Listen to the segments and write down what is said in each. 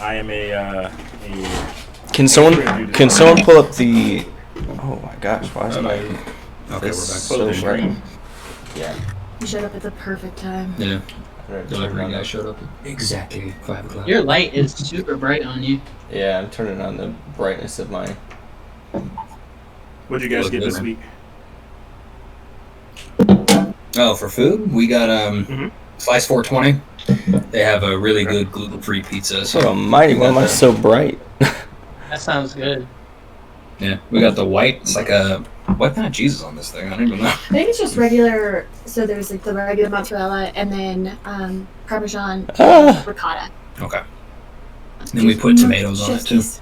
I am a Can someone pull up the? Oh my gosh! Why is my? Okay, we're back. So bright. Yeah. You showed up at the perfect time. Yeah. Right, Delivery guy showed up at exactly 5 o'clock. Your light is super bright on you. Yeah, I'm turning on the brightness of mine. What'd you guys get this week? Oh, for food, we got Slice 420. They have a really good gluten-free pizza. So almighty, why am I so bright? That sounds good. Yeah, we got the white. It's like a what kind of cheese is on this thing? I don't even know. I think it's just regular. So there's like the regular mozzarella and then Parmesan ricotta. Okay. Then we put tomatoes on it too. Cheese.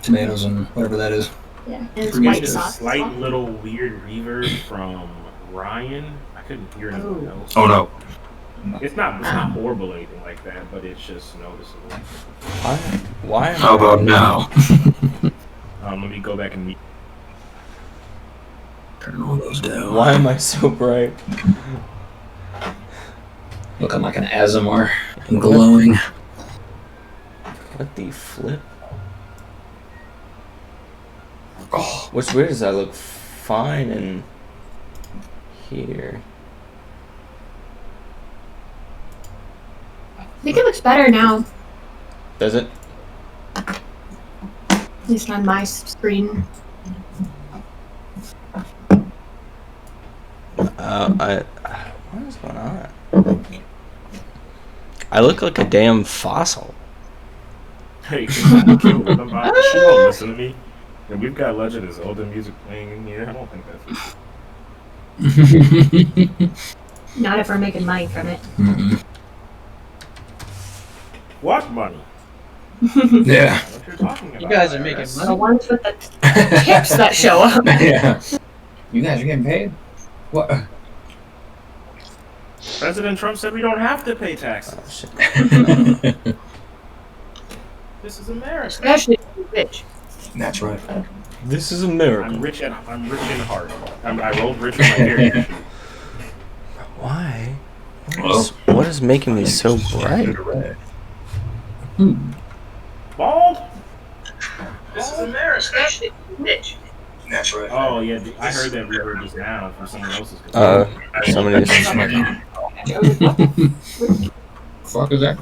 Tomatoes and whatever that is. Yeah, and it's There's white a sauce. slight little weird reverb from Ryan. I couldn't hear anything else. Oh no. It's not horrible or anything like that, but it's just noticeable. Why? How about now? Let me go back and meet. Turn all those down. Why am I so bright? Looking like an Azamar and glowing. What the flip? Oh, What's weird is I look fine in here. I think it looks better now. Does it? At least on my screen. What is going on? I look like a damn fossil. Hey, she won't listen to me. And we've got Legend of Zelda music playing in here. I don't think that's. Not if we're making money from it. What money? yeah. What you're talking about? You guys are making The money. ones with the tips that show up. Yeah. You guys are getting paid? What? President Trump said we don't have to pay taxes. Oh, shit. This is America. Especially if you're rich. That's right. This is America. I'm rich in heart. I rolled rich with my heritage. Why? What is making me so bright? Bald? This is America. Especially if you're rich. That's right. Oh yeah, I heard that reverb just now from someone else's. Somebody just Fuck is that?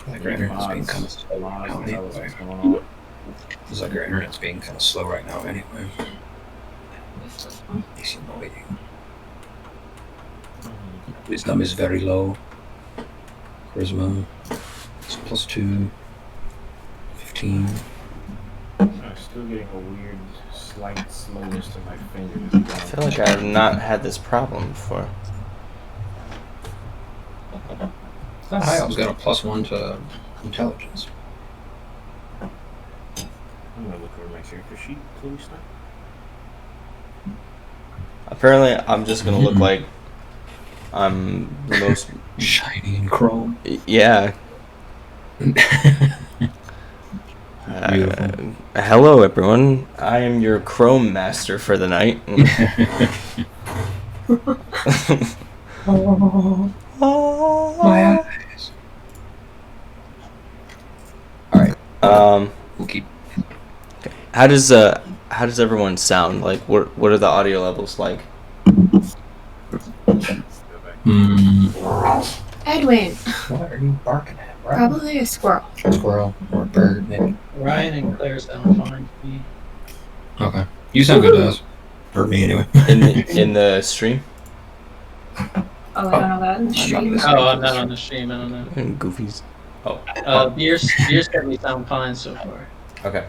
Like your internet's being kind of slow right now anyway. It's like your internet's being kind of slow right now anyway. It's annoying. Wisdom is very low. Charisma is +2. 15. I'm still getting a weird, slight slowness to my fingers. I feel like I have not had this problem before. I always got a +1 to intelligence. I'm gonna look over my character sheet, please. Apparently, I'm just gonna look like I'm the most Shiny and chrome. Yeah. Beautiful. Hello, everyone. I am your Chrome master for the night. My eyes. All right. We'll keep. How does everyone sound? Like, what are the audio levels like? Edwin. What are you barking at, bro? Probably a squirrel. A squirrel or a bird, maybe. Ryan and Claire sound fine to me. Okay. You sound good to us. For me, anyway. In the stream? Oh, I don't know that in the stream. Oh, I'm not on the stream. I don't know. And Goofies. Oh. Beers got me sound fine so far. Okay.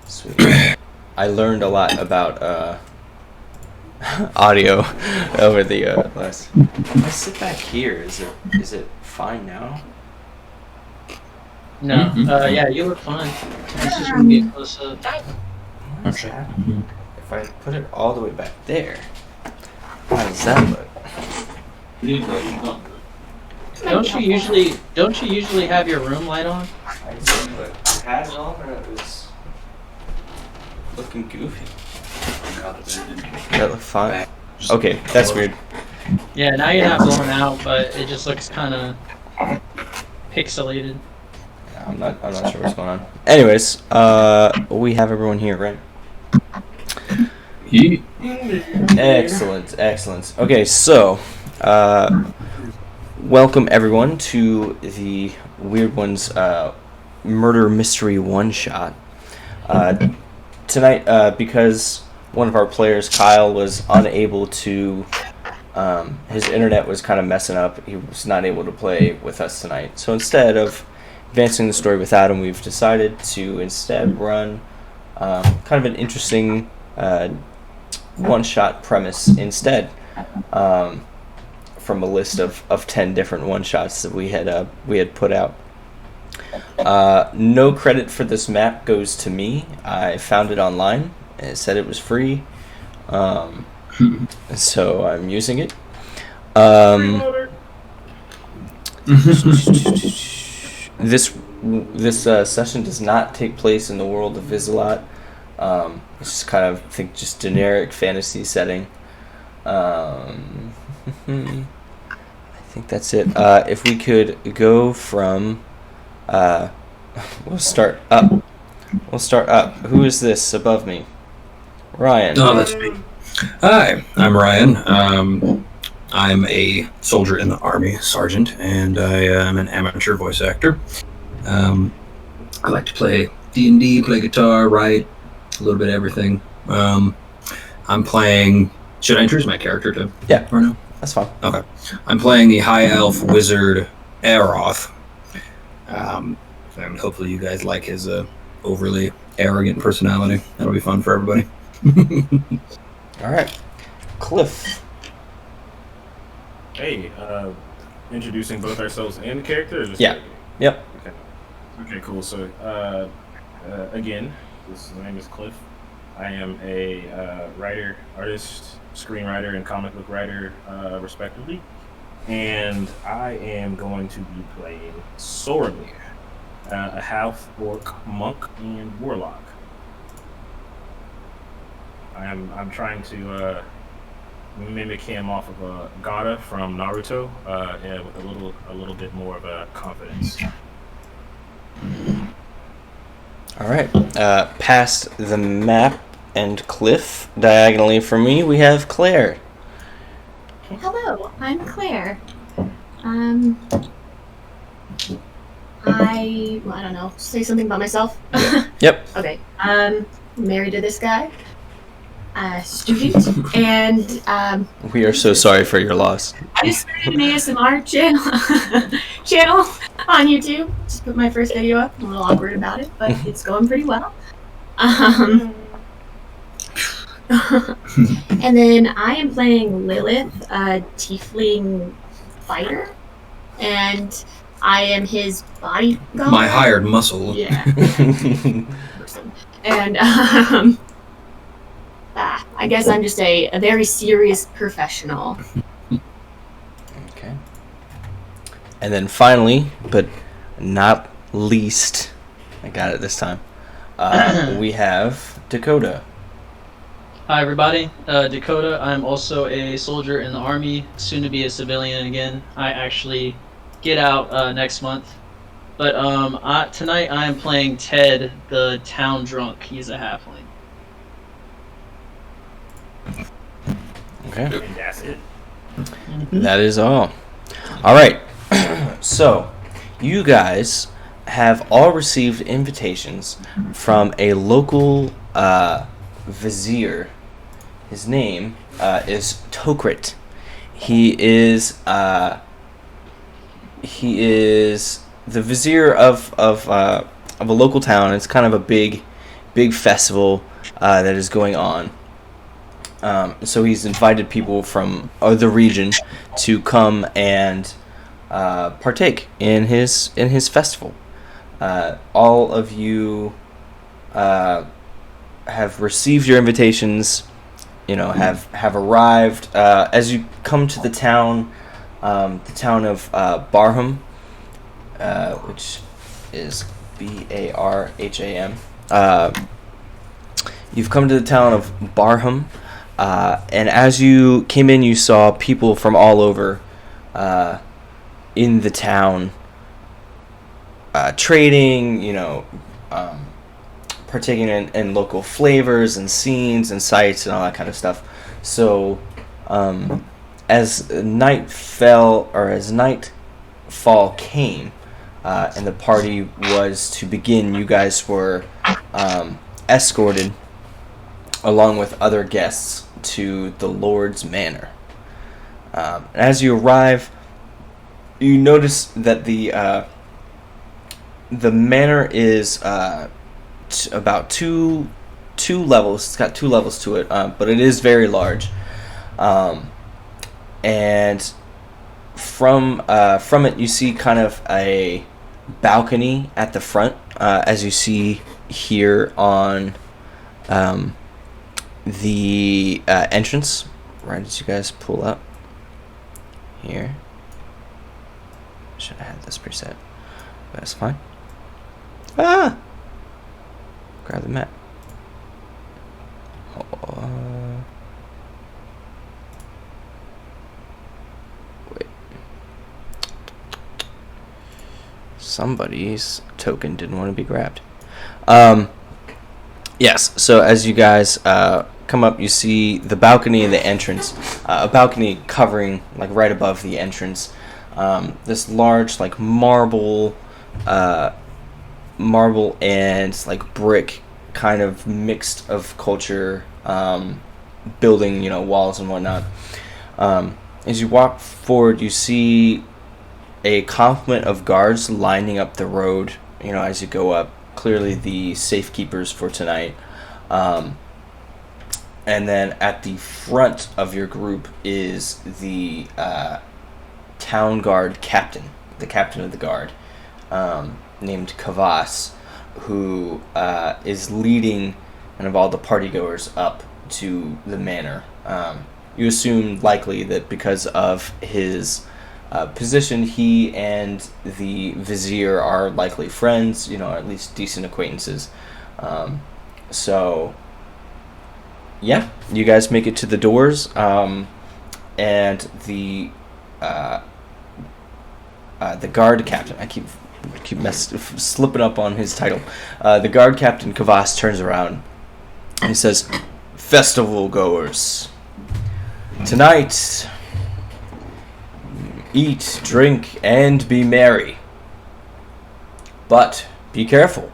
Sweet. I learned a lot about audio over the last. If I sit back here, is it fine now? No. Yeah, you look fine. This is gonna be a close up. What is that? If I put it all the way back there, how does that look? Don't you usually have your room light on? I did, but I had it on, and it was looking goofy. That look fine. Okay, that's weird. Yeah, now you're not blown out, but it just looks kind of pixelated. I'm not sure what's going on. Anyways, we have everyone here, right? Excellent. Okay, so, welcome everyone to the Weird Ones murder mystery one-shot. Tonight, because one of our players, Kyle, was unable to, his internet was kind of messing up, he was not able to play with us tonight. So instead of advancing the story without him, we've decided to instead run kind of an interesting one-shot premise instead, from a list of 10 different one-shots that we had put out. No credit for this map goes to me. I found it online. It said it was free, so I'm using it. This session does not take place in the world of Visalot. It's just kind of, I think, just generic fantasy setting. I think that's it. If we could go from, we'll start up. Who is this above me? Ryan. Oh, that's me. Hi, I'm Ryan. I'm a soldier in the Army, sergeant, and I am an amateur voice actor. I like to play D&D, play guitar, write, a little bit of everything. I'm playing... Should I introduce my character too? Yeah. Or no? That's fine. Okay. I'm playing the High Elf Wizard Aeroth. And hopefully you guys like his overly arrogant personality. That'll be fun for everybody. All right. Cliff. Hey, introducing both ourselves and the character? Or just Yeah. Yep. Okay, cool. So, again, my name is Cliff. I am a writer, artist, screenwriter, and comic book writer, respectively. And I am going to be playing Soromir, a half-orc monk and warlock. I'm trying to mimic him off of Gaara from Naruto, and with a little bit more of a confidence. All right. Past the map and Cliff, diagonally from me, we have Claire. Hello, I'm Claire. I don't know, say something about myself? Yep. Okay, married to this guy, student, and We are so sorry for your loss. I just started an ASMR channel on YouTube. Just put my first video up. I'm a little awkward about it, but it's going pretty well. And then I am playing Lilith, a tiefling fighter, and I am his bodyguard. My hired muscle. Yeah. And I guess I'm just a very serious professional. Okay. And then finally, but not least, I got it this time, we have Dakota. Hi everybody, Dakota. I'm also a soldier in the Army, soon to be a civilian again. I actually get out next month. But tonight I am playing Ted, the town drunk. He's a halfling. Okay. And that's it. That is all. All right. So, you guys have all received invitations from a local vizier. His name is Tokrit. He is the vizier of a local town. It's kind of a big festival that is going on. So he's invited people from the region to come and partake in his festival. All of you have received your invitations. You know, have arrived as you come to the town of Barham, which is Barham. You've come to the town of Barham. And as you came in, you saw people from all over in the town trading, partaking in local flavors and scenes and sights and all that kind of stuff. So as nightfall came and the party was to begin, you guys were escorted along with other guests to the Lord's Manor. As you arrive, you notice that the manor is about two levels. It's got 2 levels to it, but it is very large. And from it, you see kind of a balcony at the front, as you see here on the entrance, right as you guys pull up here. Should have had this preset. That's fine. Grab the map. Wait. Somebody's token didn't want to be grabbed. Yes, so as you guys come up, you see the balcony and the entrance. A balcony covering, like, right above the entrance. This large, like, marble and, like, brick kind of mixed of culture building, walls and whatnot. As you walk forward, you see a complement of guards lining up the road, as you go up. Clearly the safekeepers for tonight. And then at the front of your group is the town guard captain, the captain of the guard, named Kavas, who is leading kind of all the partygoers up to the manor. You assume likely that because of his position, he and the vizier are likely friends, at least decent acquaintances. So, yeah, you guys make it to the doors, and the guard captain, I keep slipping up on his title. The guard captain, Kavas, turns around and he says, "Festival goers, tonight, eat, drink, and be merry. But be careful."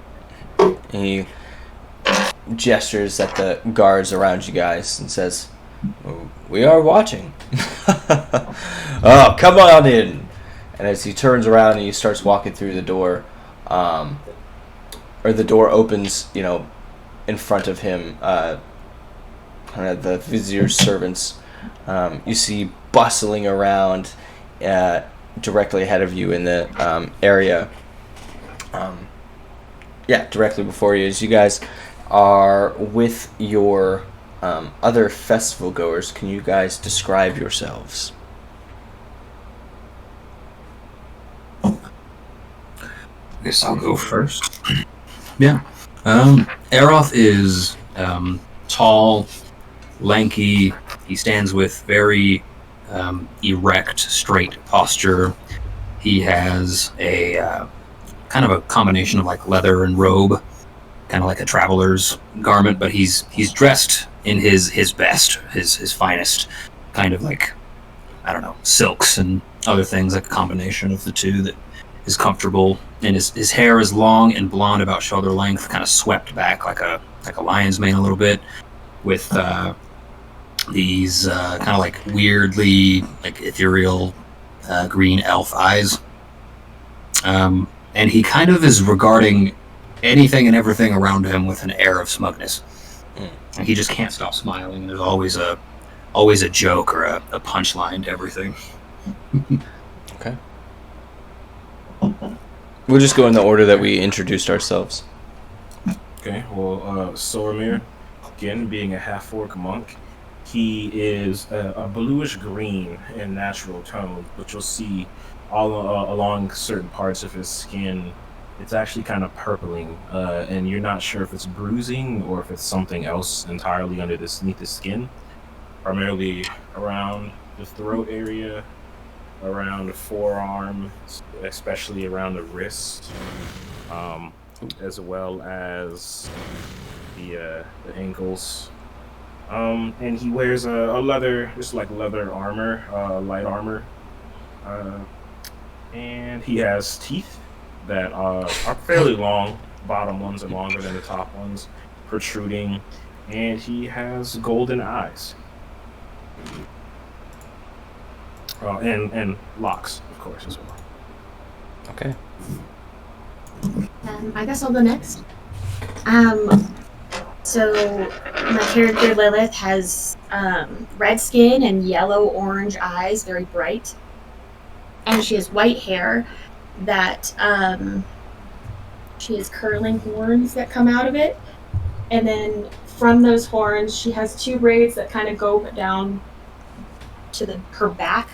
And he gestures at the guards around you guys and says, "We are watching." "Oh, come on in." And as he turns around and he starts walking through the door, or the door opens, in front of him, kind of the vizier's servants, you see bustling around directly ahead of you in the area. Directly before you, as you guys are with your other festival goers. Can you guys describe yourselves? I guess I'll go first. Yeah. Aeroth is tall, lanky. He stands with very erect, straight posture. He has a kind of a combination of like leather and robe, kind of like a traveler's garment, but he's dressed in his best, his finest, kind of like, I don't know, silks and other things, like a combination of the two that is comfortable. And his hair is long and blonde, about shoulder length, kind of swept back like a lion's mane a little bit, with these kind of like weirdly like ethereal green elf eyes. And he kind of is regarding anything and everything around him with an air of smugness. And he just can't stop smiling. There's always a joke or a punchline to everything. Okay. We'll just go in the order that we introduced ourselves. Okay, well, Soromir, again, being a half-orc monk, he is a bluish green in natural tone, but you'll see all along certain parts of his skin, it's actually kind of purpling, and you're not sure if it's bruising or if it's something else entirely underneath the skin. primarily around the throat area, around the forearm, especially around the wrist, as well as the ankles. And he wears a leather, just like leather armor, light armor, uh, and he has teeth that are fairly long. Bottom ones are longer than the top ones, protruding, and he has golden eyes. And locks, of course, as well. Okay. I guess I'll go next. So my character Lilith has red skin and yellow-orange eyes, very bright, and she has white hair that she has curling horns that come out of it, and then from those horns she has two braids that kind of go down to her back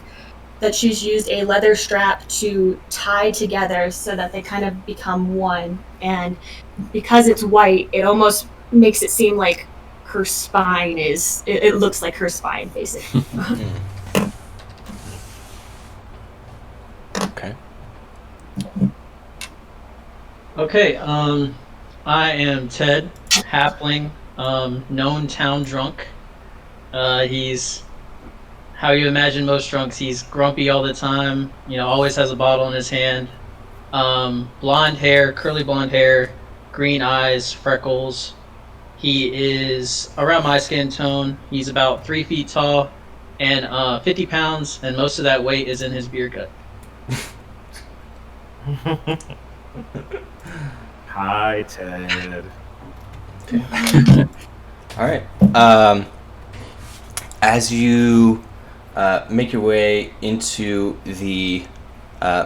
that she's used a leather strap to tie together so that they kind of become one. And because it's white, it almost makes it seem like her spine is, it looks like her spine, basically. Okay. Okay, I am Ted, halfling, known town drunk. He's how you imagine most drunks. He's grumpy all the time, always has a bottle in his hand. Blonde hair, curly blonde hair, green eyes, freckles. He is around my skin tone. He's about 3 feet tall and 50 pounds, and most of that weight is in his beer gut. Hi, Ted. All right. As you make your way into the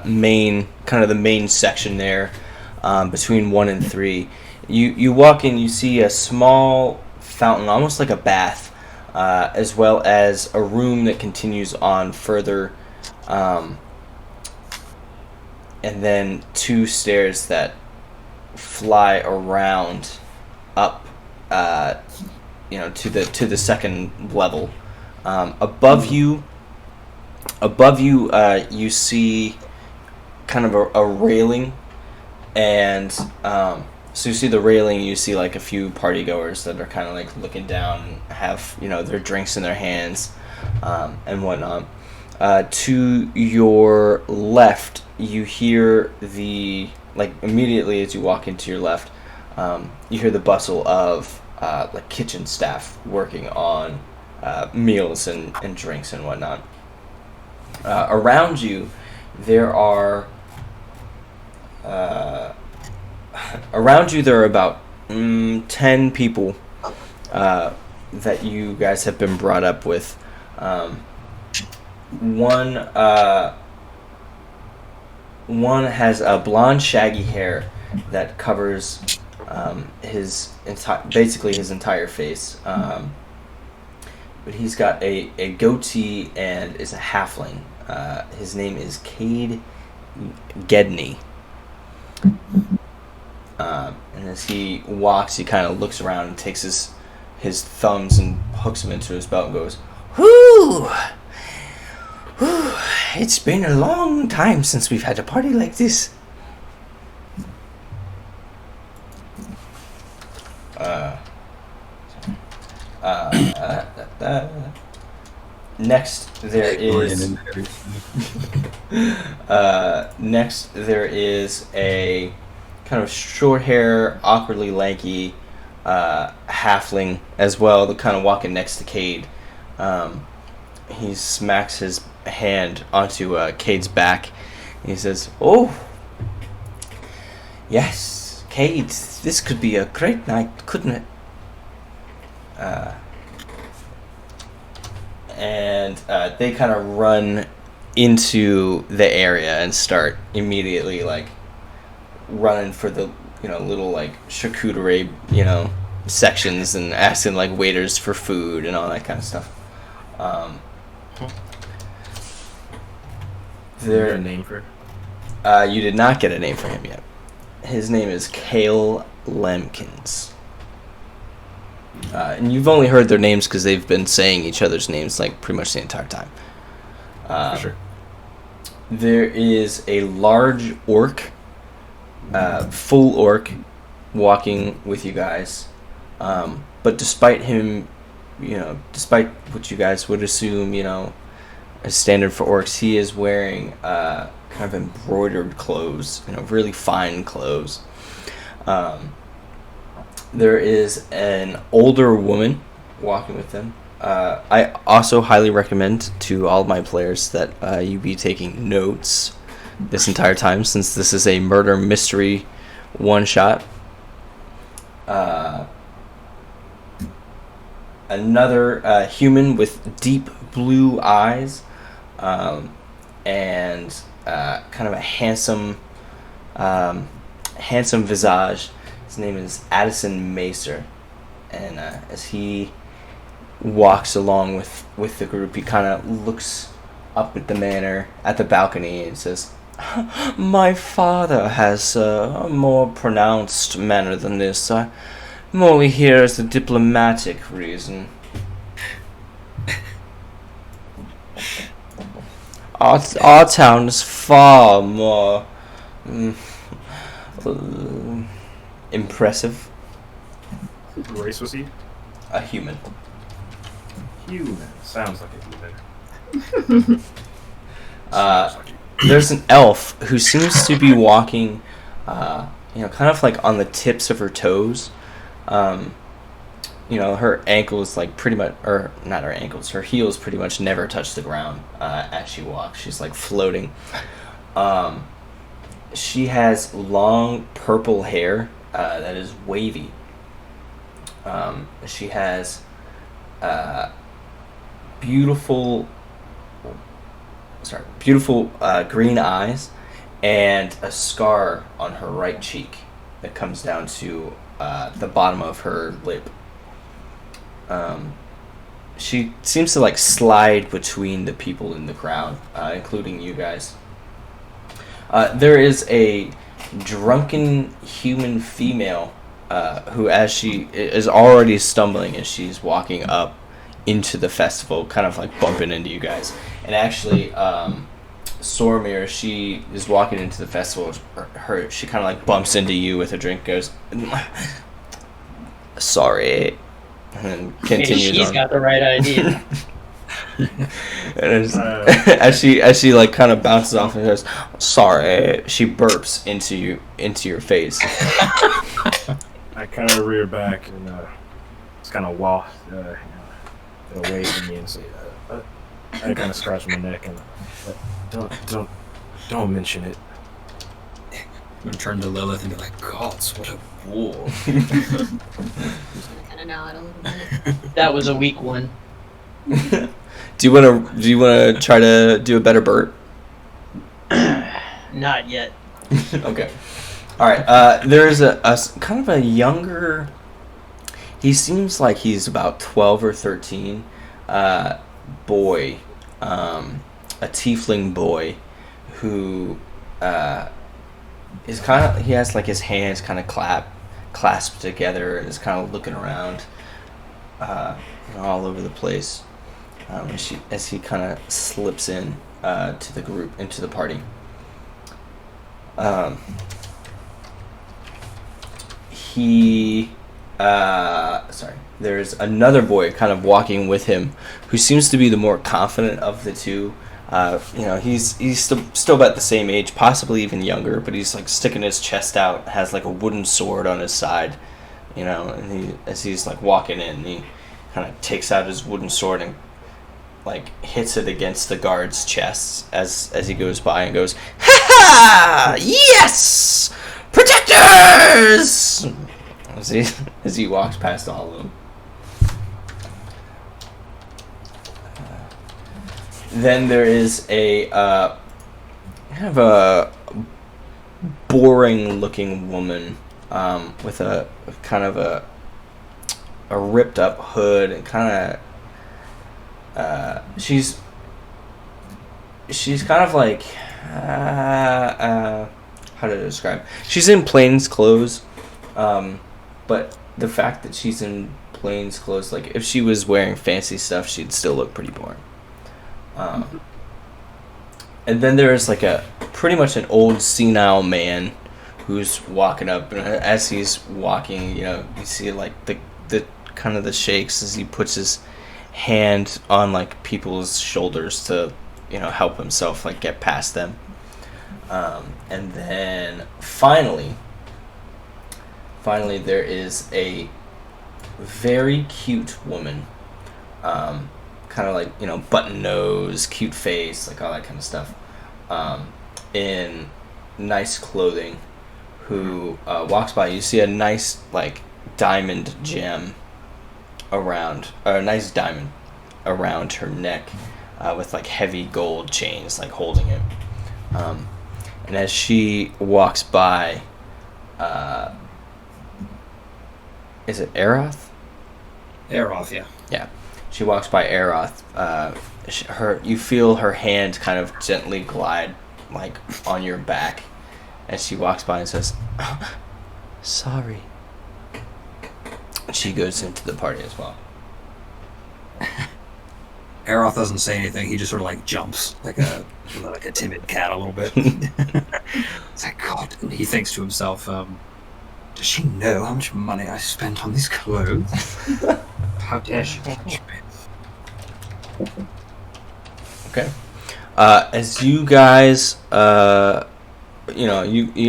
main section there, between 1 and 3, you walk in. You see a small fountain, almost like a bath, as well as a room that continues on further, and then 2 stairs that fly around up, to the second level. Above you, you see kind of a railing, and so you see the railing. You see like a few party goers that are kind of like looking down and have their drinks in their hands, and whatnot. To your left, you hear immediately as you walk into your left, you hear the bustle of kitchen staff working on meals and drinks and whatnot. Around you, there are about 10 people that you guys have been brought up with. One has a blonde, shaggy hair that covers his entire face. But he's got a goatee and is a halfling. His name is Cade Gedney. And as he walks, he kind of looks around and takes his thumbs and hooks them into his belt and goes, "Whoo! Whew, it's been a long time since we've had a party like this." Next there is a kind of short hair, awkwardly lanky halfling as well, the kind of walking next to Cade. He smacks his hand onto Cade's back. And he says, "Oh, yes, Cade, this could be a great night, couldn't it?" And they kind of run into the area and start immediately running for the little charcuterie sections and asking waiters for food and all that kind of stuff. There a name for? You did not get a name for him yet. His name is Cale Lemkins. And you've only heard their names because they've been saying each other's names like pretty much the entire time. For sure. There is a large orc, full orc, walking with you guys. But despite him, despite what you guys would assume, as standard for orcs, he is wearing kind of embroidered clothes, really fine clothes. There is an older woman walking with them. I also highly recommend to all of my players that you be taking notes this entire time, since this is a murder mystery one-shot. Another human with deep blue eyes and kind of a handsome visage. His name is Addison Macer, and as he walks along with the group, he kind of looks up at the manor, at the balcony, and says, "My father has a more pronounced manner than this. I'm only here as a diplomatic reason. Our town is far more impressive." What race was he? A human. Human. Sounds like a human. There's an elf who seems to be walking, kind of like on the tips of her toes. Her ankles like pretty much, or not her ankles, her heels pretty much never touch the ground as she walks. She's like floating. She has long purple hair that is wavy. She has beautiful green eyes and a scar on her right cheek that comes down to the bottom of her lip. She seems to like slide between the people in the crowd, including you guys. There is a drunken human female who, as she is already stumbling as she's walking up into the festival, kind of like bumping into you guys. And actually, Sormir, she is walking into the festival. She kind of like bumps into you with a drink, goes, "Sorry," and then continues She's on. got the right idea. And as she like kind of bounces off and goes, "Sorry," she burps into your face. I kind of rear back and just kind of waft away from me and say, I kind of scratch my neck and don't mention it. I'm gonna turn to Lilith and be like, "Gods, what a fool!" Kind of nod a little bit. That was a weak one. Do you wanna try to do a better burp? Not yet. Okay. All right. There's a kind of a younger. He seems like he's about 12 or 13. Boy, a tiefling boy, who is kind of. He has like his hands kind of clasped together and is kind of looking around, all over the place. As he kind of slips in to the group, into the party. There's another boy kind of walking with him who seems to be the more confident of the two. He's still about the same age, possibly even younger, but he's like sticking his chest out, has like a wooden sword on his side, and as he's like walking in, he kind of takes out his wooden sword and like hits it against the guard's chests as he goes by and goes, "Ha ha! Yes! Protectors!" As he walks past all of them. Then there is a kind of a boring-looking woman with a kind of a ripped-up hood and kind of she's kind of like how to describe. She's in plain clothes, but the fact that she's in plain clothes. Like if she was wearing fancy stuff, she'd still look pretty boring. And then there's like a pretty much an old senile man who's walking up, and as he's walking, you see like the kind of the shakes as he puts his hand on like people's shoulders to help himself like get past them. And then finally there is a very cute woman, kind of like button nose, cute face, like all that kind of stuff, in nice clothing, who walks by. You see a nice like diamond gem around, or a nice diamond around her neck, with like heavy gold chains like holding it. And as she walks by, is it Aeroth? Aeroth, yeah. Yeah, she walks by Aeroth. You feel her hand kind of gently glide like on your back as she walks by and says, "Sorry." She goes into the party as well. Aeroth doesn't say anything. He just sort of like jumps like a timid cat a little bit. It's like, God. And he thinks to himself, does she know how much money I spent on these clothes? How dare she touch me? Okay. As you guys, you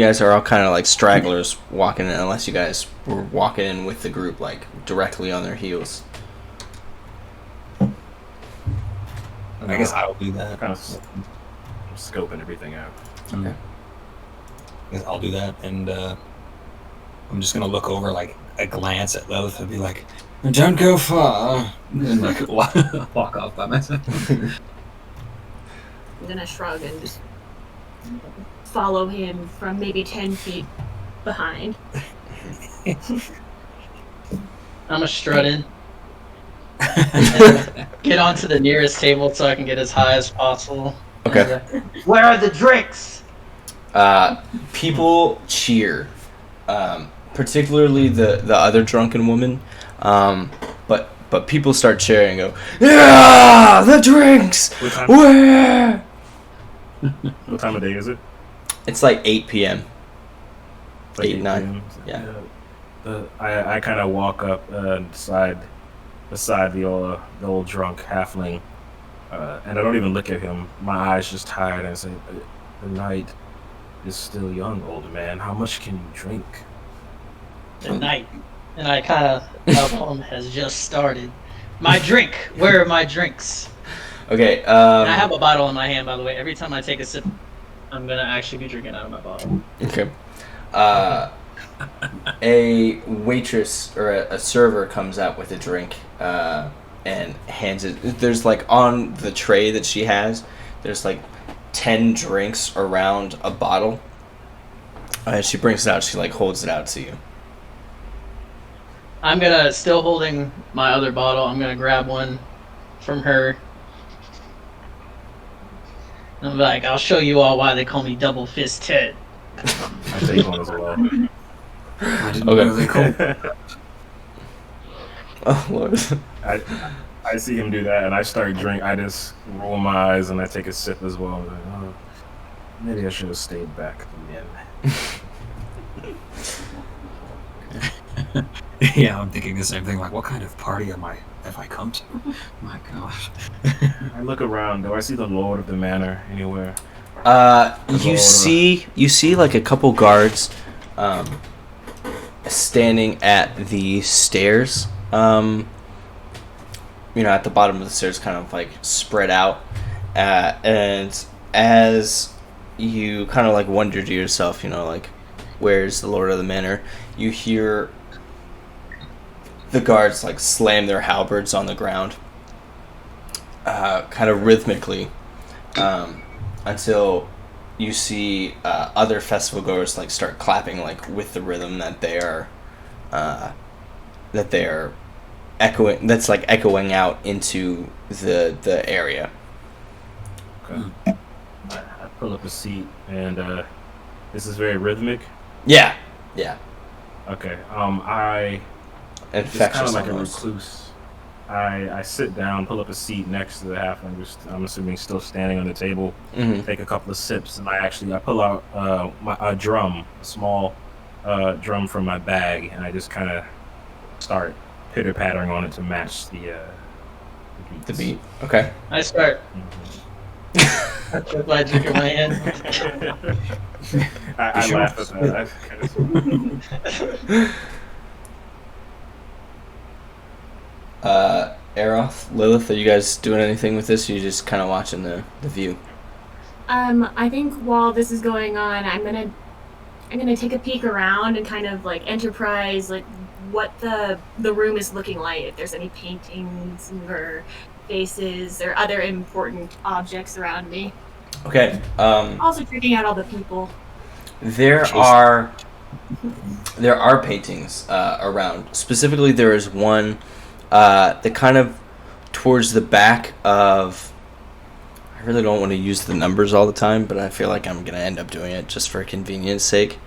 guys are all kind of like stragglers walking in, unless you guys were walking in with the group, like directly on their heels. I guess I'll do that. Kind of scoping everything out. Okay. I guess I'll do that, and I'm just gonna look over like a glance at Lilith and be like, "Don't go far," and like walk off by myself. I'm gonna shrug and just follow him from maybe 10 feet behind. I'm a strut in. Get onto the nearest table so I can get as high as possible. Okay. Where are the drinks? People cheer, particularly the other drunken woman, but people start cheering and go, "Yeah, the drinks! Where?" What time of day is it? It's like 8 p.m. It's like 8, 9. Yeah. I kind of walk up beside the old drunk halfling, and I don't even look at him. My eyes just tired, and I say, "The night is still young, old man. How much can you drink?" The night. And I kind of tell him has just started. My drink. Where are my drinks? Okay. And I have a bottle in my hand, by the way. Every time I take a sip, I'm gonna actually be drinking out of my bottle. Okay. A waitress or a server comes out with a drink, and hands it. There's like on the tray that she has, there's like 10 drinks around a bottle. And she brings it out. She like holds it out to you. I'm gonna, still holding my other bottle, I'm gonna grab one from her. And I'm like, "I'll show you all why they call me Double Fist Ted." I take one as well. I didn't know they called. Oh Lord. I see him do that, and I start drink. I just roll my eyes and I take a sip as well. I'm like, oh, maybe I should have stayed back then. Yeah, I'm thinking the same thing. Like, what kind of party have I come to? My gosh. I look around. Do I see the Lord of the Manor anywhere? You see like a couple guards, standing at the stairs. At the bottom of the stairs, kind of like spread out. And as you kind of like wonder to yourself, like, where's the Lord of the Manor? You hear the guards like slam their halberds on the ground, kind of rhythmically, until you see other festival goers like start clapping like with the rhythm that they are echoing. That's like echoing out into the area. Okay. I pull up a seat, and this is very rhythmic. Yeah. Okay. I Just kind infectious of like a almost. recluse. I sit down, pull up a seat next to the halfling. I'm assuming still standing on the table. Mm-hmm. Take a couple of sips, and I pull out a drum, a small drum from my bag, and I just kind of start pitter pattering on it to match the beats. The beat. Okay. I start with my drink in my hand. I laugh at that. Aeroth, Lilith, are you guys doing anything with this? Or are you just kind of watching the view? I think while this is going on, I'm gonna take a peek around and kind of like enterprise like what the room is looking like. If there's any paintings or faces or other important objects around me. Okay. Also checking out all the people. There are paintings around. Specifically, there is one that kind of towards the back of. I really don't want to use the numbers all the time, but I feel like I'm gonna end up doing it just for convenience sake.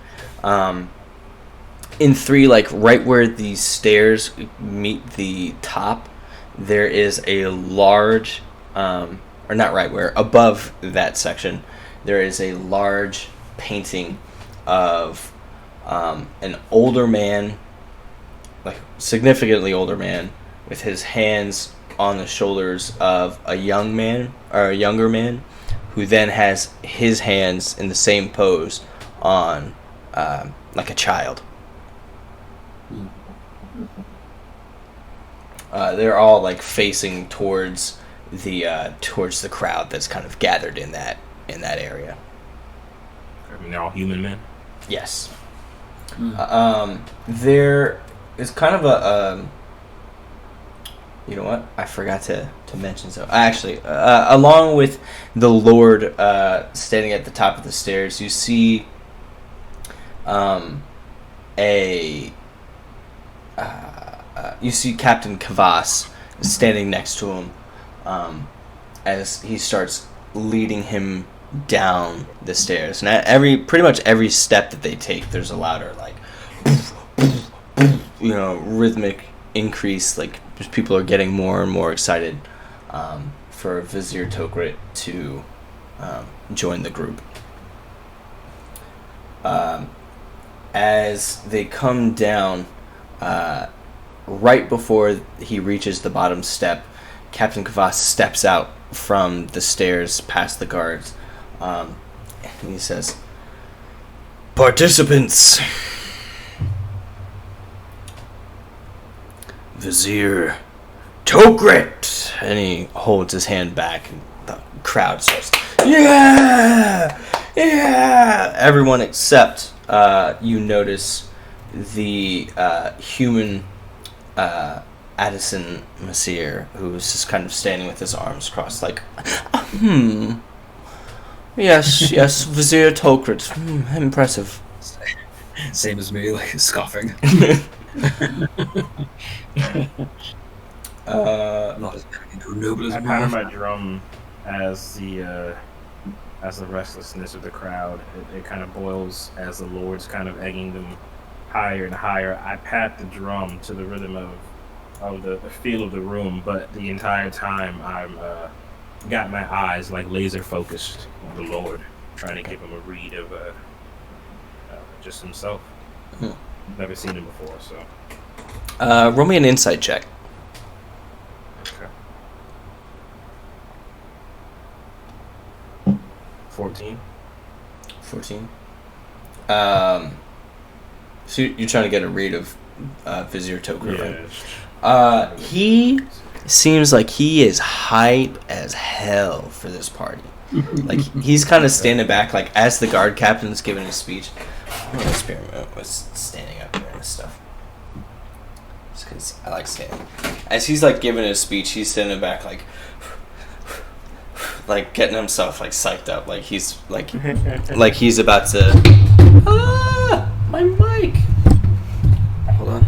In 3, like right where the stairs meet the top, there is a large, or not right where, above that section, there is a large painting of an older man, like significantly older man, with his hands on the shoulders of a young man or a younger man, who then has his hands in the same pose on like a child. They're all like facing towards the crowd that's kind of gathered in that area. I mean, they're all human men. Yes. There is kind of a you know what? I forgot to mention so. Actually, along with the Lord standing at the top of the stairs, you see you see Captain Kavas standing next to him as he starts leading him down the stairs. And pretty much every step that they take, there's a louder like rhythmic increase. Like people are getting more and more excited for Vizier Tokrit to join the group. As they come down, right before he reaches the bottom step, Captain Kavas steps out from the stairs past the guards, and he says, "Participants, Vizier Tokrit," and he holds his hand back, and the crowd starts, "Yeah! Yeah!" Everyone except, you notice the human Addison Messier, who's just kind of standing with his arms crossed, like, yes, Vizier Tokrit, impressive. Same as me, like scoffing. Not as noble as I mine. patter my drum as the restlessness of the crowd it kind of boils as the Lord's kind of egging them higher and higher. I pat the drum to the rhythm of the feel of the room, but the entire time I'm got my eyes like laser focused on the Lord, trying to give him a read of just himself. Never seen him before, so. Roll me an insight check. Okay. 14. 14. So you're trying to get a read of Vizier Tokrit, right? He seems like he is hype as hell for this party. Like, he's kind of standing back, like, as the guard captain's giving his speech. I'm going to experiment with standing up here and stuff. Just because I like standing. As he's, like, giving his speech, he's standing back, like getting himself, like, psyched up. Like, he's, like he's about to... My mic! Hold on.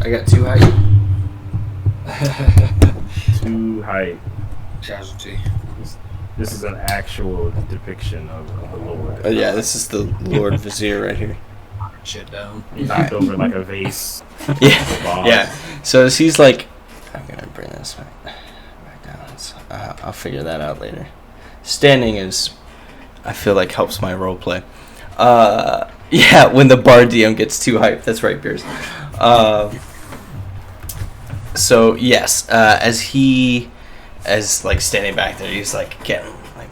I got too high. Too hype. Casualty. This is an actual depiction of the Lord. Yeah, this is the Lord Vizier right here. shit down. He knocked over like a vase. Yeah, yeah. So as he's like, I'm gonna bring this back down. So, I'll figure that out later. Standing is, I feel like, helps my role play. Yeah, when the bar DM gets too hyped. That's right, Beers. So yes, as like standing back there, he's like getting like,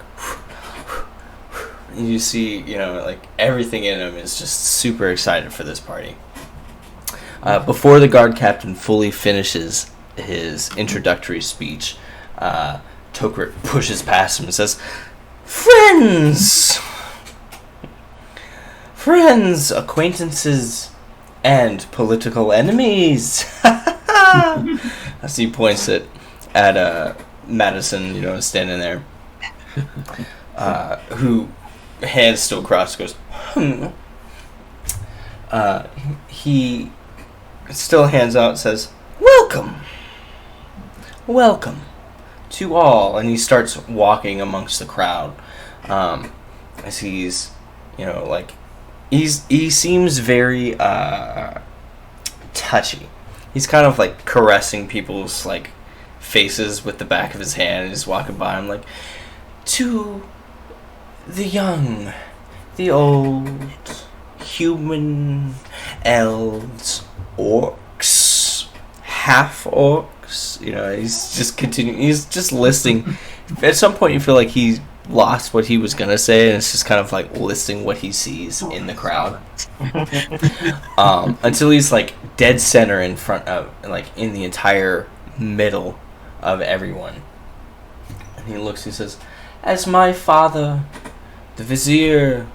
and you see, like everything in him is just super excited for this party. Before the guard captain fully finishes his introductory speech, Tokrit pushes past him and says, Friends, acquaintances, and political enemies. As he points it at Madison, standing there, who, hands still crossed, goes, he still hands out and says, Welcome to all. And he starts walking amongst the crowd. As he's, he seems very touchy. He's kind of like caressing people's like faces with the back of his hand, and he's walking by him like, to the young, the old, human, elves, orcs, half orcs. He's just continuing. He's just listing. At some point, you feel like he lost what he was gonna say, and it's just kind of like listing what he sees in the crowd. Until he's like dead center in front of, like, in the entire middle of everyone. And he looks, he says, as my father, the Vizier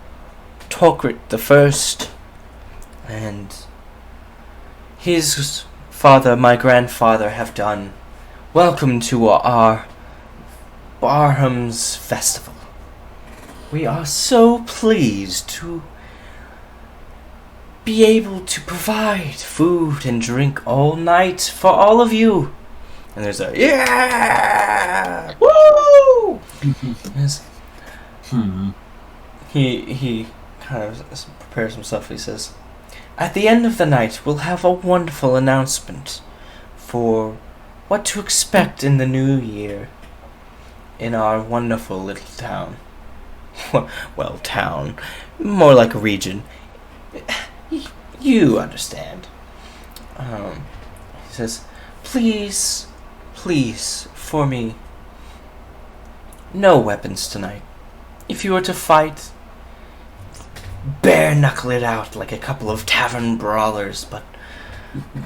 Tokrit the First, and his father, my grandfather, have done, welcome to our Barham's festival. We are so pleased to be able to provide food and drink all night for all of you. And there's a yeah, woo. Yes. He kind of prepares himself. He says, at the end of the night, we'll have a wonderful announcement for what to expect in the new year in our wonderful little town. Well, town, more like a region. You understand. He says, please, for me, no weapons tonight. If you were to fight, bare knuckle it out like a couple of tavern brawlers, but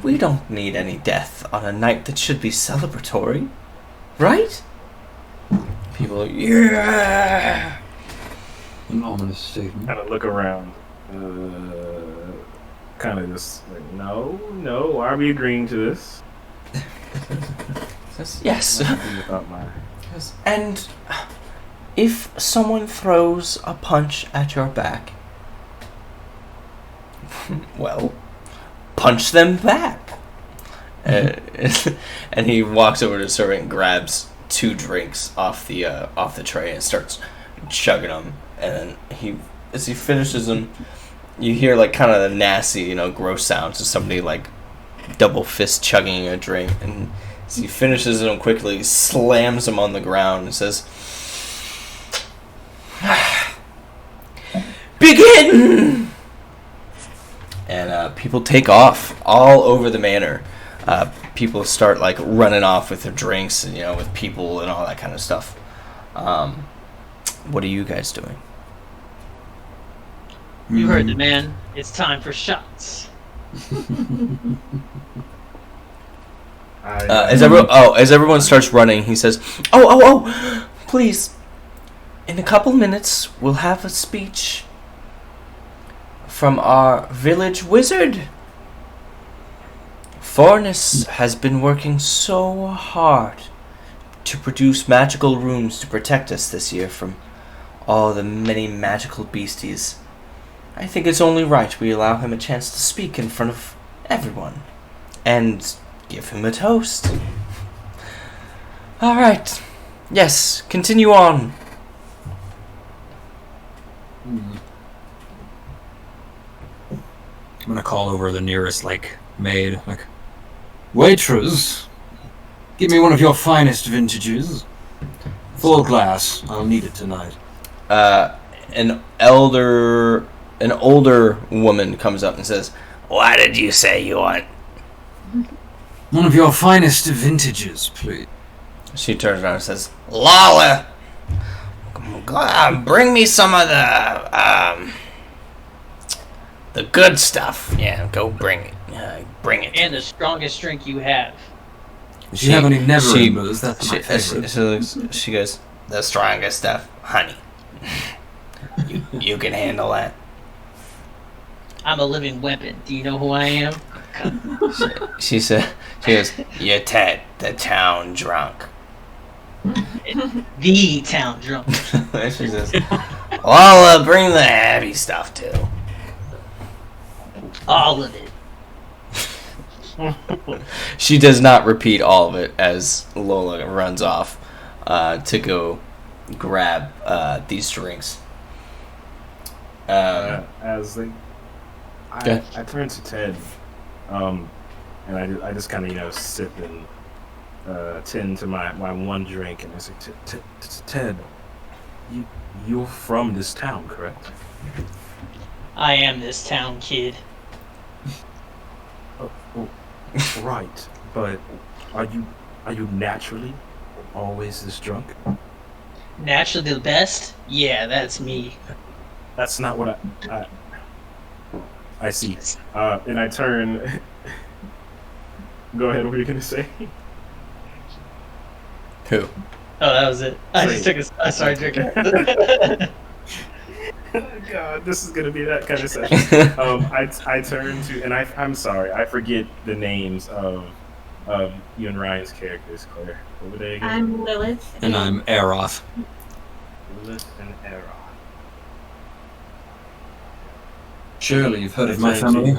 we don't need any death on a night that should be celebratory, right? People are, yeah! An ominous statement. Kind of look around. Kind of just like, no, why are we agreeing to this? Yes. Without my... Yes. And if someone throws a punch at your back, well, punch them back. And he walks over to the servant and grabs 2 drinks off the tray and starts chugging them. And then as he finishes them, you hear like kind of the nasty, gross sounds of somebody like double fist chugging a drink. And as he finishes them quickly, he slams them on the ground and says, begin! And people take off all over the manor. People start like running off with their drinks and, with people and all that kind of stuff. What are you guys doing? You heard the man. It's time for shots. As everyone starts running, he says, "Oh! Please, in a couple minutes, we'll have a speech from our village wizard. Fornus has been working so hard to produce magical runes to protect us this year from all the many magical beasties. I think it's only right we allow him a chance to speak in front of everyone and give him a toast. All right. Yes, continue on." I'm gonna call over the nearest, like, maid. Like, waitress, give me one of your finest vintages. Full glass. I'll need it tonight. An older woman comes up and says, "What did you say you want?" One of your finest vintages, please. She turns around and says, "Lala, bring me some of the good stuff. Yeah, go bring it. Bring it." And the strongest drink you have. If you have any Never-Embers, that's my favorite. She goes, "The strongest stuff, honey. You can handle that." I'm a living weapon. Do you know who I am? She goes, "You're Ted, the town drunk." The town drunk. She says, "Well, bring the heavy stuff too." All of it. She does not repeat all of it as Lola runs off to go grab these drinks. As they, Okay. I turn to Ted, and I just kind of sip and tend to my one drink, and I say, Ted, you're from this town, correct? I am this town kid. Oh, right, but are you naturally always this drunk? Naturally the best? Yeah, that's me. That's not what I see. And I turn. Go ahead. What were you gonna say? Who? Oh, that was it. I just took I started drinking. God, this is gonna be that kind of session. I turn to, and I'm sorry, I forget the names of you and Ryan's characters. Claire, what were they again? I'm Lilith. And I'm Aeroth. Lilith and Era. Surely you've heard of my family.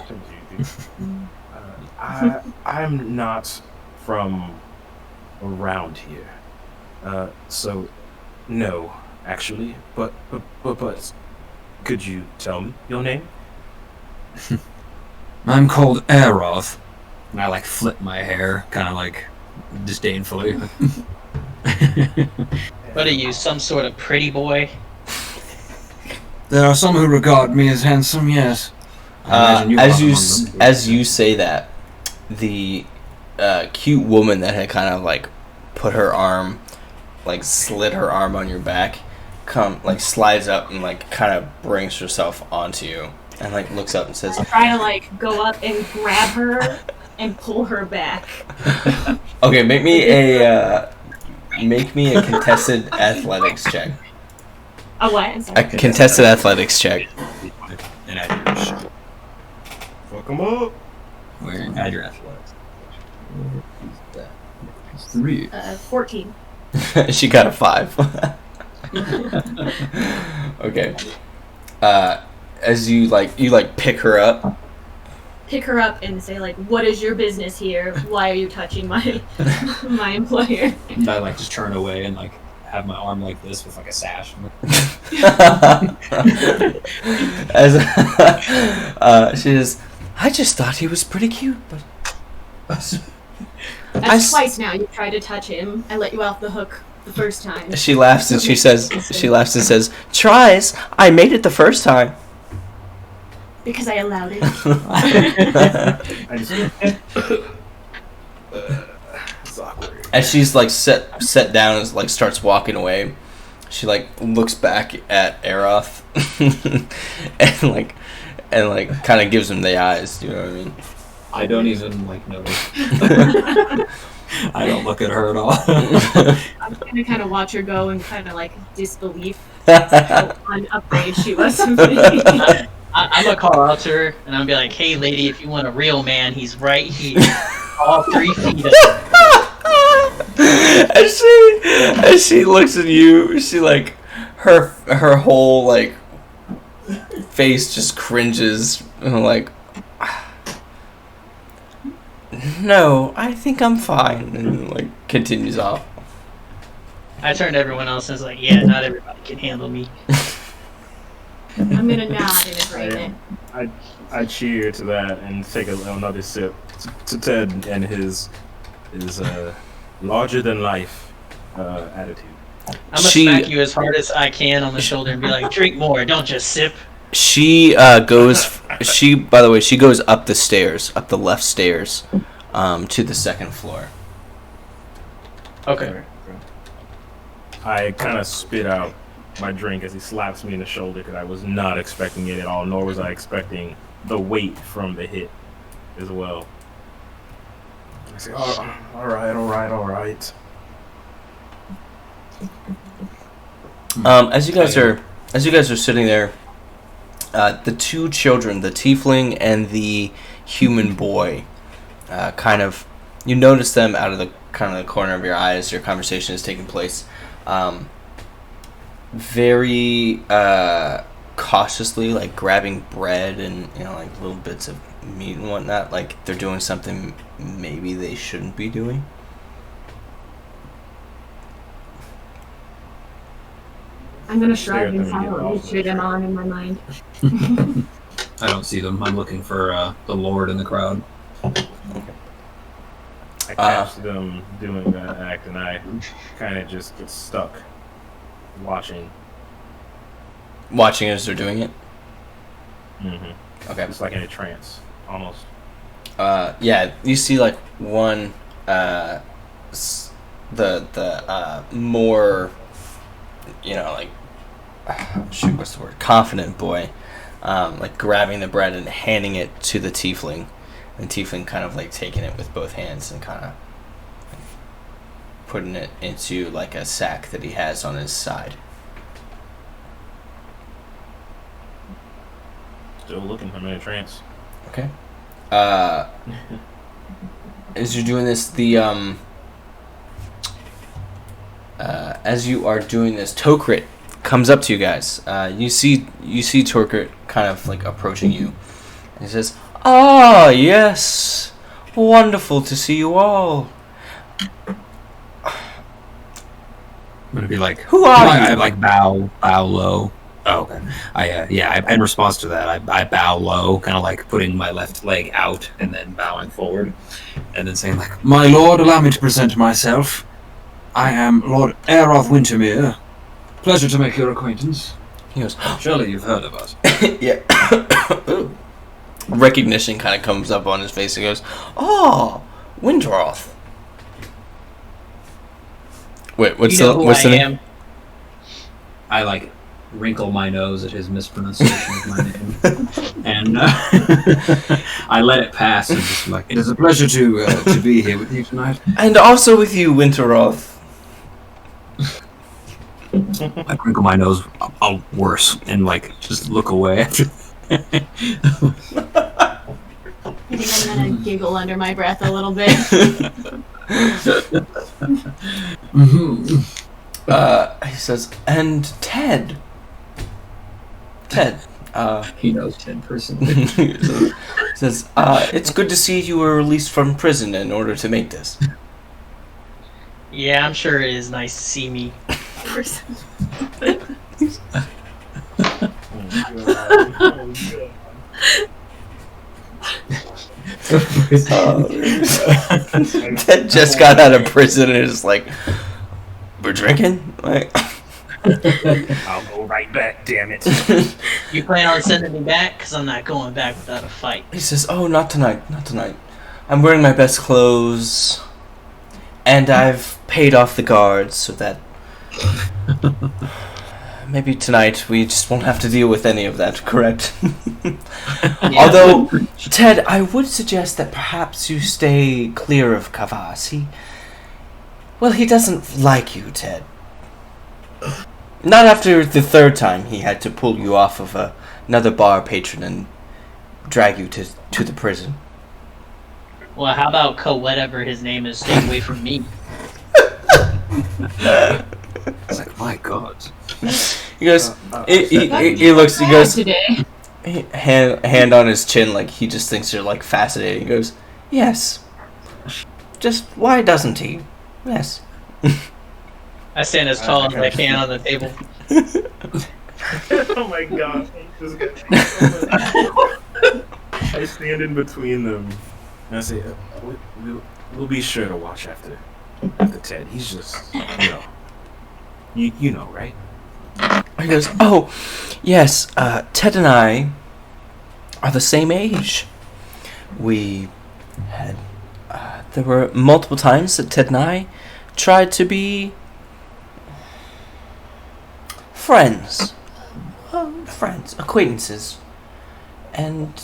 I'm not from around here, so no, actually. But could you tell me your name? I'm called Aeroth. And I, like, flip my hair, kind of, like, disdainfully. What are you, some sort of pretty boy? There are some who regard me as handsome, yes. I imagine As you say that, the cute woman that had kind of like put her arm, like slid her arm on your back, slides up and like kind of brings herself onto you and like looks up and says, I try to like go up and grab her and pull her back. "Okay, make me a contested athletics check." A what? I'm A sorry. contested athletics check. And add your shit. Fuck 'em up. Where? Add your athletics. 3. 14. She got a 5. Okay. As you pick her up. Pick her up and say like, "What is your business here? Why are you touching my my employer?" And I, like, just turn away and, like, have my arm like this with, like, a sash. As she says, "I just thought he was pretty cute, but That's twice now. You tried to touch him. I let you off the hook the first time. She laughs and says, "Tries. I made it the first time." Because I allowed it. I just. It's awkward. As she's like set down and like starts walking away, she like looks back at Aeroth and like kind of gives him the eyes. Do you know what I mean? I don't even, like, notice. I don't look at her at all. I'm gonna kind of watch her go and kind of like disbelief how unafraid she was of me. I'm gonna call out to her and I'm gonna be like, "Hey, lady, if you want a real man, he's right here, all 3 feet of As she looks at you, she like her whole like face just cringes and like, "No, I think I'm fine," and like continues off. I turned to everyone else and was like, "Yeah, not everybody can handle me." I'm gonna nod in agreement. I cheer to that and take another sip to Ted and his larger than life attitude. I'm gonna smack you as hard as I can on the shoulder and be like, "Drink more, don't just sip." She goes. She, by the way, she goes up the stairs, up the left stairs, to the second floor. Okay. I kind of spit out my drink as he slaps me in the shoulder because I was not expecting it at all, nor was I expecting the weight from the hit as well. I say, "Oh, all right." As you guys are sitting there, the two children, the tiefling and the human boy, you notice them out of the corner of your eyes. Your conversation is taking place, very cautiously, like grabbing bread and like little bits of meat and whatnot. Like they're doing something maybe they shouldn't be doing. I'm gonna shrug and silently cheer them on in my mind. I don't see them. I'm looking for the Lord in the crowd. I catch them doing that act, and I kind of just get stuck watching. Watching as they're doing it. Mm-hmm. Okay. It's like in a trance, almost. Yeah, you see like one, the more, like, what's the word? Confident boy, like grabbing the bread and handing it to the tiefling, and the tiefling kind of like taking it with both hands and kind of putting it into like a sack that he has on his side. Still looking. I'm in a trance. Okay. As you're doing this, as you are doing this, Tokrit comes up to you guys. You see Tokrit kind of like approaching you, and he says, "Ah, yes, wonderful to see you all. I'm gonna be like, Who are you?" I like bow low. Oh, okay. In response to that, I bow low, kind of like putting my left leg out and then bowing forward, and then saying like, "My lord, allow me to present myself. I am Lord Aeroth Wintermere. Pleasure to make your acquaintance." He goes, "Surely you've heard of us." yeah. Recognition kind of comes up on his face. He goes, "Oh, Windroth." Wait, what's the name? I like wrinkle my nose at his mispronunciation of my name, and I let it pass and just like, "It is a pleasure to be here with you tonight." And also with you, Winterroth. I crinkle my nose worse and like just look away. I think I'm gonna giggle under my breath a little bit. He says, "And Ted." He knows Ted personally. He says, "It's good to see you were released from prison in order to make this." Yeah, I'm sure it is nice to see me. Ted just got out of prison and is like, "We're drinking?" Like, I'll go right back, damn it. You plan on sending me back? Because I'm not going back without a fight. he says, "Oh, not tonight, not tonight. I'm wearing my best clothes, and I've paid off the guards so that maybe tonight we just won't have to deal with any of that, correct?" Yeah. Although, Ted, I would suggest that perhaps you stay clear of Kavas. He doesn't like you, Ted. Not after the third time he had to pull you off of another bar patron and drag you to the prison. Well, how about whatever his name is, stay away from me? It's like, my God. He goes, he looks, he goes, today. hand on his chin, like he just thinks you're like fascinating. He goes, "Yes. Just why doesn't he? Yes." I stand as tall as I can on the table. Oh my god. I stand in between them and I say, we'll be sure to watch after Ted. He's just, you know, right? He goes, oh, yes, Ted and I are the same age. We had, there were multiple times that Ted and I tried to be friends, acquaintances. And,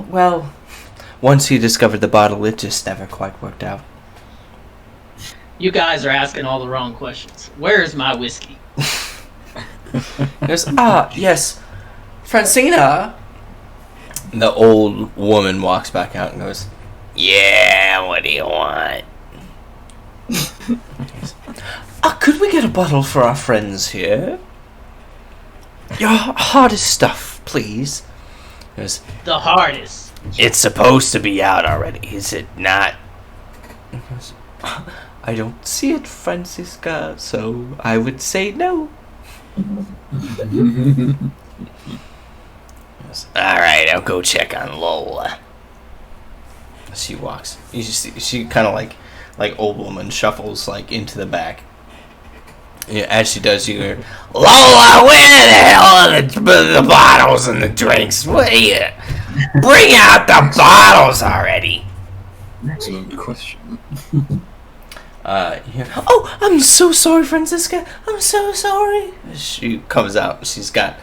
well, once he discovered the bottle, it just never quite worked out. You guys are asking all the wrong questions. Where's my whiskey? He goes, yes, Francina. The old woman walks back out and goes, yeah, what do you want? Could we get a bottle for our friends here? Your hardest stuff, please. He goes, The hardest. it's supposed to be out already, is it not? He goes, I don't see it, Francisca, so I would say no. Alright, I'll go check on Lola. She walks. You see, she kind of like old woman shuffles like into the back. Yeah, as she does, you hear, Lola, where the hell are the bottles and the drinks? What are you? Bring out the bottles already. Excellent question. Oh, I'm so sorry, Francisca. I'm so sorry. She comes out. She's got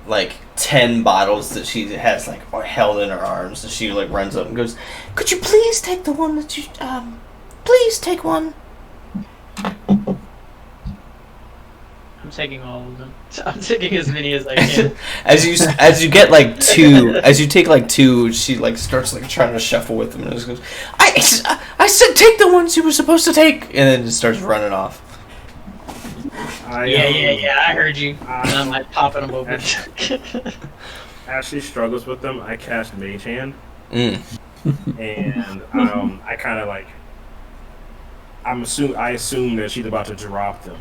like 10 bottles that she has like held in her arms, and she like runs up and goes, "Could you please take the one that you please take one." I'm taking all of them. I'm taking as many as I can. as you get like 2, as you take like 2, she like starts like trying to shuffle with them and just goes, I said take the ones you were supposed to take, and then just starts running off. Yeah, I heard you. And I'm like popping them open. Ashley struggles with them. I cast Mage Hand, Mm. and I kind of like, I assume that she's about to drop them,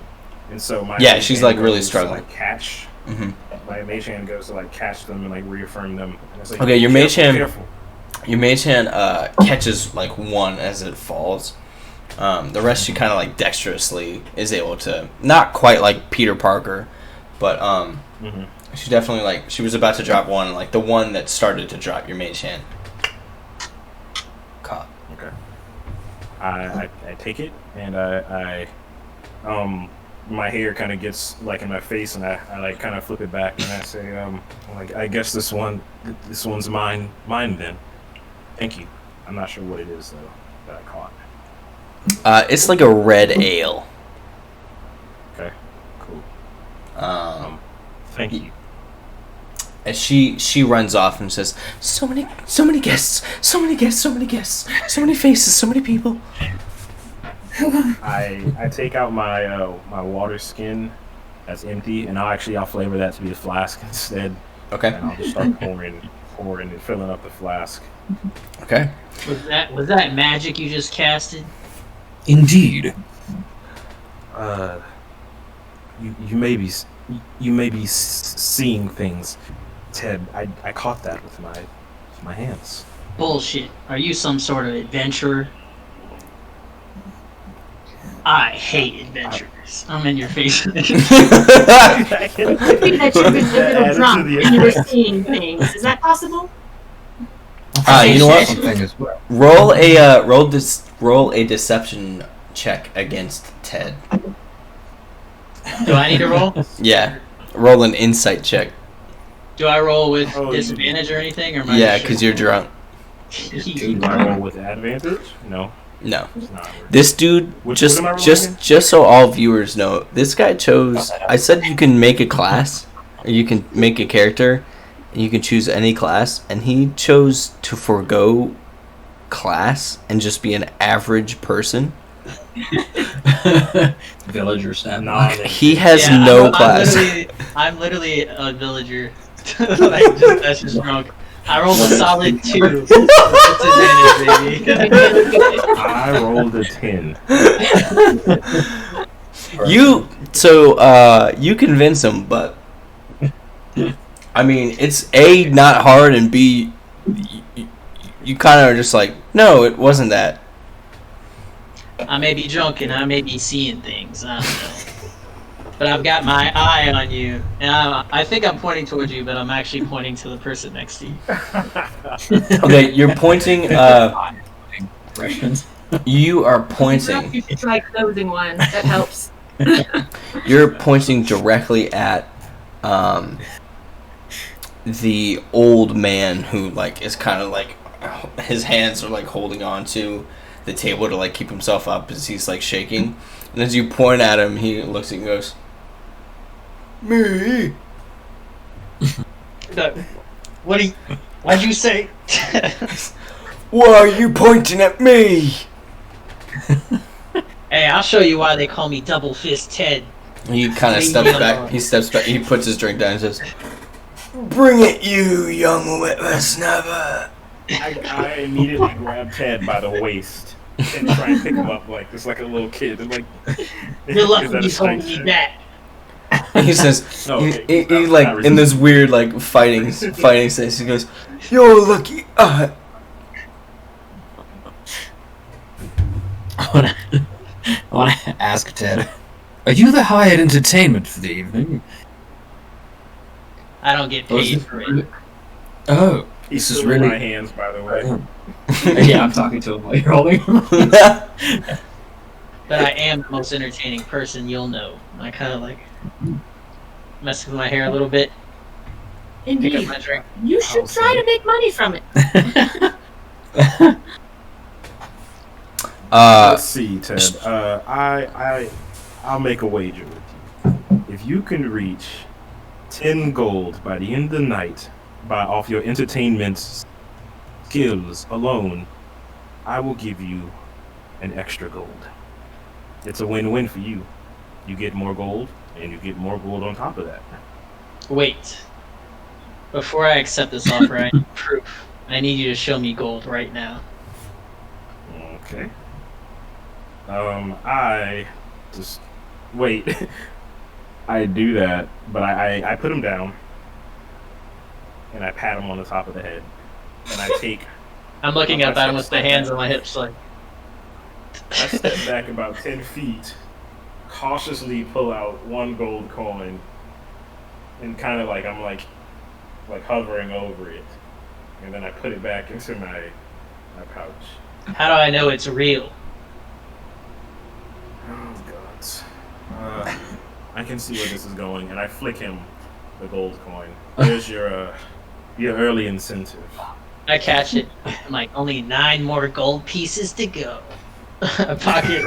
and so my Yeah, Mage she's Hand like really goes to, struggling. like, catch. Mhm. My Mage Hand goes to like catch them and like reaffirm them. And it's like, Okay, your Mage Hand- careful. Your Mage Hand catches like one as it falls. The rest she kind of like dexterously is able to, not quite like Peter Parker, but Mhm. she definitely like, she was about to drop one, like the one that started to drop your Mage Hand caught. Okay. I take it and I my hair kind of gets like in my face and I like kind of flip it back and I say like, I guess this one's mine then. Thank you. I'm not sure what it is though that I caught. It's like a red ale. Okay. Cool. Thank you. As she runs off and says, so many guests, so many faces, so many people. I take out my my water skin that's empty and I'll flavor that to be a flask instead. Okay. And I'll just start pouring and filling up the flask. Okay. Was that magic you just casted? Indeed. You may be seeing things, Ted. I caught that with my hands. Bullshit. Are you some sort of adventurer? I hate adventurers. I'm in your face. I think that you've been a little drunk and you were seeing things. Is that possible? You know what? Something as well. Roll a deception check against Ted. Do I need to roll? Yeah. Roll an insight check. Do I roll with Oh, disadvantage or anything? Or am I Yeah, just because you're drunk. Do I roll with advantage? No, No. it's not. This dude, What just am I rolling just again? just so all viewers know, this guy chose. I said you can make a class, or you can make a character, and you can choose any class, and he chose to forego class and just be an average person. Villager stat. Nah, He has Yeah, no class. I'm literally a villager. Like, that's just drunk. I rolled a solid 2. Disadvantage, baby. I rolled a 10. You convince him, but I mean, it's A, not hard, and B, you kind of are just like, no, it wasn't that. I may be drunk and I may be seeing things. I don't know. But I've got my eye on you. And I think I'm pointing towards you, but I'm actually pointing to the person next to you. Okay, you're pointing, Impressions. you are pointing. You should try closing one. That helps. You're pointing directly at the old man who like is kind of like his hands are like holding on to the table to like keep himself up as he's like shaking. And as you point at him, he looks at you and goes, "Me." What'd you say? Why are you pointing at me? Hey, I'll show you why they call me Double Fist Ted. He kind of steps back. He steps back. He puts his drink down and says, "Bring it, you young whippersnapper." I immediately grab Ted by the waist and try and pick him up just like a little kid. And like, You're lucky is that a you told strength me check? And that. he says, No, okay, he not like in this weird like fighting sense. He goes, "You're lucky." I want to ask Ted, are you the hired entertainment for the evening? I don't get paid for it. Oh, He's this is still in really. my hands, by the way. Yeah, I'm talking to him while you're holding him. But I am the most entertaining person you'll know. I kind of like mess with my hair a little bit. Pick up Indeed. my drink. You should try to make money from it. Let's see, Ted. I'll make a wager with you. If you can reach 10 gold by the end of the night, off your entertainment skills alone, I will give you an extra gold. It's a win-win for you. You get more gold, and you get more gold on top of that. Wait. Before I accept this offer, I need proof. I need you to show me gold right now. Okay. I just wait. I do that, but I put him down, and I pat him on the top of the head, and I take. I'm looking at that with the hands on my hips, like. I step back about 10 feet, cautiously pull out one gold coin, and kind of like I'm like hovering over it, and then I put it back into my pouch. How do I know it's real? Oh God. I can see where this is going, and I flick him the gold coin. There's your early incentive. I catch it. I'm like, only 9 more gold pieces to go. Pocket.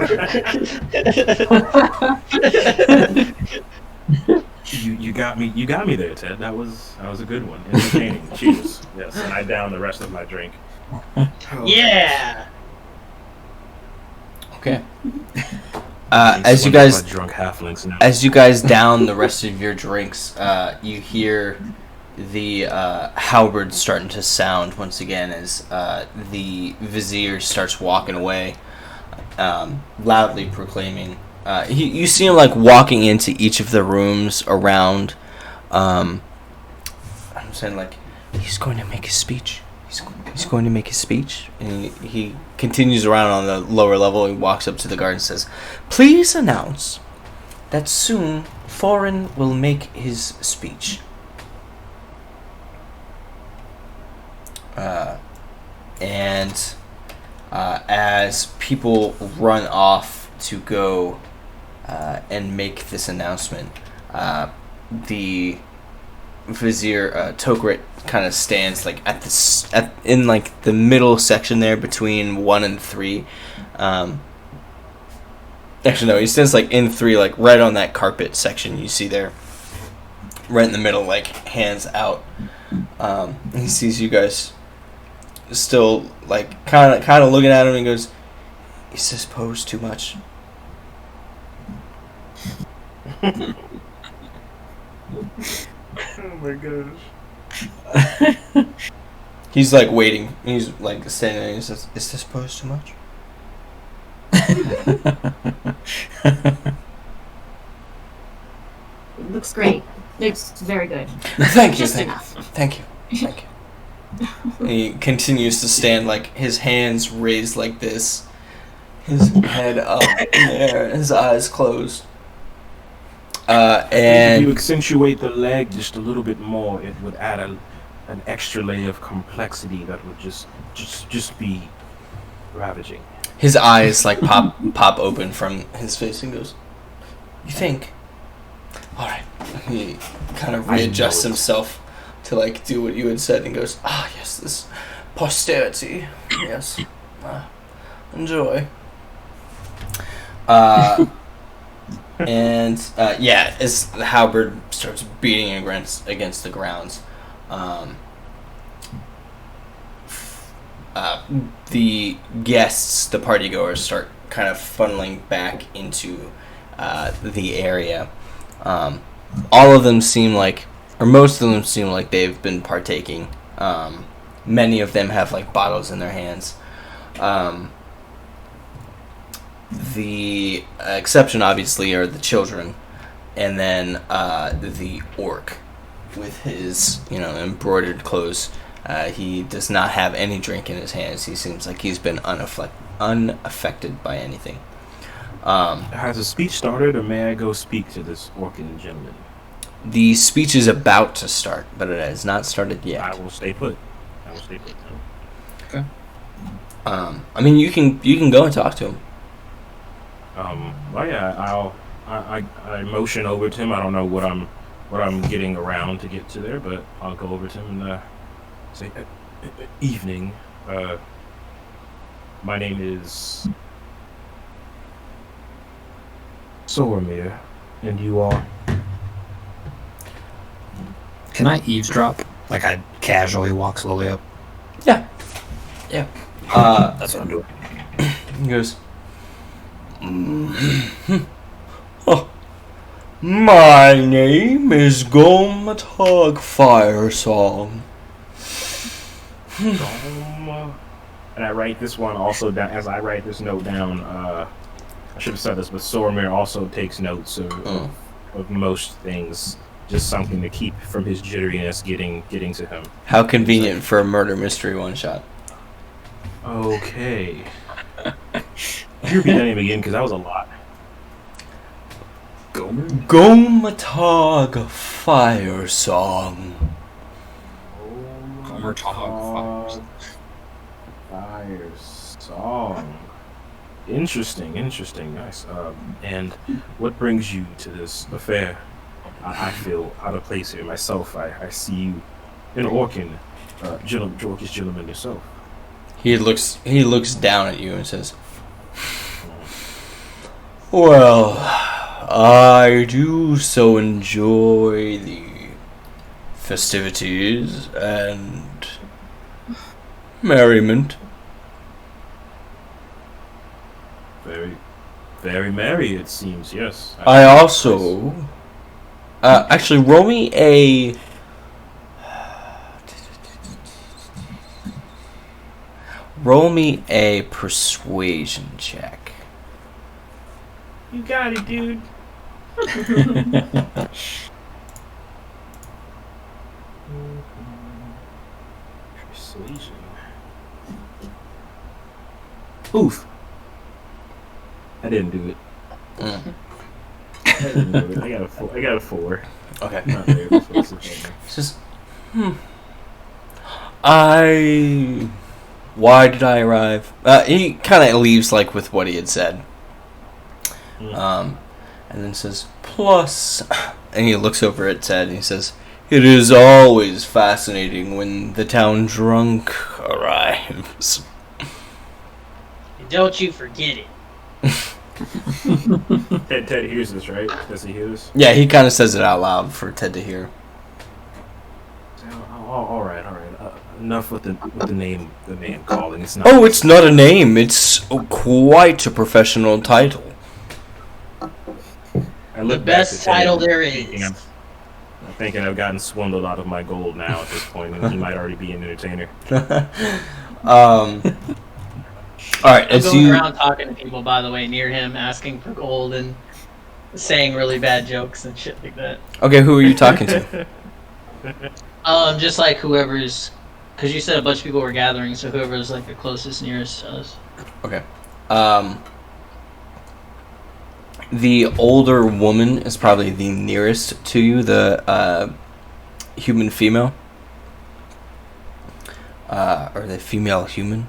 You got me there, Ted. That was a good one. Entertaining. Cheers. Yes, and I down the rest of my drink. Yeah. Okay. As you guys drunk halflings now. As you guys down the rest of your drinks, you hear the halberd starting to sound once again as the vizier starts walking away, loudly proclaiming. You see him like walking into each of the rooms around. I'm saying like he's going to make a speech. He's going to make his speech, and he continues around on the lower level. He walks up to the guard and says, "Please announce that soon Thorin will make his speech." And as people run off to go and make this announcement, the vizier Tokrit kind of stands like in like the middle section there between 1 and 3. Actually, no, he stands like in 3, like right on that carpet section you see there, right in the middle, like hands out. He sees you guys still like kind of looking at him and goes, "Is this posed too much?" Oh my gosh. He's like waiting. He's like standing there and he says, "Is this posed too much?" Looks great. It's very good. Thank you. Just Thank enough. you. Thank you. Thank you. He continues to stand, like, his hands raised like this, his head up in the air, his eyes closed. If And you accentuate the leg just a little bit more, it would add an extra layer of complexity that would just be ravaging. his eyes, like, pop open from his face and goes, "You think? All right." He kind of I readjusts know it. himself to, like, do what you had said and goes, "Ah, yes, this posterity. Yes. Enjoy." Yeah, as the halberd starts beating against the grounds, the guests, the partygoers, start kind of funneling back into the area. All of them seem like, or most of them seem like they've been partaking. Many of them have, like, bottles in their hands. The exception, obviously, are the children, and then the orc with his, embroidered clothes. He does not have any drink in his hands. He seems like he's been unaffected by anything. Has a speech started, or may I go speak to this orcan gentleman? The speech is about to start, but it has not started yet. I will stay put. I mean, you can go and talk to him. Well, yeah, I motion over to him. I don't know what I'm getting around to get to there, but I'll go over to him and say, "Evening. My name is Soromir, and you are." Can I eavesdrop? Like I casually walk slowly up. Yeah. That's what I'm doing. He goes, "Oh, my name is Gomatog Firesong." And I write this one also down. As I write this note down, I should have said this, but Soromir also takes notes of most things. Just something to keep from his jitteriness getting to him. How convenient for a murder mystery one shot. Okay. Can you repeat that name again? Because that was a lot. Gomatog Firesong. Gomatog Fire song. Interesting, nice. And what brings you to this affair? I feel out of place here myself. I see you, an orcish gentleman yourself. He looks down at you and says, "Well, I do so enjoy the festivities and merriment." Very, very merry, it seems. Yes. I also, actually, roll me a persuasion check. You got it, dude. Persuasion. Oof. I didn't do it. I didn't do it. I got a 4. Okay. Not very persuasive. It's just, why did I arrive? He kind of leaves, like, with what he had said. And then says, plus, and he looks over at Ted and he says, "It is always fascinating when the town drunk arrives." Don't you forget it. Ted hears this, right? Does he hear this? Yeah, he kind of says it out loud for Ted to hear. All right. Enough with the name calling. It's not. Oh, it's not a name. It's quite a professional title. I The look back best to Ted title there thinking is. I'm thinking I've gotten swindled out of my gold now at this point, and he might already be an entertainer. All right, I'm as going you around talking to people, by the way, near him, asking for gold and saying really bad jokes and shit like that. Okay, who are you talking to? Just like whoever's, because you said a bunch of people were gathering, so whoever's like the closest, nearest to us. Okay. The older woman is probably the nearest to you, the human female. Or the female human.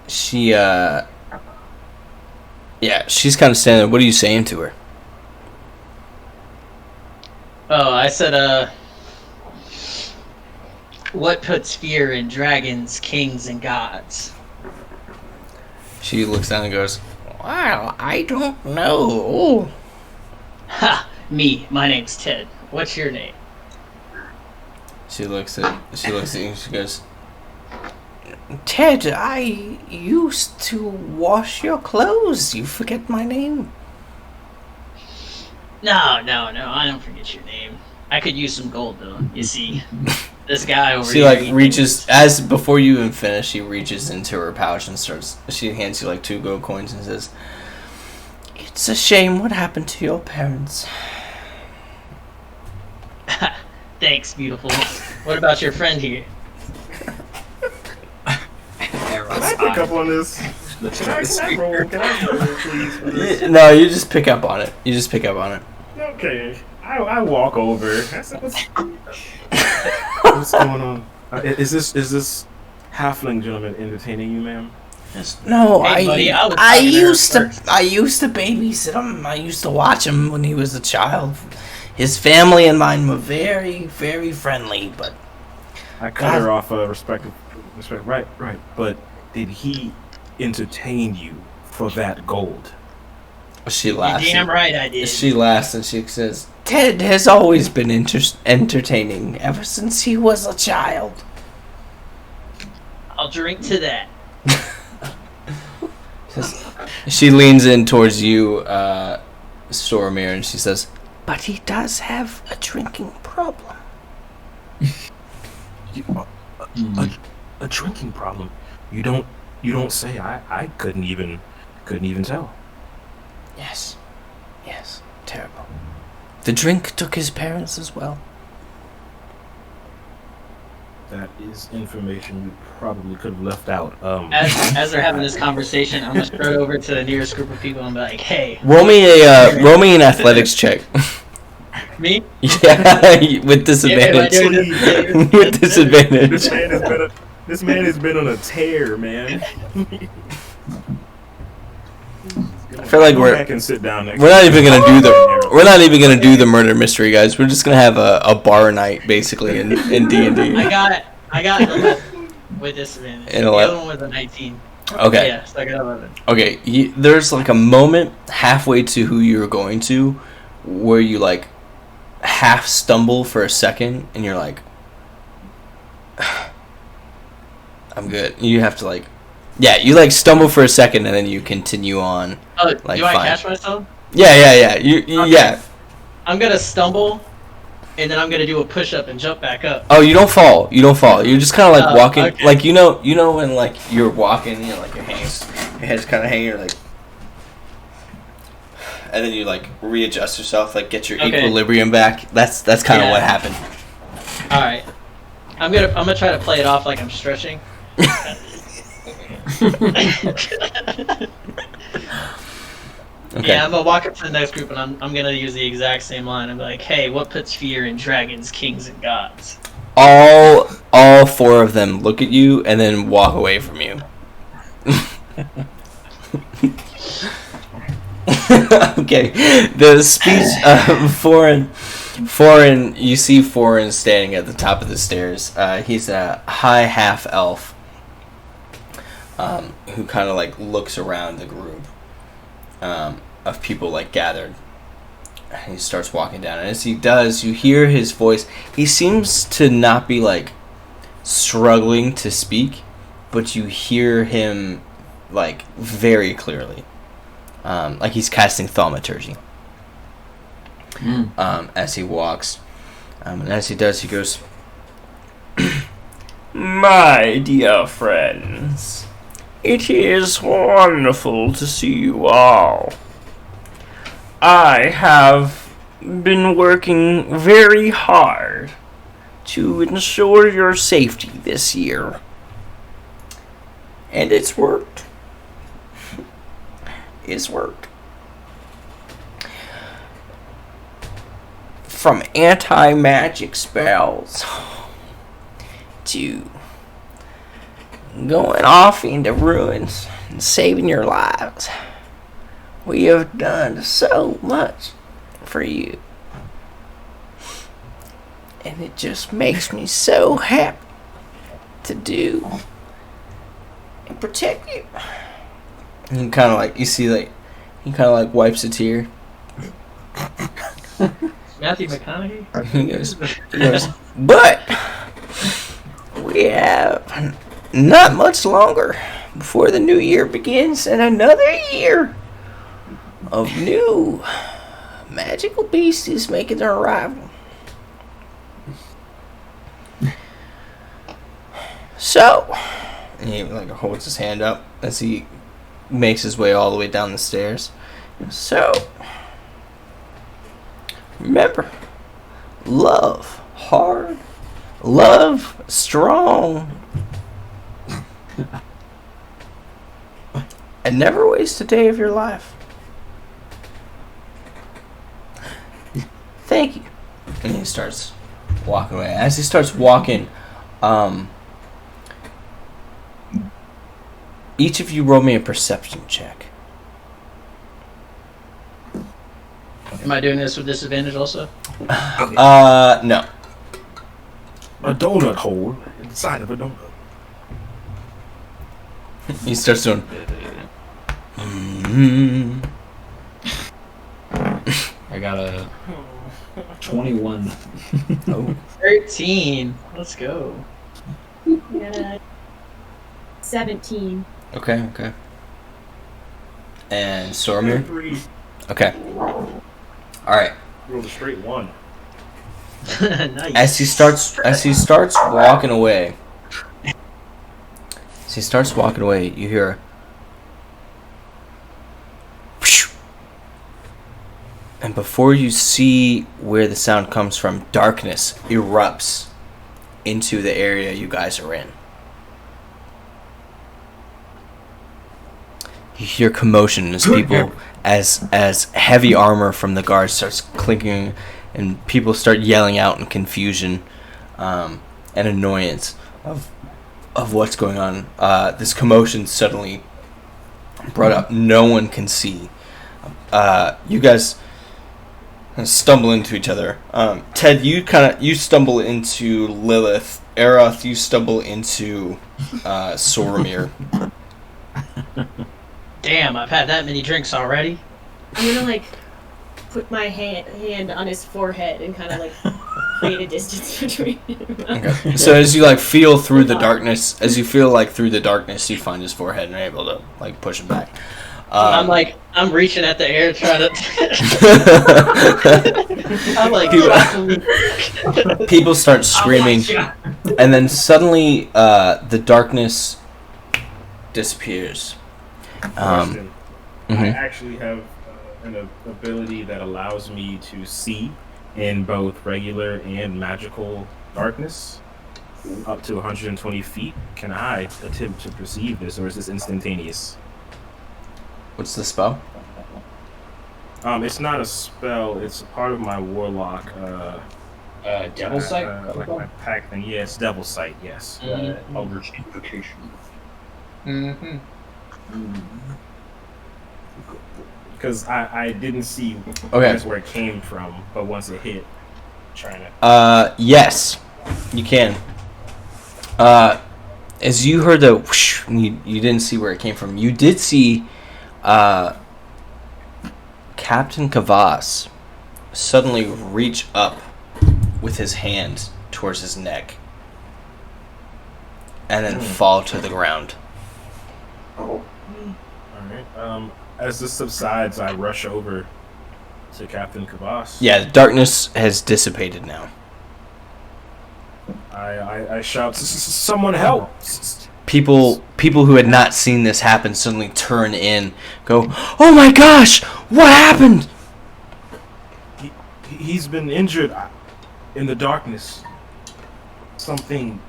She's kind of standing there. What are you saying to her? Oh, I said, what puts fear in dragons, kings, and gods? She looks down and goes, "Well, I don't know." Ha! Me. My name's Ted. What's your name? She looks at you and she goes, "Ted, I used to wash your clothes. You forget my name?" No, I don't forget your name. I could use some gold, though. You see, this guy over She here. like reaches before you even finish. She reaches into her pouch and starts. She hands you like 2 gold coins and says, "It's a shame what happened to your parents." Thanks, beautiful. What about your friend here? Can I pick up on this? Can I roll? Can I roll, please? For this? No, you just pick up on it. Okay. I walk over. I said, what's going on? Is this halfling gentleman entertaining you, ma'am? No, Hey, buddy, I was I talking to her used to first. I used to babysit him. I used to watch him when he was a child. His family and mine were very, very friendly, but I cut her off. Respect. Right. But did he entertain you for that gold? she You're laughs. damn right I did. She laughs and she says, "Ted has always been entertaining ever since he was a child." I'll drink to that. She leans in towards you, Stormir, and she says, "But he does have a drinking problem." A drinking problem? You don't say. I couldn't even tell. Yes, terrible. The drink took his parents as well. That is information you probably could have left out. As they're having this conversation, I'm gonna strut over to the nearest group of people and be like, "Hey, Roll me an athletics check. me? Yeah, with disadvantage. Yeah, if I do With disadvantage. This man has been on a tear, man. I feel like Go we're back and sit down next we're not to even me. gonna do the murder mystery, guys. We're just gonna have a bar night basically in D&D. I got 11 with disadvantage. And The 11. other one was a 19. Okay. Yeah, so I got 11. Okay, there's like a moment halfway to who you're going to where you like half stumble for a second and you're like, I'm good. You have to like, yeah, you like stumble for a second and then you continue on. Oh, Like, do I fine. catch myself? Yeah. Okay. Yeah. I'm gonna stumble, and then I'm gonna do a push-up and jump back up. Oh, you don't fall. You're just kind of like Oh, walking, okay. like you know when like you're walking, you know, like your head's kind of hanging, you're like, and then you like readjust yourself, like get your Okay. equilibrium back. That's kind of Yeah. what happened. All right, I'm gonna try to play it off like I'm stretching. Okay. Yeah, I'm gonna walk up to the next group, and I'm gonna use the exact same line. I'm like, "Hey, what puts fear in dragons, kings, and gods?" All 4 of them look at you and then walk away from you. Okay, the speech of Foreign, you see Foreign standing at the top of the stairs. He's a high half elf who kind of like looks around the group of people like gathered. And he starts walking down, and as he does, you hear his voice. He seems to not be like struggling to speak, but you hear him like very clearly, like he's casting thaumaturgy. As he walks, and as he does, he goes, "My dear friends, it is wonderful to see you all. I have been working very hard to ensure your safety this year. And it's worked. It's worked. From anti-magic spells to going off into ruins and saving your lives. We have done so much for you. And it just makes me so happy to do and protect you. And he kind of like, you see, like, he kind of like wipes a tear. Matthew McConaughey? He goes, but we have not much longer before the new year begins, and another year of new magical beasties making their arrival. So, and he like holds his hand up as he makes his way all the way down the stairs. So, remember, love hard, love strong, and never waste a day of your life. Thank you. And he starts walking away. As he starts walking, each of you roll me a perception check. Am I doing this with disadvantage also? No. A donut hole inside of a donut. He starts doing. I got a 21. Oh. 13. Let's go. Yeah. 17. Okay. And Stormir? 3. Okay. Alright. Rolled a straight 1. Nice. As he starts walking away. You hear whoosh. And before you see where the sound comes from, darkness erupts into the area you guys are in. You hear commotion as people, as heavy armor from the guards starts clinking, and people start yelling out in confusion and annoyance of what's going on. This commotion suddenly brought up. No one can see. You guys stumble into each other. Ted, you stumble into Lilith. Aeroth, you stumble into Soromir. Damn, I've had that many drinks already. I'm gonna like put my hand on his forehead and kind of like create a distance between him. Okay. So as you like feel through the darkness, you find his forehead and are able to like push him back. I'm reaching at the air trying to. I'm like, people start screaming, and then suddenly the darkness disappears. Question. I mhm. actually have an ability that allows me to see in both regular and magical darkness up to 120 feet. Can I attempt to perceive this, or is this instantaneous? What's the spell? It's not a spell. It's a part of my warlock. Devil Sight? Like my pack thing. Yeah, it's Devil Sight. Yes. Eldritch Invocation. Mm-hmm. Because I didn't see Okay. where it came from, but once it hit, trying to. Yes, you can. As you heard the whoosh, you didn't see where it came from. You did see Captain Kavas suddenly reach up with his hand towards his neck and then fall to the ground. All right. As this subsides, I rush over to Captain Kavas. Yeah, the darkness has dissipated now. I shout, "Someone help!" People who had not seen this happen suddenly turn in, go, "Oh my gosh, what happened?" he's been injured in the darkness. Something,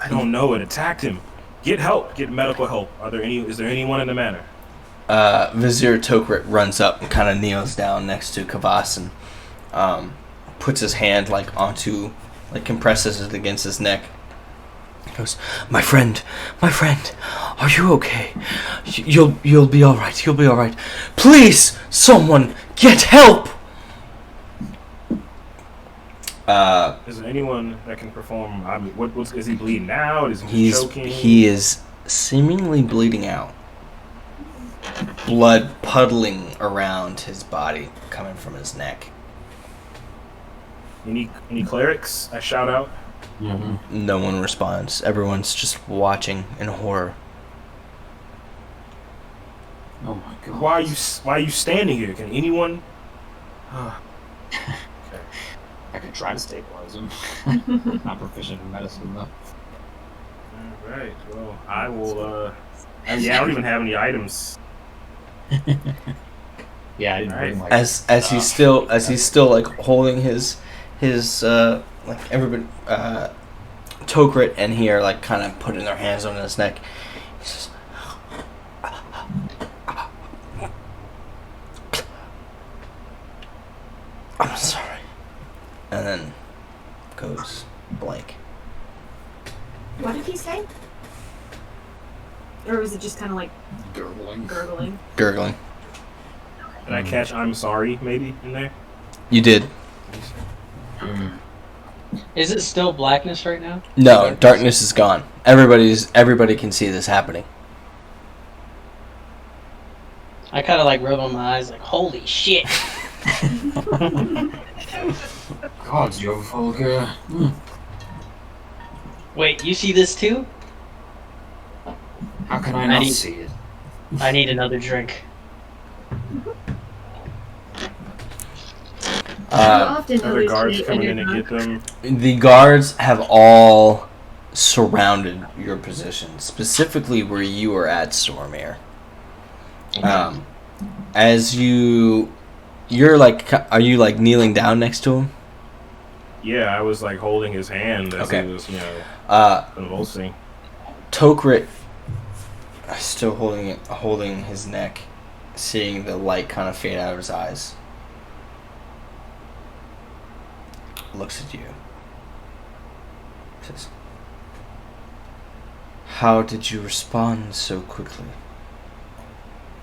I don't know, it attacked him. Get help. Get medical help. Is there anyone in the manor? Vizier Tokrit runs up and kind of kneels down next to Kavas and puts his hand compresses it against his neck. He goes, my friend, are you okay? You'll be all right. You'll be all right. Please, someone get help. Is there anyone that can perform? I mean, is he bleeding now? Is he choking? He is seemingly bleeding out. Blood puddling around his body, coming from his neck. Any clerics? I shout out. Mm-hmm. No one responds. Everyone's just watching in horror. Oh my god. Why are you standing here? Can anyone? I could try to stabilize him. Not proficient in medicine though. All right. Well, I will. I don't even have any items. Yeah, I didn't bring like As he's still like holding his like everybody Tokrit and he are like kind of putting their hands on his neck. He says, I'm sorry. And then goes blank. What did he say? Or was it just kind of like gurgling. Gurgling. Did I catch "I'm sorry" maybe in there? You did. Is it still blackness right now? No, darkness is gone. Everybody can see this happening. I kind of like rub on my eyes like, holy shit. Gods, you're vulgar. Wait, you see this too? How can I not see it? I need another drink. How often Other guards hallucinate coming when in you're to drunk? get them. The guards have all surrounded your position, specifically where you are at, Stormere. As you're like, are you like kneeling down next to him? Yeah, I was like holding his hand as Okay. he was, convulsing. Tokrit still holding his neck, seeing the light kind of fade out of his eyes. Looks at you. Says, how did you respond so quickly?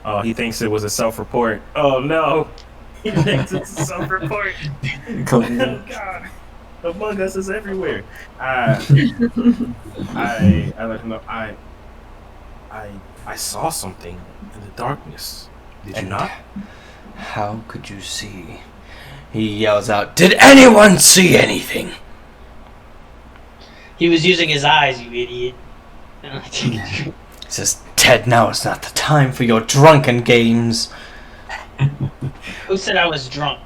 Oh, he thinks it was a self-report. Oh no, he thinks it's a self-report. Oh God, Among Us is everywhere. I let him know. I saw something in the darkness. Did you And not? how could you see? He yells out, did anyone see anything? He was using his eyes, you idiot. He says, Ted, now is not the time for your drunken games. Who said I was drunk?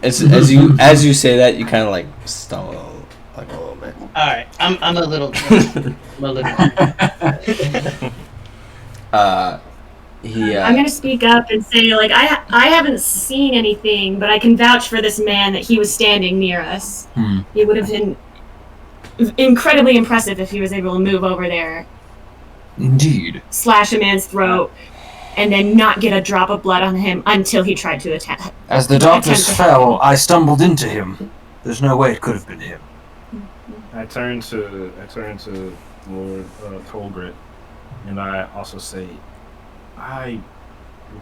As you say that, you kind of like stumble like a little bit. Alright, I'm a little drunk. I'm a little drunk. I'm gonna speak up and say, like, I haven't seen anything, but I can vouch for this man that he was standing near us. It would have been incredibly impressive if he was able to move over there, Indeed. slash a man's throat, and then not get a drop of blood on him until he tried to attack. As the darkness fell, I stumbled into him. There's no way it could have been him. I turn to Lord Tolgrit, and I also say, I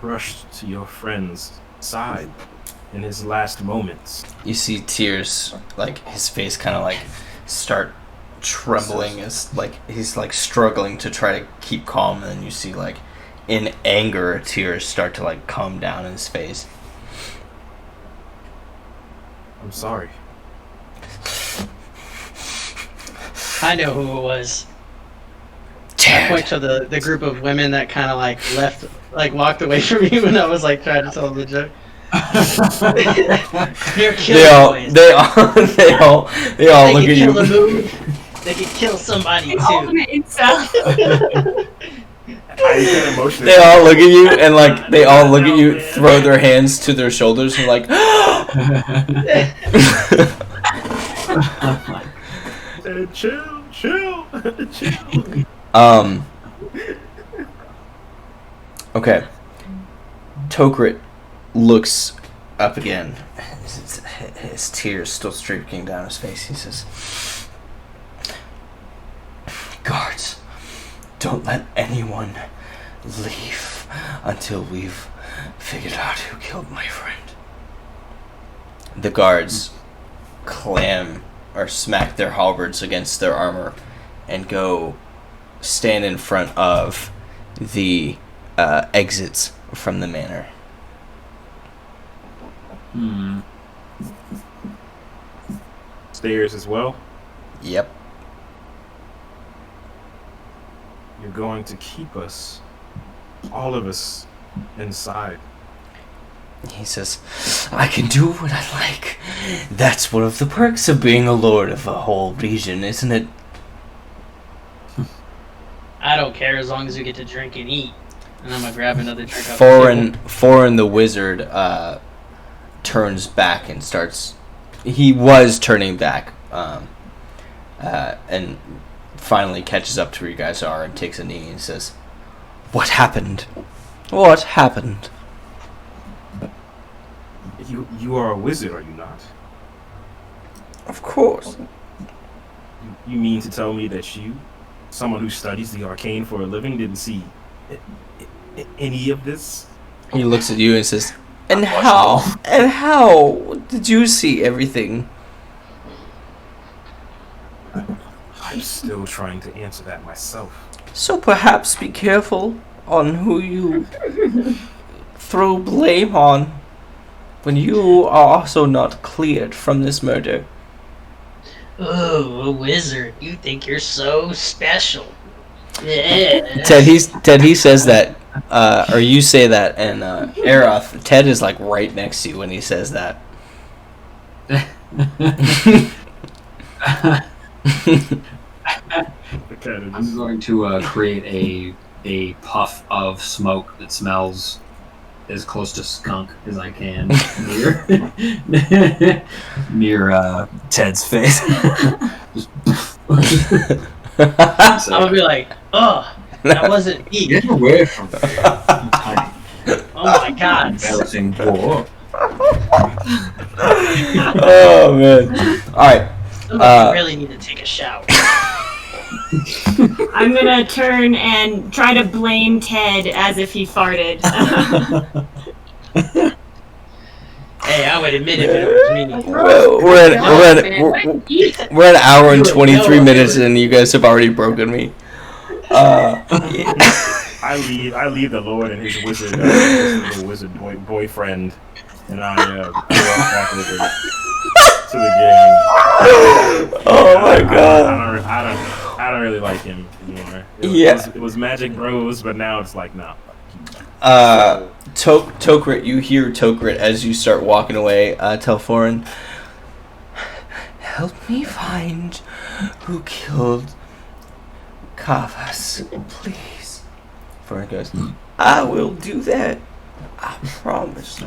rushed to your friend's side in his last moments. You see tears, like his face kind of like start trembling as like he's like struggling to try to keep calm, and then you see like in anger tears start to like come down his face. I'm sorry. I know who it was. Ted. Point to the group of women that kind of like walked away from me when I was like trying to tell the joke. They're killing They all look at you. They could kill somebody too. Ultimate incel. get emotional. They all look at you and like they all look at you, throw their hands to their shoulders and like. Chill. Okay. Tokrit looks up again. His tears still streaking down his face. He says, "Guards, don't let anyone leave until we've figured out who killed my friend." The guards clam or smack their halberds against their armor and go stand in front of the exits from the manor. Stairs as well. Yep. You're going to keep us, all of us, inside. He says, "I can do what I like. That's one of the perks of being a lord of a whole region, isn't it?" I don't care as long as you get to drink and eat. And I'm gonna grab another drink. Off the table. Foreign the wizard turns back and starts. He was turning back, and finally catches up to where you guys are and takes a knee and says, "What happened? What happened?" You are a wizard, are you not? Of course. You mean to tell me that you, someone who studies the arcane for a living, didn't see any of this? He looks at you and says, And how did you see everything?" I'm still trying to answer that myself. "So perhaps be careful on who you throw blame on when you are also not cleared from this murder." Oh, a wizard. You think you're so special. Yeah. Ted, he says that, or you say that, and Aeroth, Ted is like right next to you when he says that. I'm going to create a puff of smoke that smells as close to skunk as I can near Ted's face. I'm gonna be like, oh, that wasn't me. Get away from me, you tiny, Oh my god. embarrassing boy. Oh man! All right. Somebody really need to take a shower. I'm gonna turn and try to blame Ted as if he farted. Hey, I would admit if it was me. We're an hour and 23 minutes, and you guys have already broken me. I leave the Lord and his wizard, little wizard boyfriend, and I walk back over to the game. Oh my god! I don't really like him anymore. It was Magic Bros, but now it's like no. Tokrit, you hear Tokrit as you start walking away. Tell Foreign, "Help me find who killed Kavas, please." Foreign goes, "I will do that. I promise."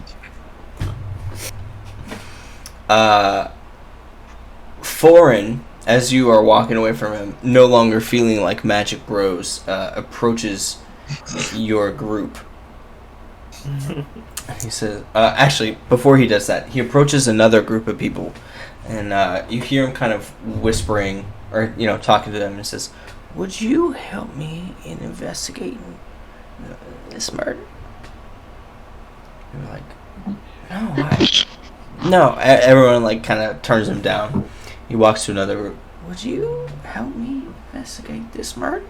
Foreign, as you are walking away from him, no longer feeling like Magic Bros, approaches your group. He says, actually, before he does that, he approaches another group of people, and you hear him kind of whispering, or, talking to them, and says, "Would you help me in investigating this murder?" You're like, No, everyone, kind of turns him down. He walks to another group. "Would you help me investigate this murder?"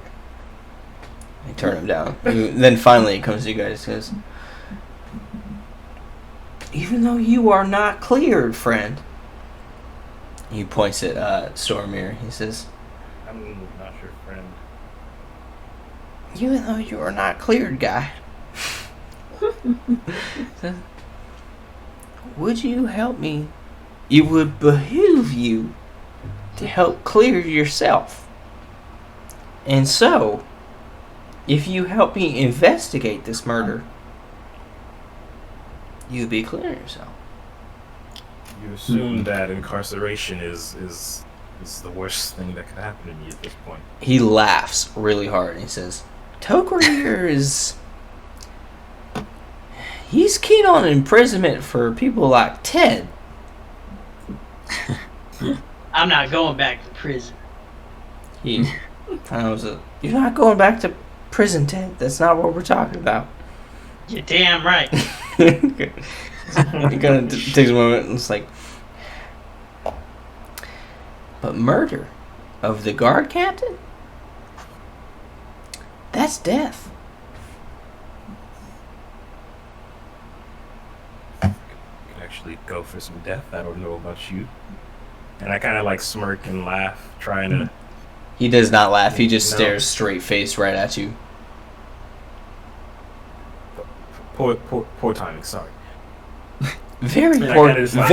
They turn him down. Then finally it comes to you guys and says, "Even though you are not cleared, friend." He points at Stormir. He says, I'm not your friend. "Even though you are not cleared, guy, would you help me? It would behoove you to help clear yourself. And so, If you help me investigate this murder, you'll be clearing yourself. You assume that incarceration is the worst thing that could happen to me at this point. He laughs really hard and he says, Toker here is... He's keen on imprisonment for people like Ted. I'm not going back to prison. You're not going back to prison, Ted. That's not what we're talking about. You're damn right. He kind of takes a moment and it's like... But murder of the guard captain? That's death. Could actually go for some death. I don't know about you. And I kind of like smirk and laugh, trying to... He does not laugh. He just No. stares straight faced right at you. Poor timing, sorry. Very Yeah, poor, that is like-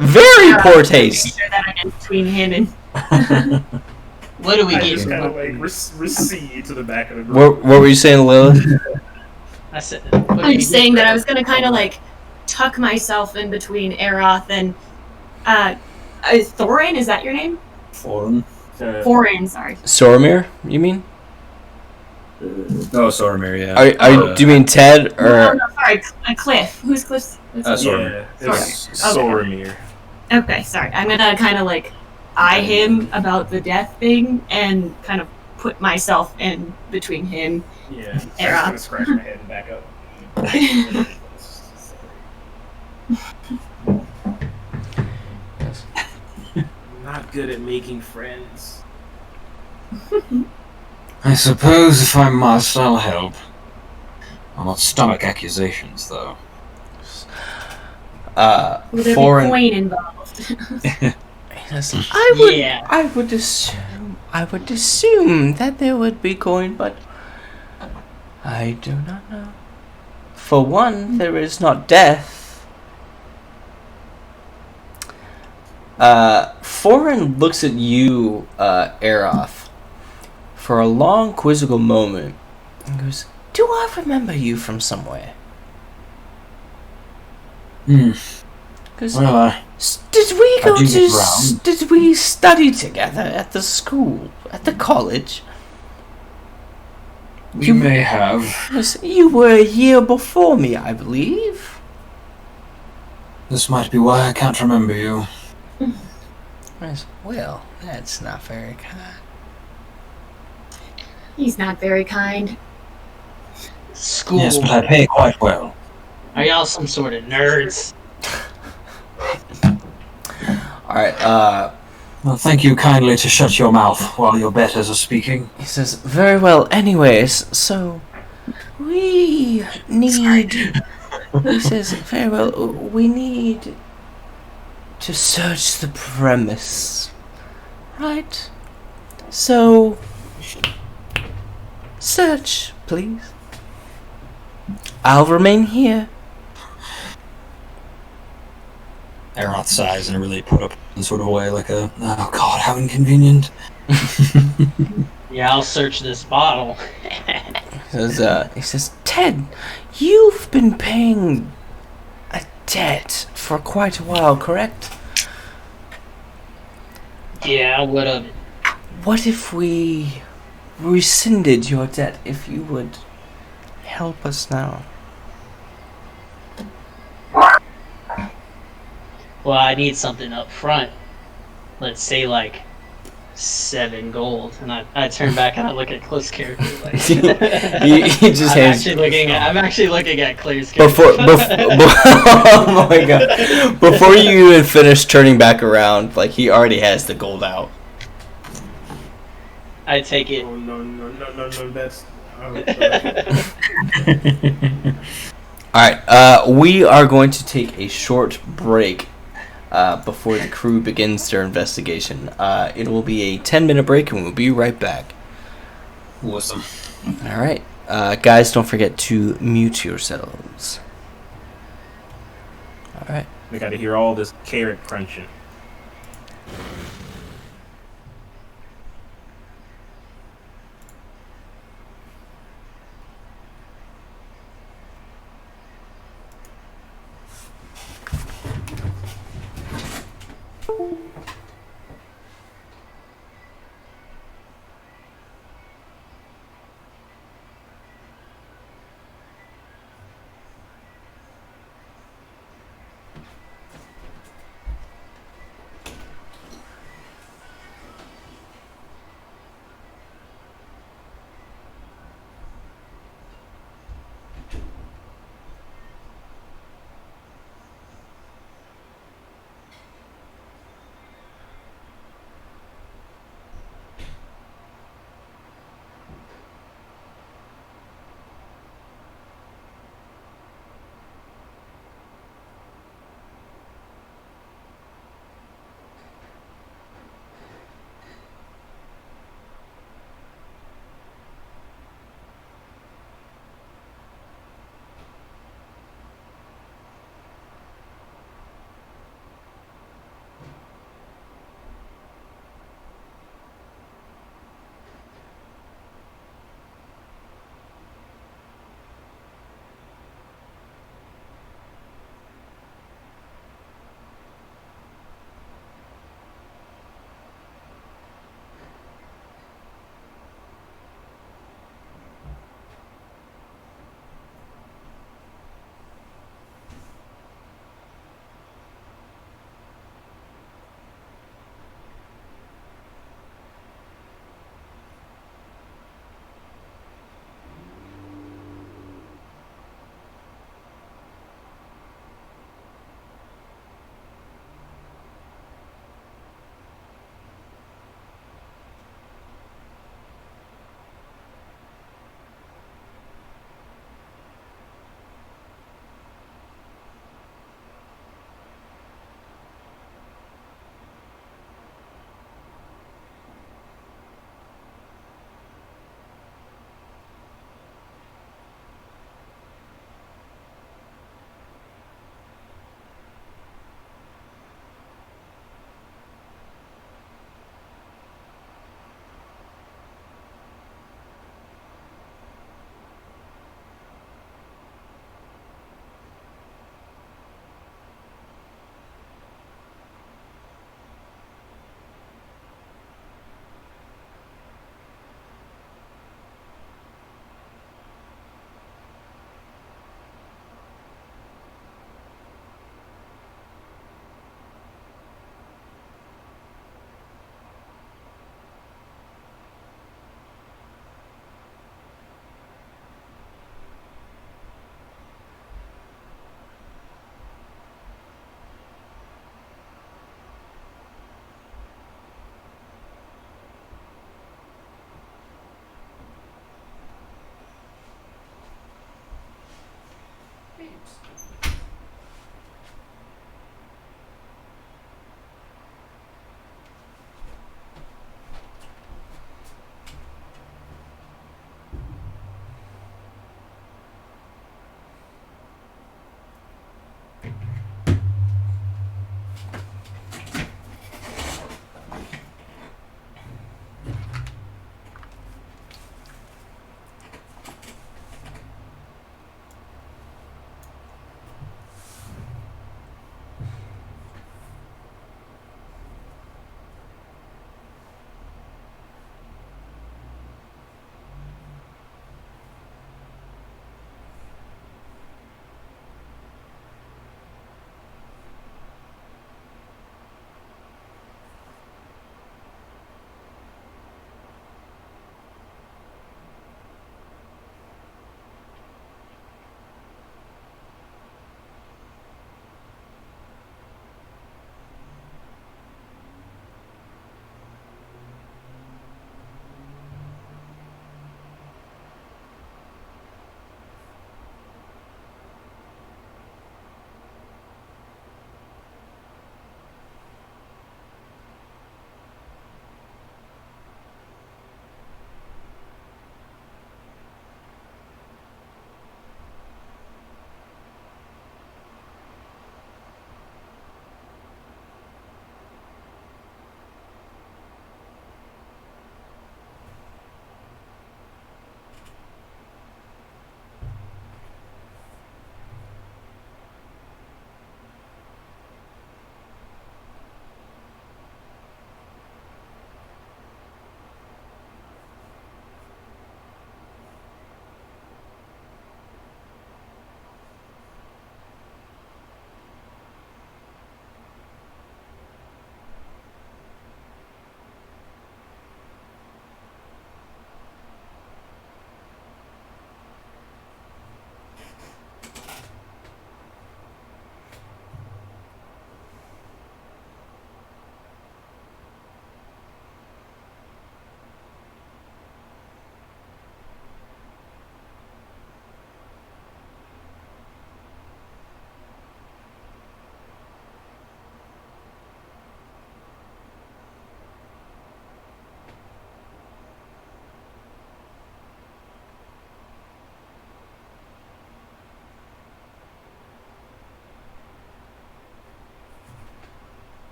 very poor taste. Share that in between him and What do we I get? just kind of like recede to the back of the group. What were you saying, Lilith? I said. What do I'm we just get saying for that I it? was gonna kind of like tuck myself in between Aeroth and Thorin. Is that your name? Foreign. Thorin, sorry. Soromir, you mean? Oh, Soromir, yeah. Do you mean Ted No, or? no, sorry, Cliff. Who's Cliff's? Sorry. Yeah, it's Sorry. Soromir. Okay, sorry. I'm gonna kind of like eye him about the death thing and kind of put myself in between him. Yeah, Era. I'm gonna scratch my head and back up. Not good at making friends. I suppose if I must, I'll help. I'll not stomach accusations, though. Will there be Foreign. coin involved? Yes, I Yeah. would assume that there would be coin, but I do not know. For one, there is not death. Foreign looks at you, Aeroth, for a long quizzical moment and goes, "Do I remember you from somewhere?" Because Well, did we go do get to? round. Did we study together at the school, at the college? you may have. Yes, you were a year before me, I believe. This might be why I can't remember you. Yes, well, that's not very kind. He's not very kind. School. Yes, but I pay quite well. Are y'all some sort of nerds? All right. Well, thank you kindly to shut your mouth while your betters are speaking. He says, "Very well. Anyways, so we need." He says, "Very well. We need to search the premise, right? So, search, please. I'll remain here." Aeroth sighs in a really put up sort of way, like a, oh god, how inconvenient. Yeah, I'll search this bottle. He says, "Ted, you've been paying a debt for quite a while, correct? Yeah, what up? What if we rescinded your debt if you would help us now?" Well, I need something up front. Let's say like 7 gold, and I turn back and I look at Cliff's character. Like, He just hands. I'm actually looking at Claire's character. Oh my god! Before you even finish turning back around, like he already has the gold out. I take it. Oh no, that's... All right, we are going to take a short break before the crew begins their investigation. It will be a 10-minute break, and we'll be right back. Awesome. All right, guys, don't forget to mute yourselves. All right. We gotta hear all this carrot crunching.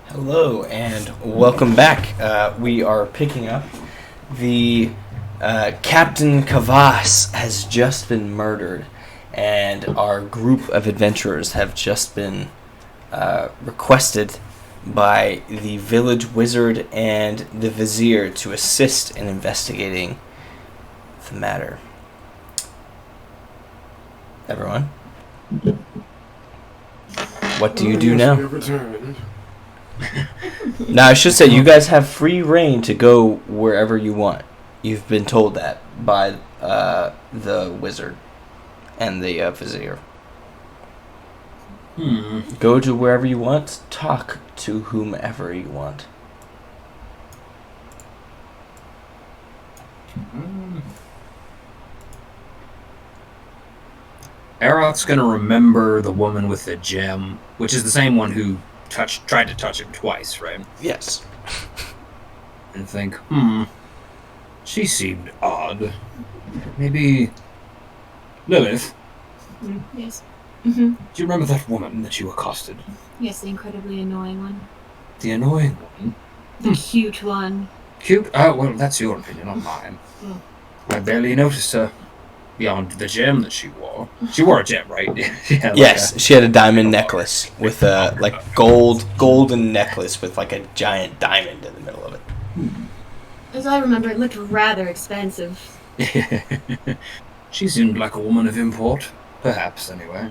Hello and welcome back. We are picking up the Captain Kavas has just been murdered, and our group of adventurers have just been requested by the village wizard and the vizier to assist in investigating the matter. Everyone, what do you do now? Now, I should say, you guys have free reign to go wherever you want. You've been told that by the wizard and the vizier. Go to wherever you want. Talk to whomever you want. Arok's gonna remember the woman with the gem, which is the same one who tried to touch him twice, right? Yes. And think, she seemed odd. Maybe Lilith. Yes. Do you remember that woman that you accosted? Yes, the incredibly annoying one. The annoying one? The cute one. Cute? Oh, well, that's your opinion, not mine. I barely noticed her beyond the gem that she wore. She wore a gem, right? Yes, she had a diamond necklace with a golden necklace with like a giant diamond in the middle of it. As I remember, it looked rather expensive. She seemed like a woman of import. Perhaps, anyway.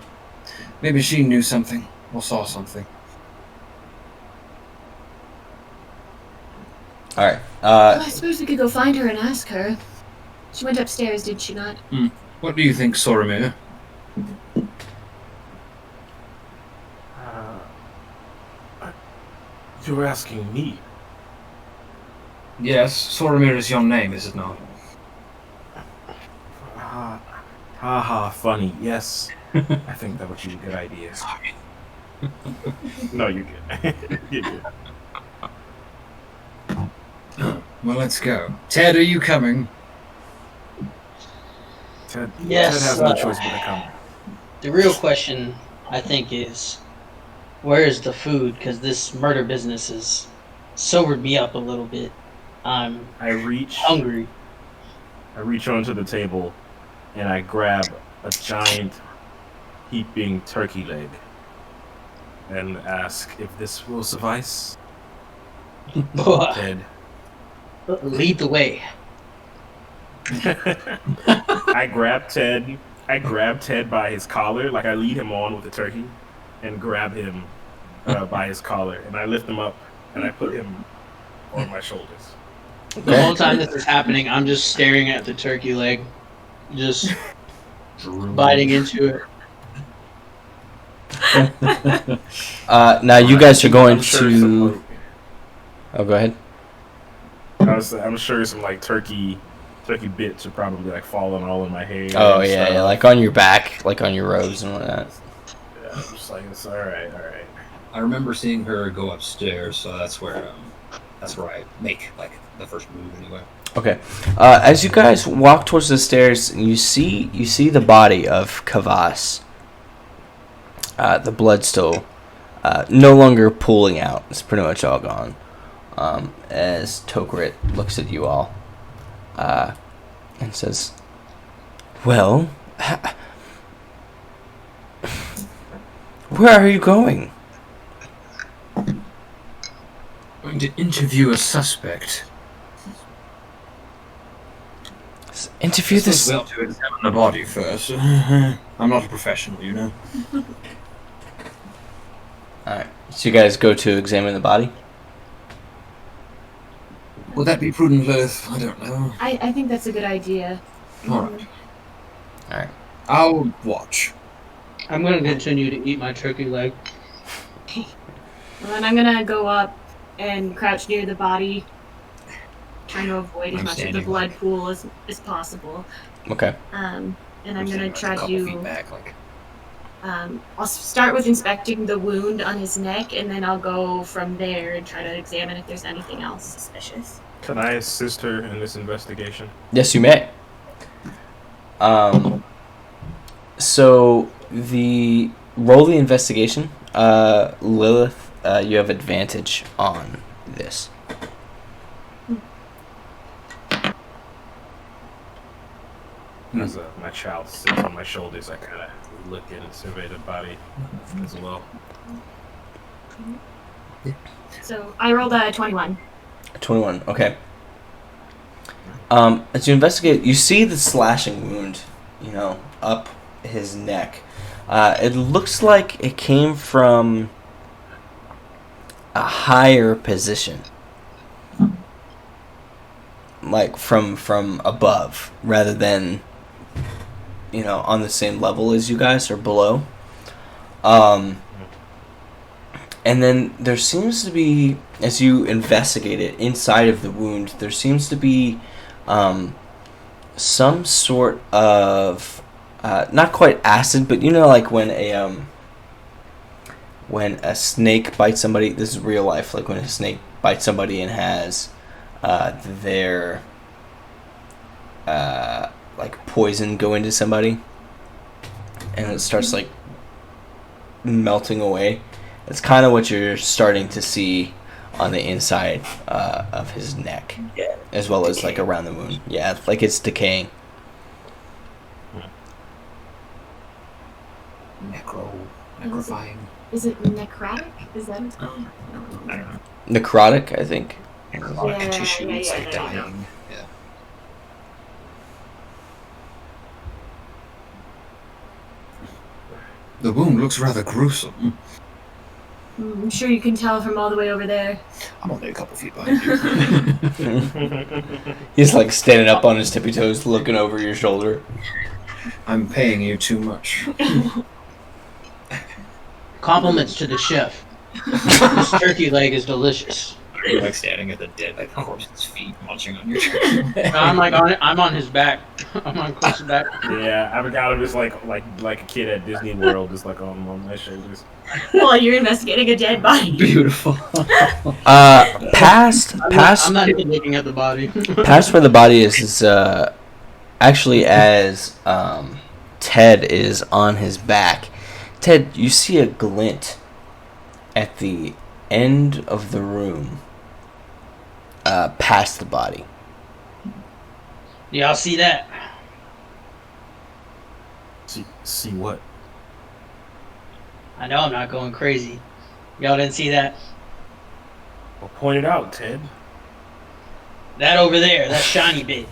Maybe she knew something, or saw something. Alright. Well, I suppose we could go find her and ask her. She went upstairs, did she not? What do you think, Soromir? You're asking me? Yes, Soromir is your name, is it not? Haha, funny. Yes. I think that would be a good idea. Sorry. No, you're good. You're good. Well, let's go. Ted, are you coming? Ted Yes, has no choice but to come. The real question, I think, is where is the food? Because this murder business has sobered me up a little bit. I'm I reach hungry. onto the table and I grab a giant heaping turkey leg and ask if this will suffice. Ted. Lead the way. I grab Ted by his collar, like I lead him on with the turkey, and grab him by his collar, and I lift him up and I put him on my shoulders. The whole time this is happening, I'm just staring at the turkey leg, just biting into it. Now you guys are going I'm sure to... Oh, go ahead. I'm sure some like turkey bits are probably like falling all in my hair. Oh, and yeah, stuff. yeah, like on your back, like on your robes and whatnot. Yeah, I'm just like, it's all right. I remember seeing her go upstairs, so that's where I make like the first move anyway. Okay. As you guys walk towards the stairs, you see the body of Kavas. The blood still no longer pooling out. It's pretty much all gone. As Tokrit looks at you all and says, "Well, where are you going?" Going to interview a suspect. Interview this. Well, to examine the body first. I'm not a professional, you know. Alright. So you guys go to examine the body? Would that be prudent, Lilith? I don't know. I think that's a good idea. Alright. Alright. I'll watch. I'm going to continue to eat my turkey leg. Well, then I'm gonna go up and crouch near the body, trying to avoid as I'm much of the standing, blood like- pool as possible. Okay. And I'm gonna standing, try like, a couple to. feet back, like. I'll start with inspecting the wound on his neck, and then I'll go from there and try to examine if there's anything else suspicious. Can I assist her in this investigation? Yes, you may. So roll the investigation. Lilith, you have advantage on this. As my child sits on my shoulders, I kind of look and survey the body as well. So I rolled a 21. 21. Okay. As you investigate, you see the slashing wound, up his neck. It looks like it came from a higher position, like from above, rather than on the same level as you guys or below. And then there seems to be, as you investigate it, inside of the wound, there seems to be some sort of, not quite acid, but like when a snake bites somebody, this is real life, like when a snake bites somebody and has their like poison go into somebody, and it starts like melting away. It's kind of what you're starting to see on the inside of his neck, as well as like around the wound. Yeah, like it's decaying. Necrofying. Is it necrotic? Is that what it's called? I don't know. Necrotic, I think. Necrotic Yeah, tissue. yeah, It's yeah, like yeah, dying. Yeah. The wound looks rather gruesome. I'm sure you can tell from all the way over there. I'm only a couple feet behind you. He's like standing up on his tippy toes, looking over your shoulder. I'm paying you too much. Compliments to the chef. This turkey leg is delicious. Are you like standing at the dead corpse's feet, munching on your turkey? I'm like on it. I'm on his back. I'm on Cliff's back. Yeah, I've got him just like a kid at Disney World, just like on my shoulders. While you're investigating a dead body. Beautiful. Past I'm not even looking at the body. past where the body is actually as Ted is on his back. Ted, you see a glint at the end of the room, past the body. Y'all see that? See what? I know I'm not going crazy. Y'all didn't see that? Well, point it out, Ted. That over there, that shiny bit.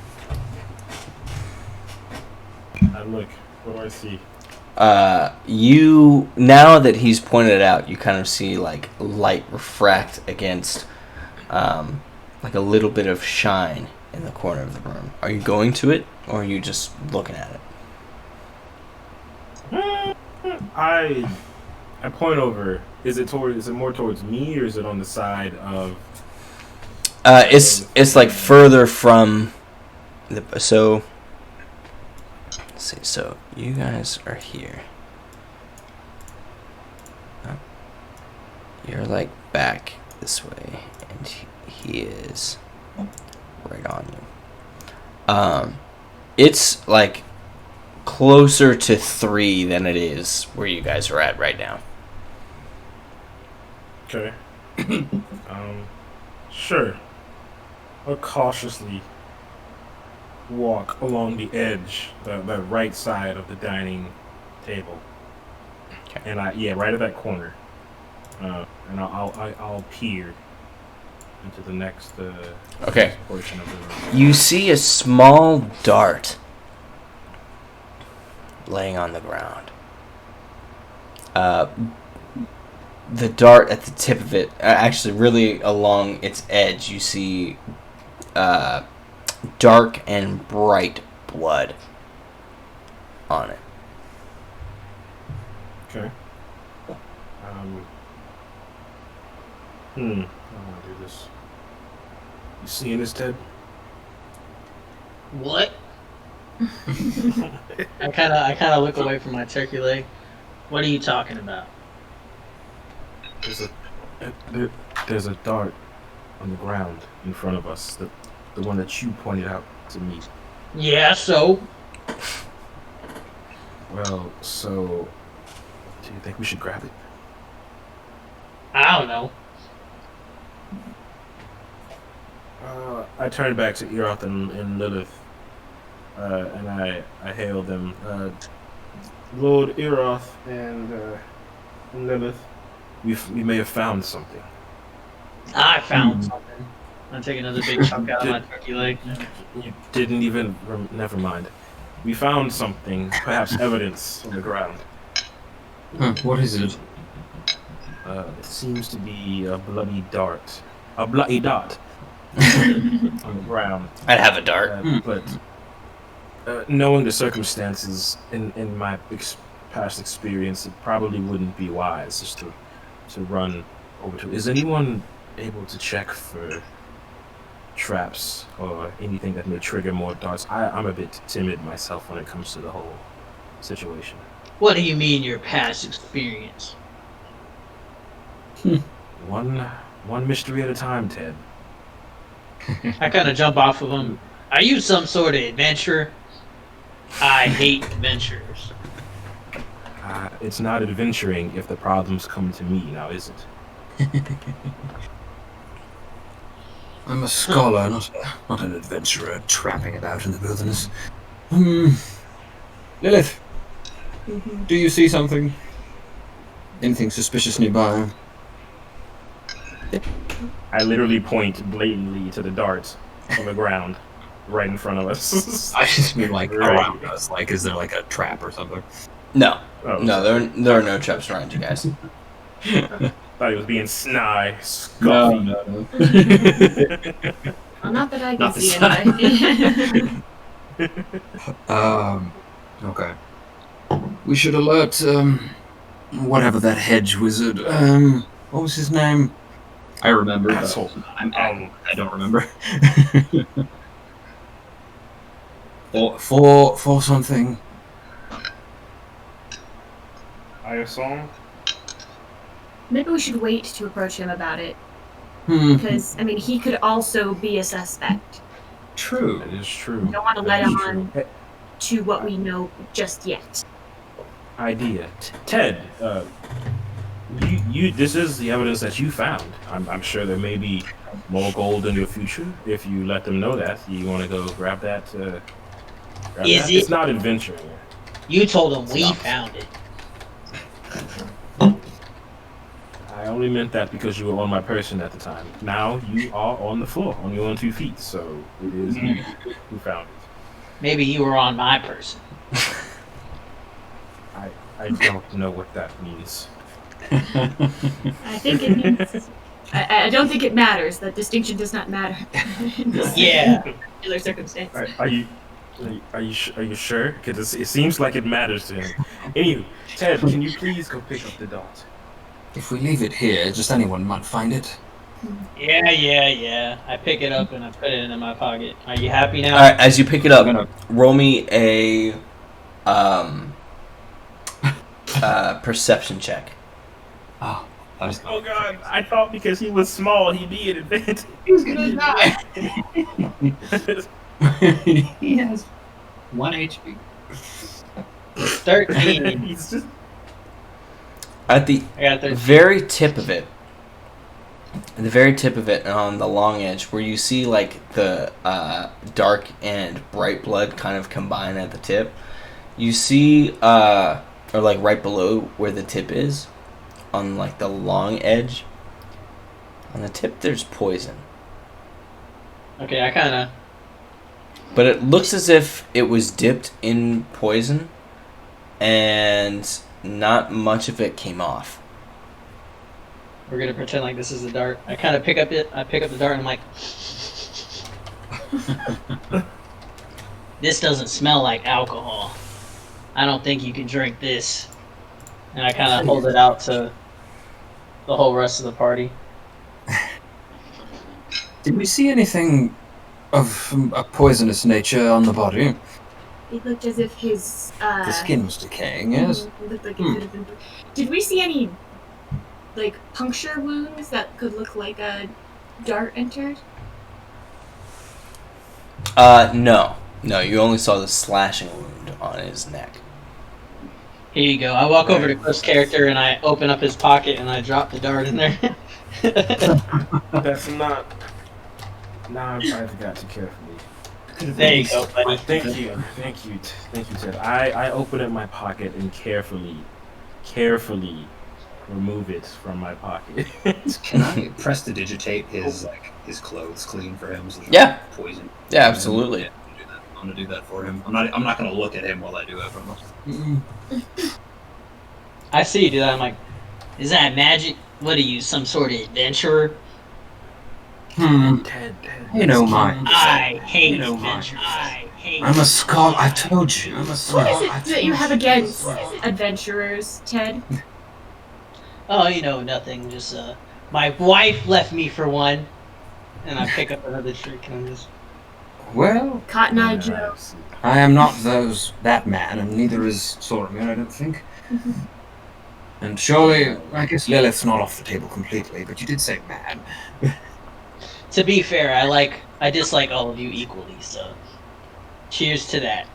I look. What do I see? You, now that he's pointed it out, you kind of see like light refract against like a little bit of shine in the corner of the room. Are you going to it, or are you just looking at it? I point over. Is it more towards me, or is it on the side of? It's like further from the, so let's see. So you guys are here. You're like back this way, and he is right on you. It's like closer to 3 than it is where you guys are at right now. Okay. Sure. I'll cautiously walk along the edge, the right side of the dining table. Okay. And right at that corner. And I'll peer into the next Okay. portion of the room. You see a small dart laying on the ground. The dart at the tip of it, actually really along its edge, you see dark and bright blood on it. Okay. I want to do this. You seeing this, Ted? What? I kind of look away from my turkey leg. What are you talking about? There's a dart on the ground in front of us. The one that you pointed out to me. Yeah, so? Well, so do you think we should grab it? I don't know. I turned back to Eroth and Lilith, and I hailed them. Lord Eroth and Lilith, we may have found something. I found something. I'm taking another big chunk out of my turkey leg. You didn't even. Never mind. We found something, perhaps evidence on the ground. What is it? It seems to be a bloody dart. A bloody dot on the ground. I'd have a dart. But knowing the circumstances in my past experience, it probably wouldn't be wise just to run over to. Is anyone able to check for traps or anything that may trigger more darts? I'm a bit timid myself when it comes to the whole situation. What do you mean your past experience? One mystery at a time, Ted. I kind of jump off of him. Are you some sort of adventurer? I hate adventurers. It's not adventuring if the problems come to me, now is it? I'm a scholar, not an adventurer trapping about in the wilderness. Lilith, do you see something? Anything suspicious nearby? I literally point blatantly to the dart on the ground right in front of us. I just mean like Right. around us. Like, is there like a trap or something? No, Oh, no, there are no traps around you guys. thought he was being snide, No, scoffy. no. Well, not that I can Not the see sign. anyway. Okay. We should alert, whatever that hedge wizard, what was his name? I remember. but Asshole. I don't remember. for something. I assume. Maybe we should wait to approach him about it. Hmm. Because, I mean, he could also be a suspect. True. That is true. We don't want to let That is on true. to what we know just yet. Idea. Ted, you. This is the evidence that you found. I'm sure there may be more gold in your future. If you let them know that, you want to go grab that. Is it? It's not adventuring. You told him we found it. I only meant that because you were on my person at the time. Now you are on the floor, on your own 2 feet. So it is you who found it. Maybe you were on my person. I don't know what that means. I think it means. I don't think it matters. That distinction does not matter in this Yeah. particular circumstance. Are you sure? Because it seems like it matters to him. Anyway, Ted, can you please go pick up the dot? If we leave it here, just anyone might find it. Yeah. I pick it up and I put it in my pocket. Are you happy now? All right, as you pick it up, I'm gonna- roll me a perception check. Oh, that was Oh God! I thought because he was small, he'd be an advantage. He's gonna die. He has 1 HP. 13. He's just At the I got 13. very tip of it, on the long edge, where you see like the dark and bright blood kind of combine at the tip, you see, or like right below where the tip is, on like the long edge, on the tip there's poison. Okay, I kind of. But it looks as if it was dipped in poison, and not much of it came off. We're gonna pretend like this is the dart. I kind of pick up it. I pick up the dart and I'm like, this doesn't smell like alcohol. I don't think you can drink this. And I kind of hold it out to the whole rest of the party. Did we see anything of a poisonous nature on the body? It looked as if his. The skin was decaying, yes? Looked like it could have been. Did we see any, like, puncture wounds that could look like a dart entered? No, you only saw the slashing wound on his neck. Here you go. I walk over to Cliff's character and I open up his pocket and I drop the dart in there. That's not. Nah, I forgot to carefully. There you go, buddy. Thank you, Ted. I open up my pocket and carefully remove it from my pocket. Can I prestidigitate his clothes clean for him? So there's Yeah. no poison. Yeah, absolutely. Yeah, I'm gonna do that for him. I'm not gonna look at him while I do it. I see you do that. I'm like, is that magic? What are you, some sort of adventurer? Ted, You know my. I hate You know adventures. I hate. I'm a scholar. I told you. I'm a What scholar. is it that you have against adventurers, Ted? Oh, nothing. Just my wife left me for one, and I pick up another trick and I'm just. Well, Cotton Eye Joe. I am not that man, and neither is Soromir, I don't think. And surely, I guess Lilith's not off the table completely, but you did say man. To be fair, I dislike all of you equally. So, cheers to that.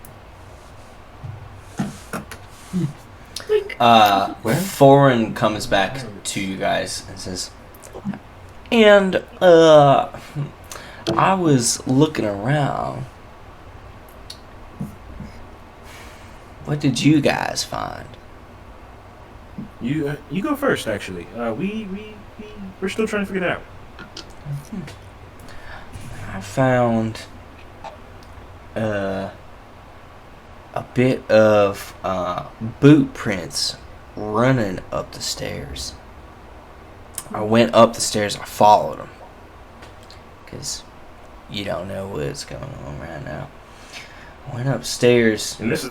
Thorin comes back to you guys and says, and, I was looking around. What did you guys find? You go first. Actually, we're still trying to figure it out. I found a bit of boot prints running up the stairs. I went up the stairs. I followed them because you don't know what's going on right now. I went upstairs. And this is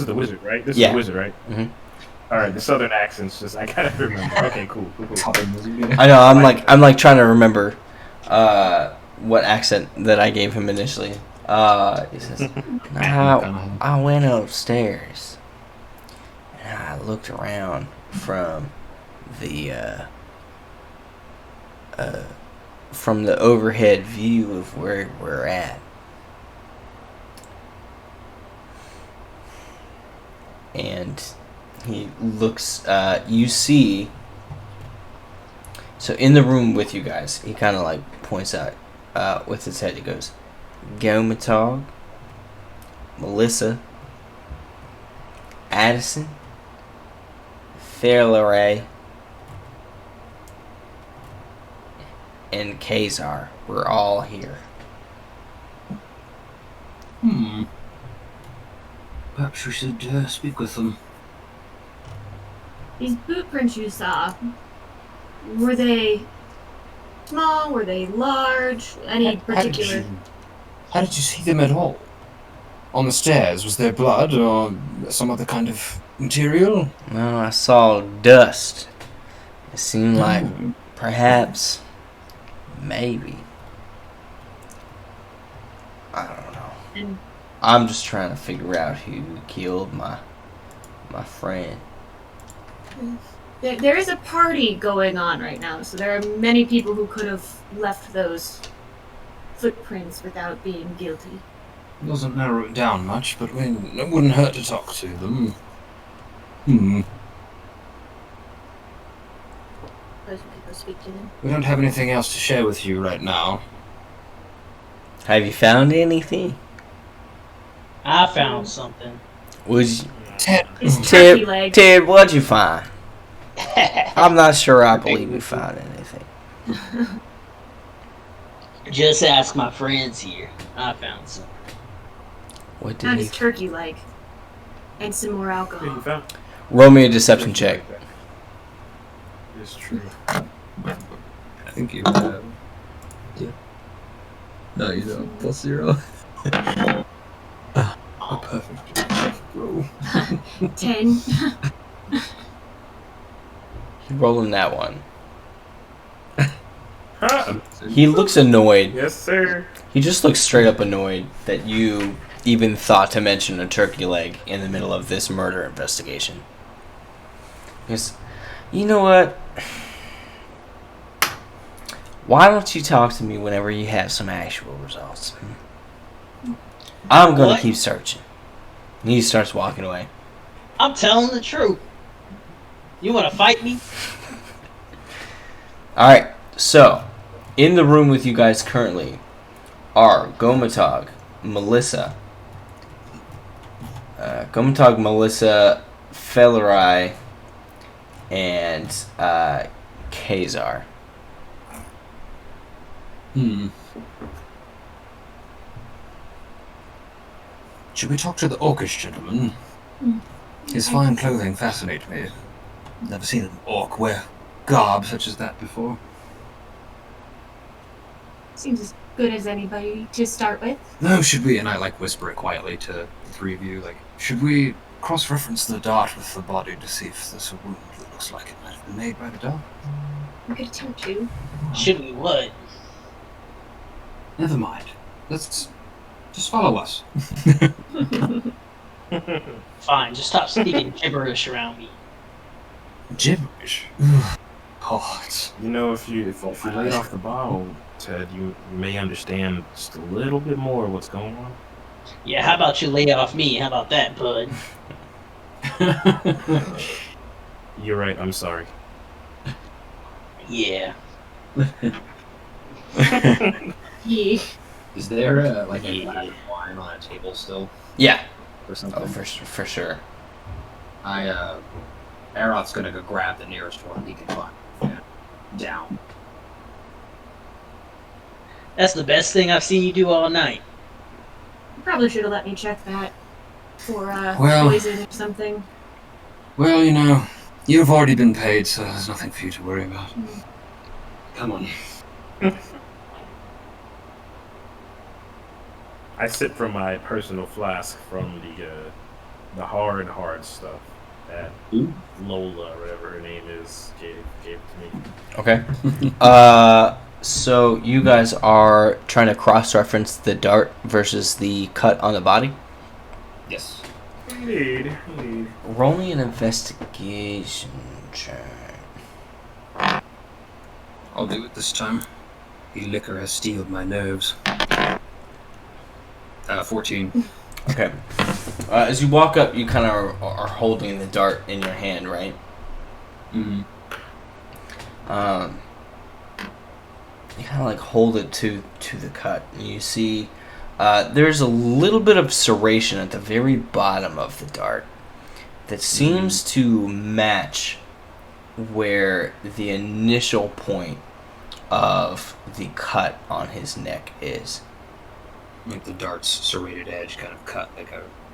the wizard, right? This is Yeah. the wizard, right? Mm-hmm. All right, the southern accents. Just I gotta remember. Okay, cool. I know. I'm like trying to remember what accent that I gave him initially. He says, I went upstairs and I looked around from the overhead view of where we're at. And he looks, you see, so in the room with you guys, he kind of like points out with his head, he goes, Gomatog, Melissa, Addison, Fairleray, and Kazar. We're all here. Perhaps we should speak with them. These boot prints you saw, were they small? Were they large? Any particular? How did you see them at all? On the stairs, was there blood or some other kind of material? No, I saw dust. It seemed like perhaps, maybe. I don't know. And I'm just trying to figure out who killed my friend. there is a party going on right now, so there are many people who could have left those footprints without being guilty. Doesn't narrow it down much, but it wouldn't hurt to talk to them. Suppose we could go speak to them. We don't have anything else to share with you right now. Have you found anything? I found something. Was Ted, His turkey leg. Ted, what'd you find? I'm not sure I believe you found anything. Just ask my friends here. I found something. What did Found he? his turkey leg. And some more Yeah, alcohol. you found. Roll me a deception check. It's true. I think you have. Yeah. No, you don't. +0. a perfect roll. 10. Rolling that one. Huh? He looks annoyed. Yes, sir. He just looks straight up annoyed that you even thought to mention a turkey leg in the middle of this murder investigation. Because, you know what? Why don't you talk to me whenever you have some actual results? I'm going What? to keep searching. He starts walking away. I'm telling the truth. You want to fight me? All right. So, in the room with you guys currently are Gomatog, Melissa, Fellerai, and Kazar. Should we talk to the orcish gentleman? His fine clothing fascinates me. Never seen an orc wear garb such as that before. Seems as good as anybody to start with. No, should we, and I whisper it quietly to the three of you, should we cross-reference the dart with the body to see if there's a wound that looks like it might have been made by the dart? We could attempt to. Should we what? Never mind. Let's just follow us. Fine, just stop speaking gibberish around me. Gibberish? Oh, it's... You know, if you lay off the bottle, Ted, you may understand just a little bit more of what's going on. Yeah, how about you lay off me? How about that, bud? You're right, I'm sorry. Yeah. Yeah. Is there a glass of wine on a table still? Yeah. Or something? Oh, for sure. Aeroth's gonna go grab the nearest one he can find. Yeah. Down. That's the best thing I've seen you do all night. You probably should have let me check that for Well- poison or something. Well, you know, you've already been paid, so there's nothing for you to worry about. Come on. I sip from my personal flask from the hard stuff that Lola, or whatever her name is, gave it to me. Okay. So you guys are trying to cross-reference the dart versus the cut on the body? Yes. Indeed. Roll me an investigation check. I'll do it this time. The liquor has steeled my nerves. 14. Okay. As you walk up, you kind of are holding the dart in your hand, right? Mm-hmm. You kind of hold it to the cut, and you see there's a little bit of serration at the very bottom of the dart that seems to match where the initial point of the cut on his neck is. The dart's serrated edge kind of cut,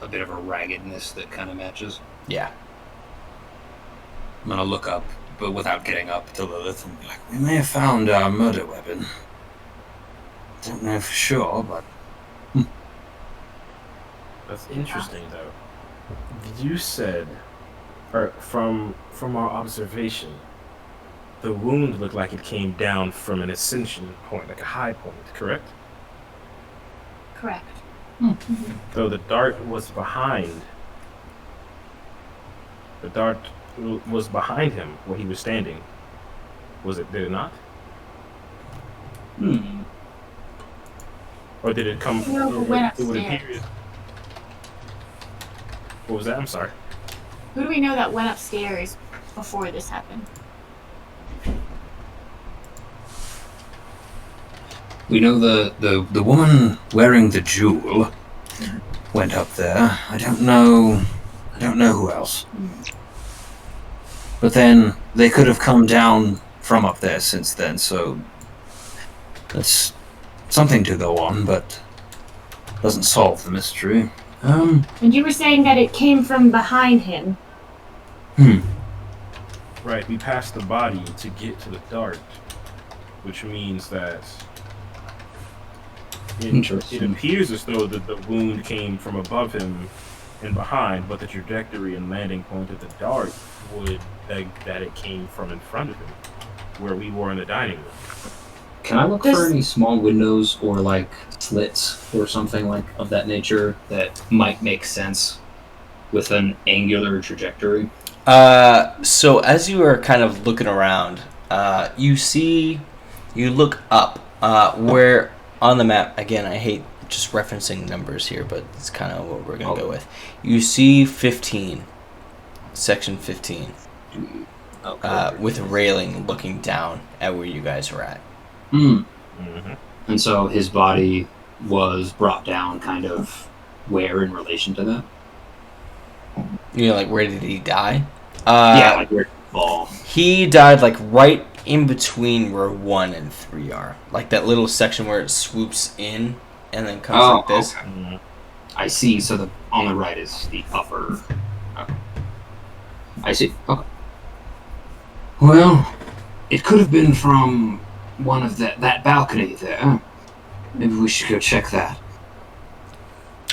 a bit of a raggedness that kind of matches. Yeah. I'm gonna look up, but without getting up, to Lilith and be like, we may have found our murder weapon. Don't know for sure, but... That's interesting, though. You said, or from our observation, the wound looked like it came down from an ascension point, like a high point, correct? Correct. Though the dart was behind. The dart was behind him where he was standing. Did it not? Or did it come No, who went it would upstairs? appear. What was that? I'm sorry. Who do we know that went upstairs before this happened? We know the woman wearing the jewel went up there. I don't know who else. But then they could have come down from up there since then, so that's something to go on, but doesn't solve the mystery. And you were saying that it came from behind him. Right, we passed the body to get to the dart, which means that it appears as though the wound came from above him and behind, but the trajectory and landing point of the dart would beg that it came from in front of him, where we were in the dining room. Can I look for any small windows or slits or something of that nature that might make sense with an angular trajectory? So as you are kind of looking around, you look up, where on the map, again, I hate just referencing numbers here, but it's kind of what we're gonna go with. You see 15, section 15, with a railing looking down at where you guys are at. And so his body was brought down kind of where in relation to that? You know, like, where did he die? Yeah, like where did he fall? He died, like, right in between where 1 and 3 are. Like, that little section where it swoops in and then comes like this. Okay. I see. So on the right is the upper... Okay. I see. Okay. Well, it could have been from one of that balcony there. Maybe we should go check that.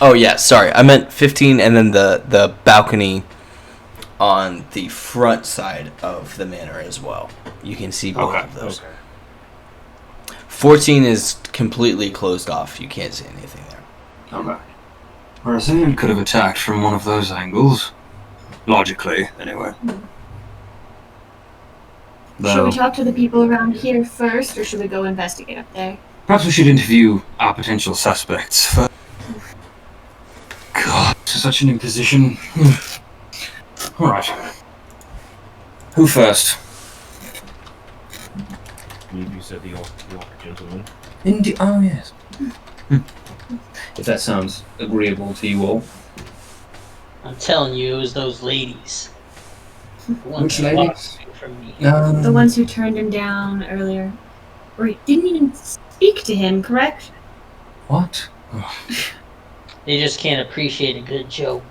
Oh, yeah, sorry. I meant 15 and then the balcony on the front side of the manor as well. You can see both of those. Okay. 14 is completely closed off. You can't see anything there. Okay. Roseanne could have attacked from one of those angles. Logically, anyway. Should we talk to the people around here first, or should we go investigate up there? Perhaps we should interview our potential suspects first. God, such an imposition. Alright. Who first? You said the older gentleman. Indeed. Oh, yes. If that sounds agreeable to you all. I'm telling you, it was those ladies. The ones Which that ladies? lost you from me. The ones who turned him down earlier. Or he didn't even speak to him, correct? What? They just can't appreciate a good joke.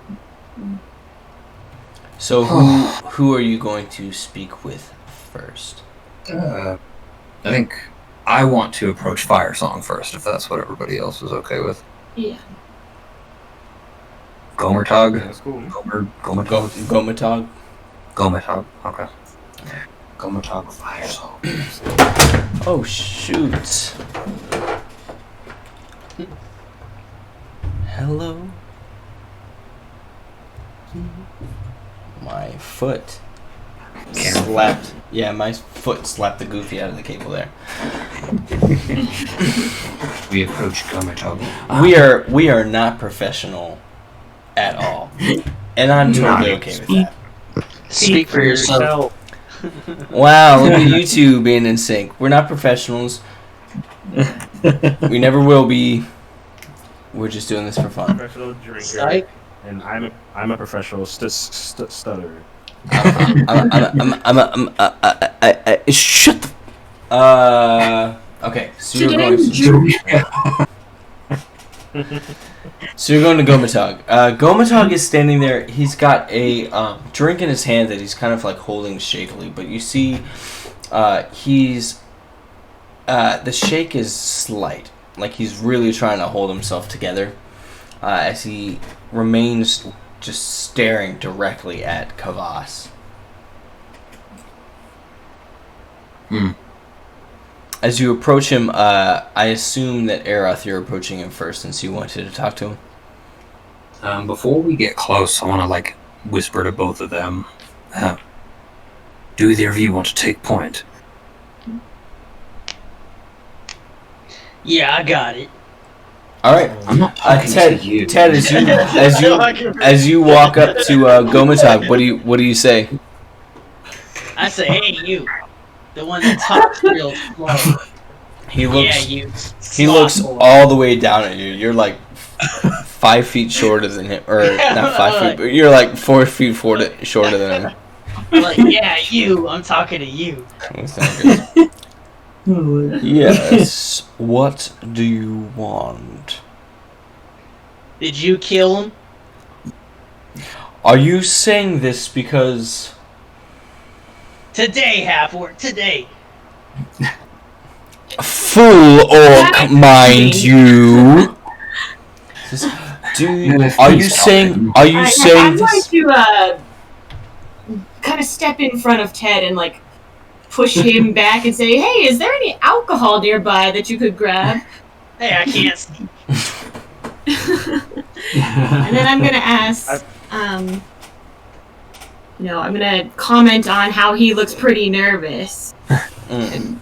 So who are you going to speak with first? I think I want to approach Firesong first, if that's what everybody else is okay with. Yeah. Gomertog? That's cool. Gomertog? Gomatog? Gomertog, okay. Gomertog Firesong. Oh, shoot. Hello? My foot slapped. Yeah, my foot slapped the goofy out of the cable there. We approach Gomertog. We are not professional at all. And I'm totally okay with that. Speak for yourself. Wow, look at you two being in sync. We're not professionals. We never will be. We're just doing this for fun. Professional drinker, Psych. and I'm a professional stutterer. Shut the. Okay, so you're going. So you're going to Gomatog. Gomatog is standing there. He's got a drink in his hand that he's kind of like holding shakily, but you see, he's the shake is slight. Like he's really trying to hold himself together as he remains just staring directly at Kavas. As you approach him, I assume that Aeroth, you're approaching him first since you wanted to talk to him. Before we get close, I want to, whisper to both of them. Do either of you want to take point? Yeah, I got it. All right, I'm not talking Ted. to you. Ted, as you walk up to Gomatog, what do you say? I say, hey, you. The one that talks real slow. He looks. Yeah, you. He looks all the way down at you. You're like 5 feet shorter than him, or not 5 feet, but you're like 4 feet shorter than him. I'm like, yeah, you. I'm talking to you. Yes. What do you want? Did you kill him? Are you saying this because? Today, Half-Orc, today. Fool orc, mind you. Are you saying I'm this? going to kind of step in front of Ted and push him back and say, hey, is there any alcohol nearby that you could grab? Hey, I can't see. And then I'm going to ask, I'm going to comment on how he looks pretty nervous. And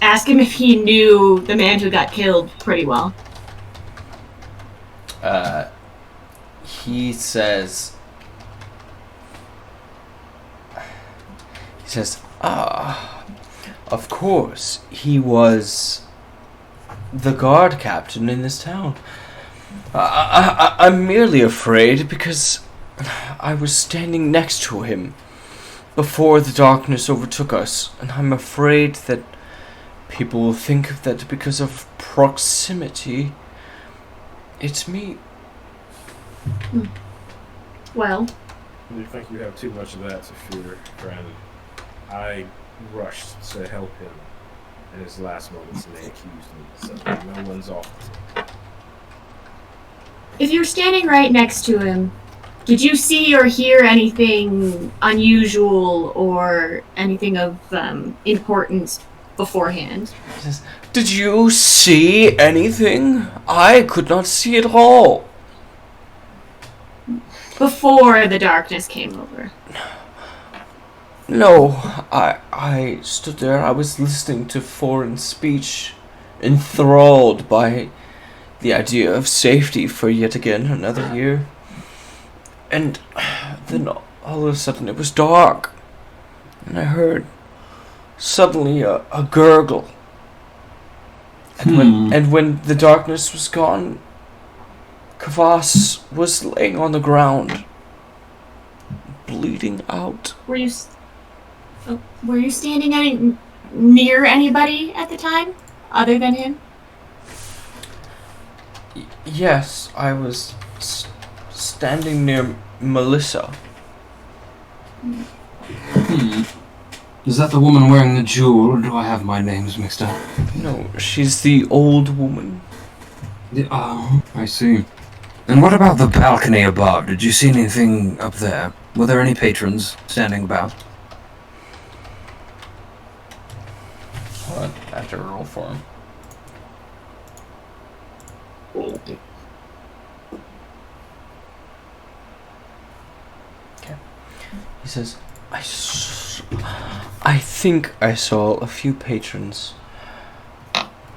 ask him if he knew the man who got killed pretty well. he says, of course, he was the guard captain in this town. I'm merely afraid because I was standing next to him before the darkness overtook us, and I'm afraid that people will think that because of proximity, it's me. Well, You think you have too much of that to fear, friend? I rushed to help him in his last moments, and they accused me. So no one's off. if you're standing right next to him, did you see or hear anything unusual or anything of importance beforehand? He says, did you see anything? I could not see it all. Before the darkness came over. No, I stood there. I was listening to foreign speech, enthralled by the idea of safety for yet again another year. And then all of a sudden it was dark, and I heard suddenly a gurgle. And when the darkness was gone, Kvass was laying on the ground, bleeding out. Were you standing near anybody at the time, other than him? Yes, I was standing near Melissa. Is that the woman wearing the jewel, or do I have my names mixed up? No, she's the old woman. Oh, I see. And what about the balcony above? Did you see anything up there? Were there any patrons standing about? Hold on, I have to roll for him. Okay. He says, I think I saw a few patrons.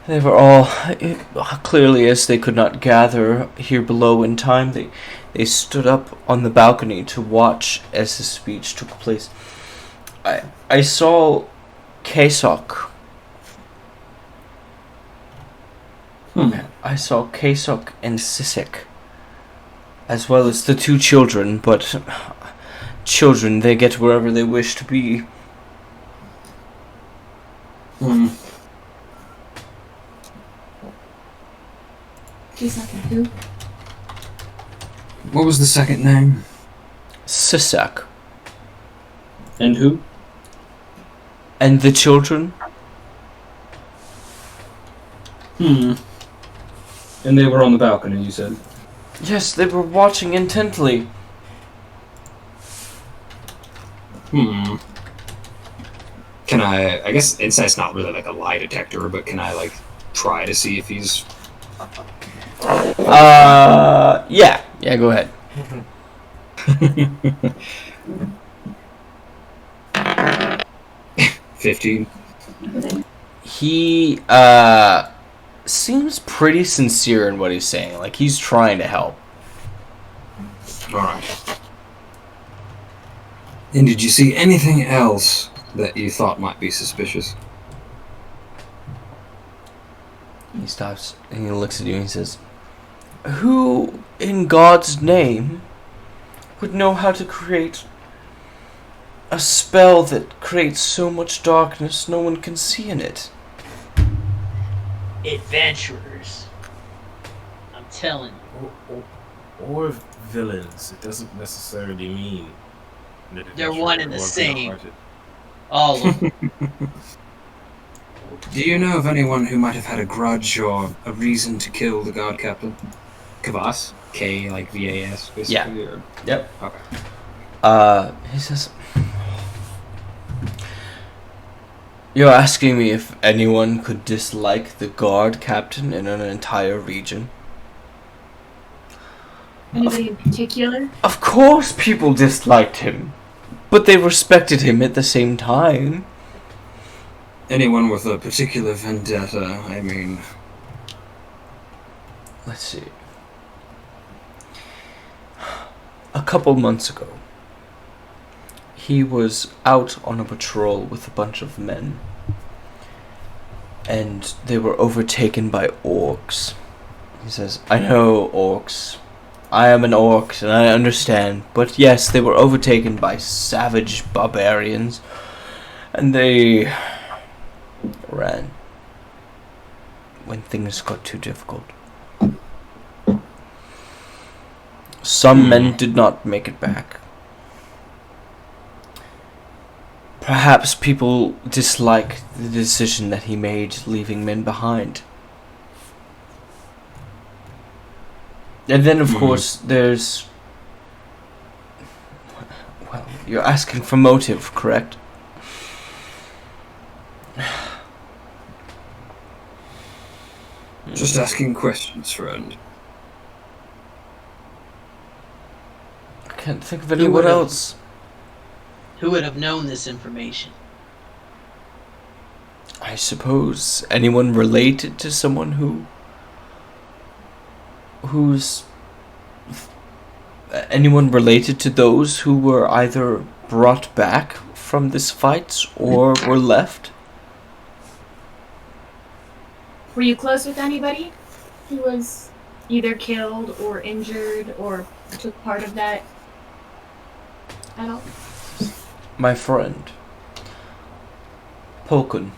They were all, clearly as they could not gather here below in time, they stood up on the balcony to watch as the speech took place. I saw Kasok. I saw Kasok and Sisek, as well as the two children, but children, they get wherever they wish to be. Who? What was the second name? Sisek. And who? And the children? And they were on the balcony, you said? Yes, they were watching intently. Can I guess insight's not really like a lie detector, but can I like try to see if he's... Yeah, go ahead. 15. He, seems pretty sincere in what he's saying. Like, he's trying to help. Alright. And did you see anything else that you thought might be suspicious? He stops and he looks at you and he says, who, in God's name, would know how to create a spell that creates so much darkness no one can see in it? Adventurers. I'm telling you. Or villains. It doesn't necessarily mean that They're one and the or same. good-hearted. All of them. Do you know of anyone who might have had a grudge or a reason to kill the guard captain? Kvass? K, like V-A-S, basically? Yeah. Or... Yep. Okay. He says, you're asking me if anyone could dislike the guard captain in an entire region? Anybody in particular? Of course people disliked him, but they respected him at the same time. Anyone with a particular vendetta, I mean... Let's see. a couple months ago, he was out on a patrol with a bunch of men, and they were overtaken by orcs. He says, I know orcs. I am an orc, and I understand. But yes, they were overtaken by savage barbarians, and they ran when things got too difficult. Some men did not make it back. Perhaps people dislike the decision that he made, leaving men behind. And then, of course, there's... Well, you're asking for motive, correct? Just asking questions, friend. I can't think of anyone else. Who would have known this information? I suppose anyone related to someone who's anyone related to those who were either brought back from this fight or were left. Were you close with anybody who was either killed or injured or took part of that at all? My friend, Pokun.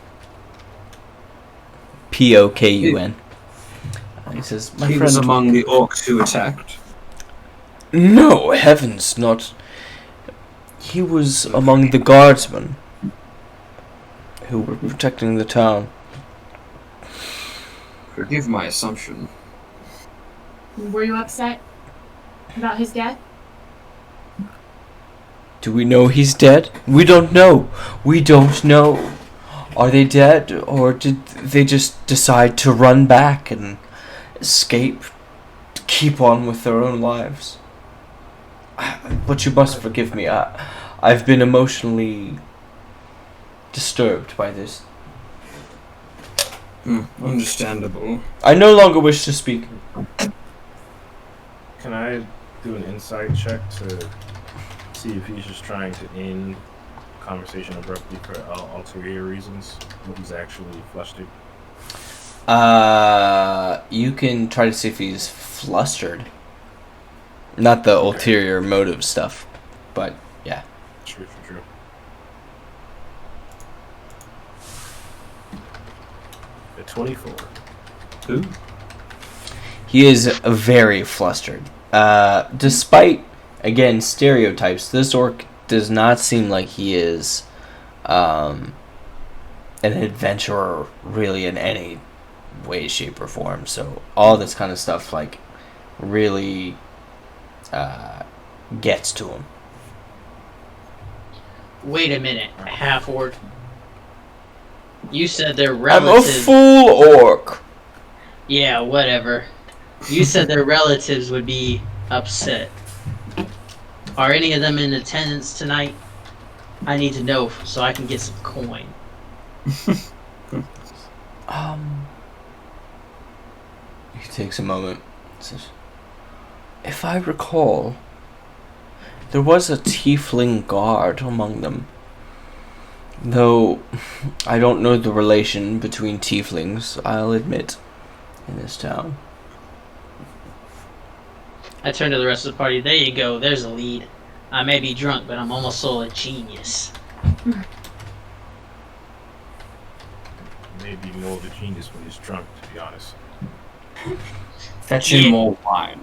Pokun. He says, my He friend was among the orcs who attacked. No, heavens, not. He was among the guardsmen who were protecting the town. Forgive my assumption. Were you upset about his death? Do we know he's dead? We don't know. We don't know. Are they dead, or did they just decide to run back and escape, to keep on with their own lives? But you must forgive me. I've been emotionally disturbed by this. Understandable. I no longer wish to speak. Can I do an insight check to see if he's just trying to end the conversation abruptly for ulterior reasons? If he's actually flustered? You can try to see if he's flustered. Not the ulterior motive stuff, but yeah. True. At 24. Who? He is very flustered. Despite, again, stereotypes, this orc does not seem like he is an adventurer really in any way, shape, or form. So all this kind of stuff, like, really gets to him. Wait a minute, half orc. You said their I'm a relatives. full orc. Yeah, whatever. You said their relatives would be upset. Are any of them in attendance tonight? I need to know so I can get some coin. He takes a moment. Says, if I recall, there was a tiefling guard among them. Though I don't know the relation between tieflings, I'll admit, in this town. I turn to the rest of the party. There you go. There's a lead. I may be drunk, but I'm almost soul a genius. Maybe more of a genius when he's drunk, to be honest. Fetch him more wine.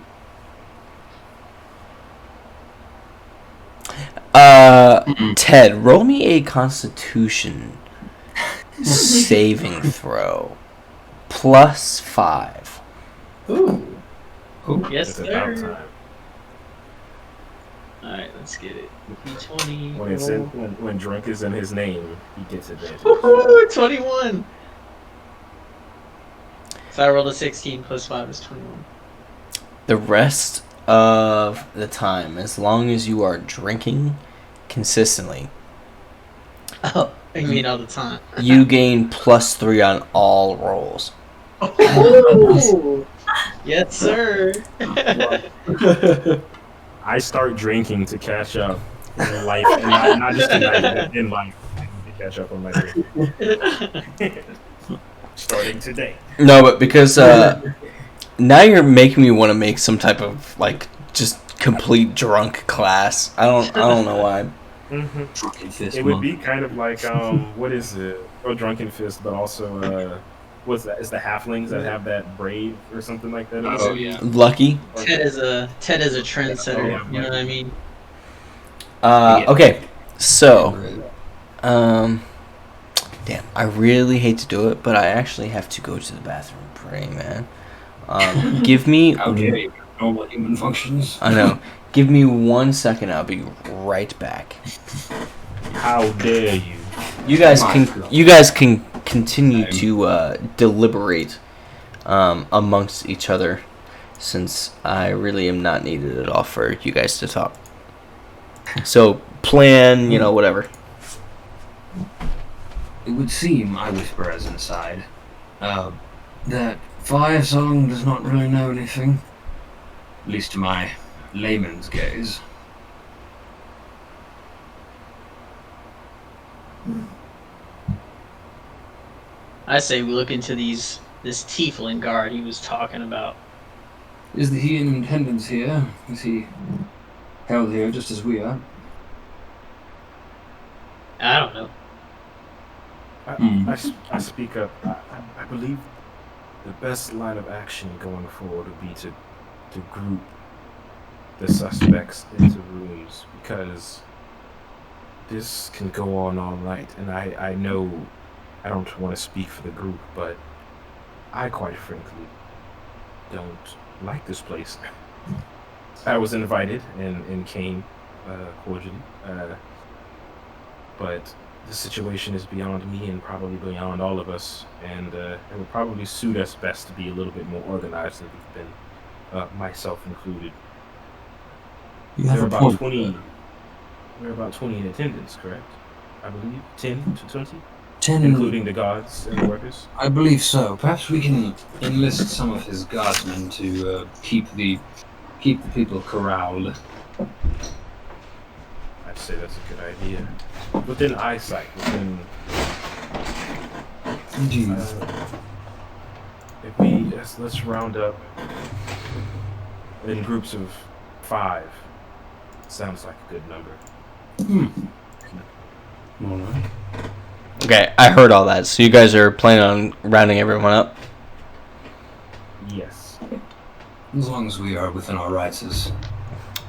Ted, roll me a Constitution saving throw. +5. Ooh. Yes, It's about sir. time. Alright, let's get it. 20. When drunk is in his name, he gets advantage. Woohoo! 21! So I rolled a 16 plus 5 is 21. The rest of the time, as long as you are drinking consistently, Oh, I mean all the time. you gain +3 on all rolls. Ooh. Yes, sir. I start drinking to catch up in life, and not just tonight, but in life, I need to catch up on my drinking. Starting today. No, but because now you're making me want to make some type of like just complete drunk class. I don't know why. Mm-hmm. Drunken fist. It would be kind of like what is it? Oh, Drunken Fist, but also what's that? Is the halflings that have that braid or something like that? Oh yeah. Lucky. Ted is a trendsetter. You know what I mean? Okay, so damn, I really hate to do it, but I actually have to go to the bathroom and pray, man. Give me. How dare you? Normal human functions. I know. Give me 1 second. I'll be right back. How dare you? You guys can continue to deliberate amongst each other, since I really am not needed at all for you guys to talk. So plan, whatever. It would seem, I whisper as an aside, that Fire Song does not really know anything. At least to my layman's gaze. I say we look into this tiefling guard he was talking about. Is he in attendance here? Is he held here just as we are? I don't know. I speak up. I believe the best line of action going forward would be to group the suspects into rooms, because this can go on all night, and I know I don't want to speak for the group, but I quite frankly don't like this place. I was invited and came cordially, but the situation is beyond me and probably beyond all of us, and it would probably suit us best to be a little bit more organized than we've been, myself included. We're about 20 in attendance, correct? I believe 10 to 20, 10, including the guards and the workers. I believe so. Perhaps we can enlist some of his guardsmen to keep the people corralled. I'd say that's a good idea. Within eyesight, within. Indeed. If we let's round up in groups of 5. Sounds like a good number. Alright. Okay, I heard all that. So you guys are planning on rounding everyone up? Yes. As long as we are within our rights as...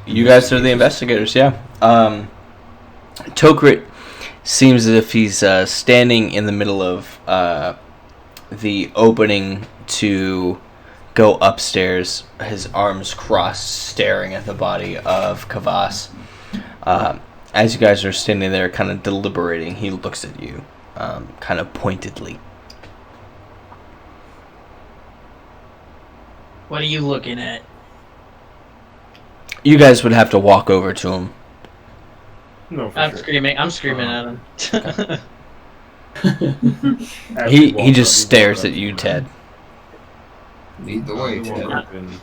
You guys are the investigators, yeah. Tokrit seems as if he's standing in the middle of the opening to go upstairs, his arms crossed, staring at the body of Kavas. As you guys are standing there kind of deliberating, he looks at you kind of pointedly. What are you looking at? You guys would have to walk over to him. No, for I'm sure. screaming. I'm screaming at him. As we walk He just up, we stares walk at up you, to Ted. him. Lead the way, We walk Ted. up and-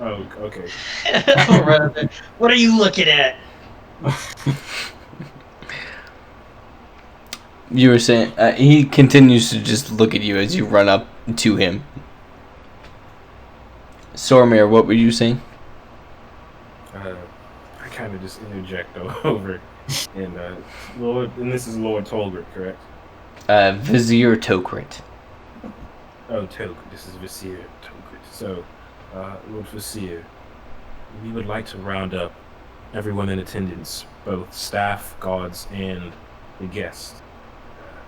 Oh, okay. Right up there. What are you looking at? You were saying he continues to just look at you as you run up to him. Sormir, what were you saying? I kind of just interject over, and Lord, and this is Lord Tolbert, correct? Vizier Tokrit. Oh, this is Vizier Tokrit. So, Lord Vizier, we would like to round up everyone in attendance, both staff, guards, and the guests,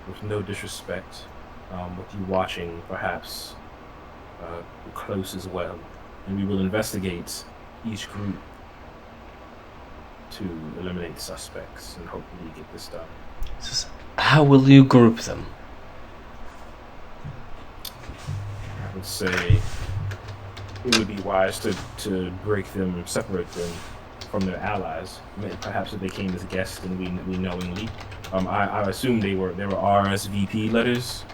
with no disrespect, with you watching, perhaps close as well, and we will investigate each group to eliminate suspects and hopefully get this done. How will you group them? I would say it would be wise to break them, separate them from their allies. Perhaps if they came as guests and we knowingly. I assume there were RSVP letters.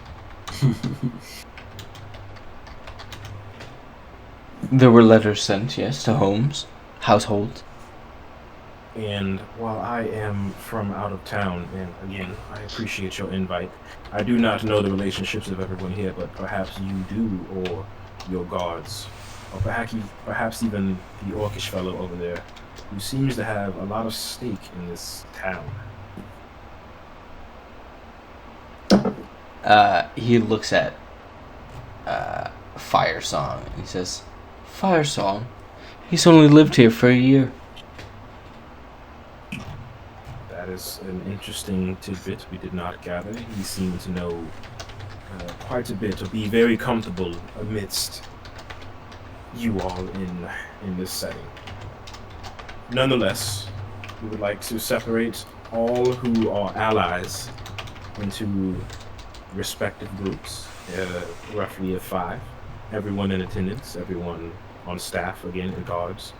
There were letters sent, yes, to Holmes. households. And while I am from out of town, and again, I appreciate your invite, I do not know the relationships of everyone here, but perhaps you do, or your guards, or perhaps even the orcish fellow over there, who seems to have a lot of stake in this town. He looks at Fire Song and he says, Fire Song? He's only lived here for a year. That is an interesting tidbit we did not gather. He seemed to know quite a bit, to be very comfortable amidst you all in this setting. Nonetheless, we would like to separate all who are allies into respective groups, roughly of 5. Everyone in attendance, everyone on staff, again, and guards.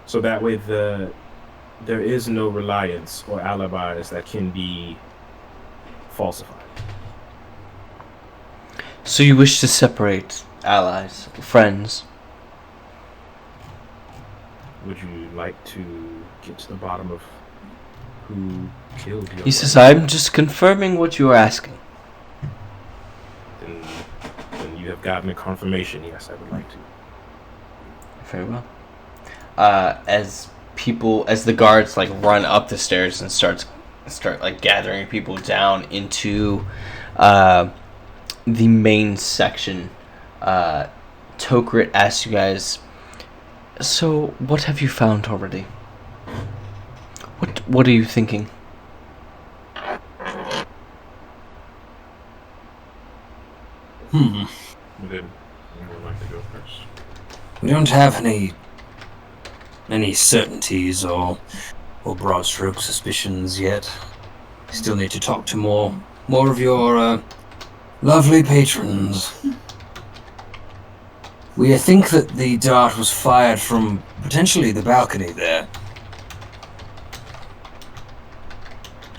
So that way there is no reliance or alibis that can be falsified. So you wish to separate allies, friends? Would you like to get to the bottom of who killed your He says, brother? I'm just confirming what you are asking. Then you have gotten a confirmation. Yes, I would like to. Very well. As the guards like run up the stairs and start like gathering people down into the main section, Tokrit asks you guys, so what have you found already? What are you thinking? Would anyone like to go first? We don't have any certainties or broad stroke suspicions yet. We still need to talk to more of your lovely patrons. We think that the dart was fired from potentially the balcony there.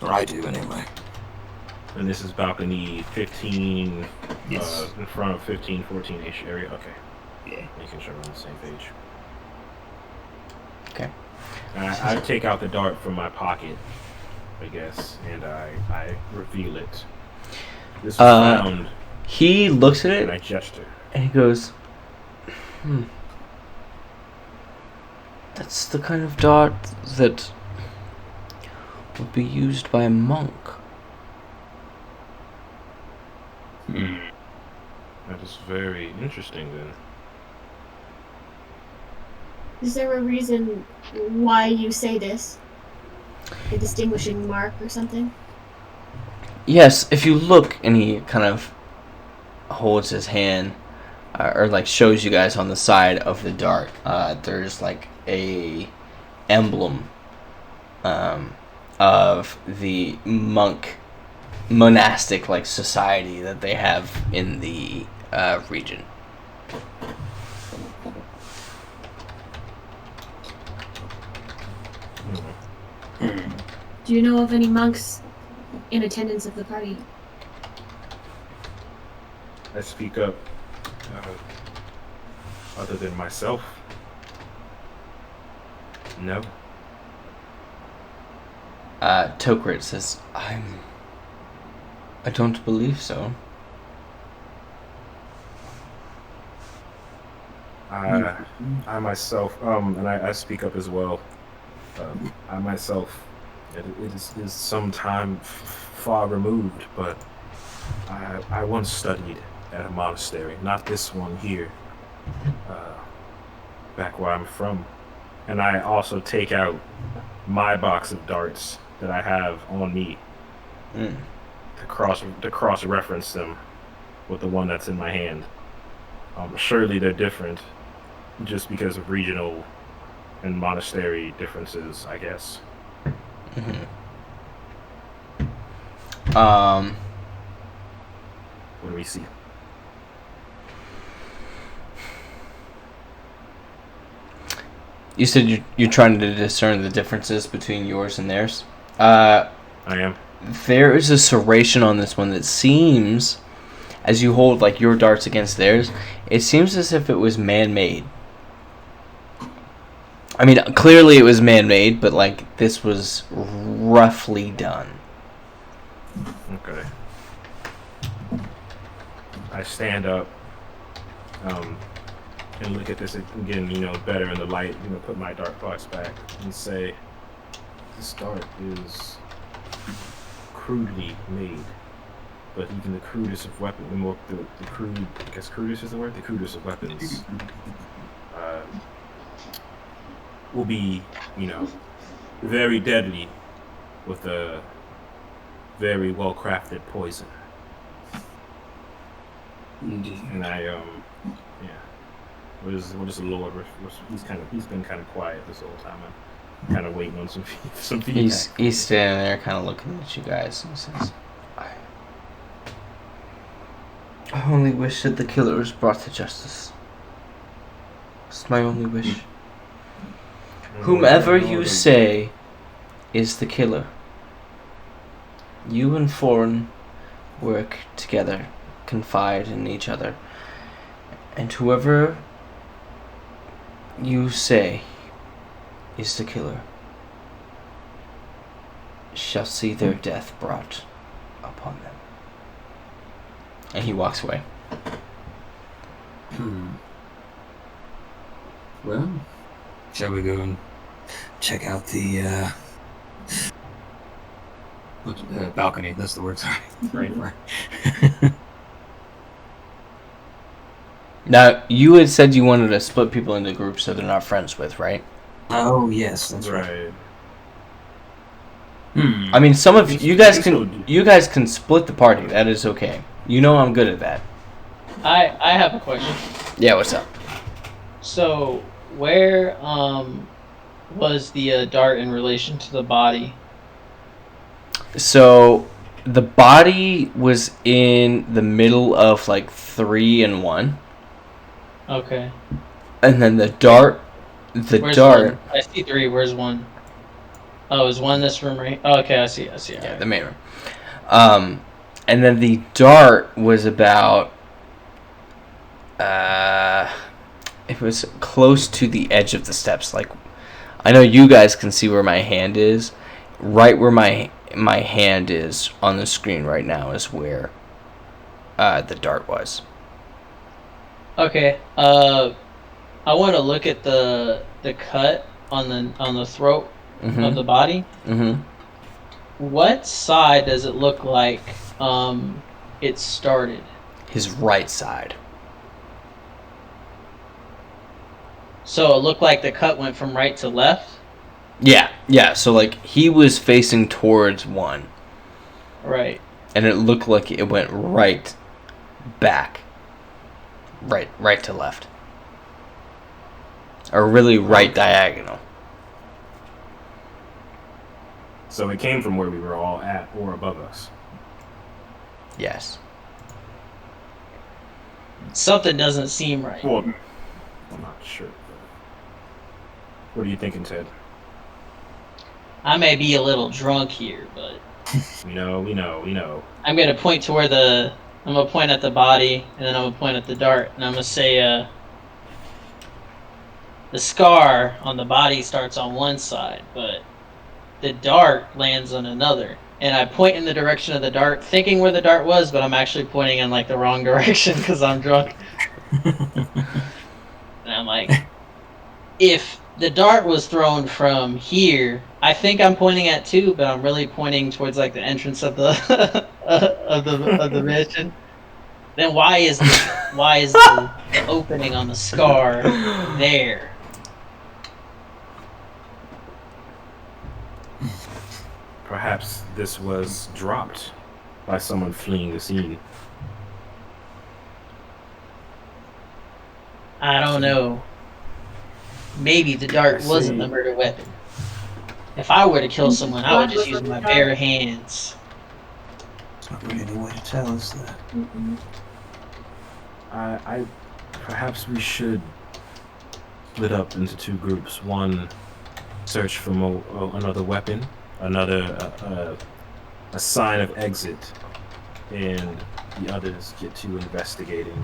Or I do, anyway. And this is balcony 15, Yes. in front of 15, 14-ish area. Okay. Yeah. Making sure we're on the same page. Okay. I take out the dart from my pocket, I guess, and I reveal it. This was found, He looks at and I it gesture. and he goes, That's the kind of dart that would be used by a monk. That is very interesting, then. Is there a reason why you say this? A distinguishing mark or something? Yes, if you look, and he kind of holds his hand, or like shows you guys on the side of the dart, there's like a emblem of the monastic like society that they have in the region. Do you know of any monks in attendance of the party? I speak up. Other than myself, no. Tokrit says, I don't believe so. I myself, and I speak up as well. I myself, it is some time far removed, but I once studied at a monastery, not this one here, back where I'm from. And I also take out my box of darts that I have on me to cross-reference them with the one that's in my hand. Surely they're different, just because of regional and monastery differences, I guess. What do we see? You said you're trying to discern the differences between yours and theirs. I am. There is a serration on this one that seems, as you hold like your darts against theirs, it seems as if it was man-made. I mean, clearly it was man-made, but like this was roughly done. Okay. I stand up, and look at this again, better in the light, put my dark thoughts back and say, this dart is crudely made, but even the crudest of weapons, the crude, I guess crudest is the word, the crudest of weapons, will be, very deadly with a very well-crafted poison. Indeed. And what is the Lord? He's been kind of quiet this whole time. I'm kind of waiting on some feedback. He's standing there, kind of looking at you guys, and says, "I only wish that the killer was brought to justice. It's my only wish. Whomever you say is the killer, you and Foreign work together, confide in each other, and whoever you say is the killer shall see their death brought upon them." And he walks away. Well, shall we go and check out the balcony? That's the word. Sorry. Right. Now, you had said you wanted to split people into groups that they're not friends with, right? Oh yes, that's Right. I mean, some of you guys can split the party. That is okay. I'm good at that. I have a question. Yeah, what's up? So, where was the dart in relation to the body? So, the body was in the middle of like 3 and 1. Okay. And then the dart. Where's one? I see 3. Where's 1? Oh, is 1 this room right? Oh, okay, I see. Yeah, Right. the main room. And then the dart was about. It was close to the edge of the steps. Like, I know you guys can see where my hand is. Right where my hand is on the screen right now is where the dart was. Okay. I want to look at the cut on the throat of the body. Mm-hmm. What side does it look like it started? His right side. So it looked like the cut went from right to left? Yeah. So like he was facing towards 1. Right. And it looked like it went right back. Right to left. Or really right diagonal. So it came from where we were all at or above us. Yes. Something doesn't seem right. Well, I'm not sure. But what are you thinking, Ted? I may be a little drunk here, but We know. I'm gonna point to where I'm gonna point at the body, and then I'm gonna point at the dart, and I'm gonna say, the scar on the body starts on one side, but the dart lands on another. And I point in the direction of the dart, thinking where the dart was, but I'm actually pointing in like the wrong direction because I'm drunk. And I'm like, if the dart was thrown from here, I think I'm pointing at 2, but I'm really pointing towards like the entrance of the of the mansion. Then why is the opening on the scar there? Perhaps this was dropped by someone fleeing the scene. I don't know. Maybe the dart wasn't the murder weapon. If I were to kill someone, I would just use my bare hands. There's not really any way to tell, is there? I perhaps we should split up into 2 groups. One, search for another weapon, another a sign of exit, and the others get to investigating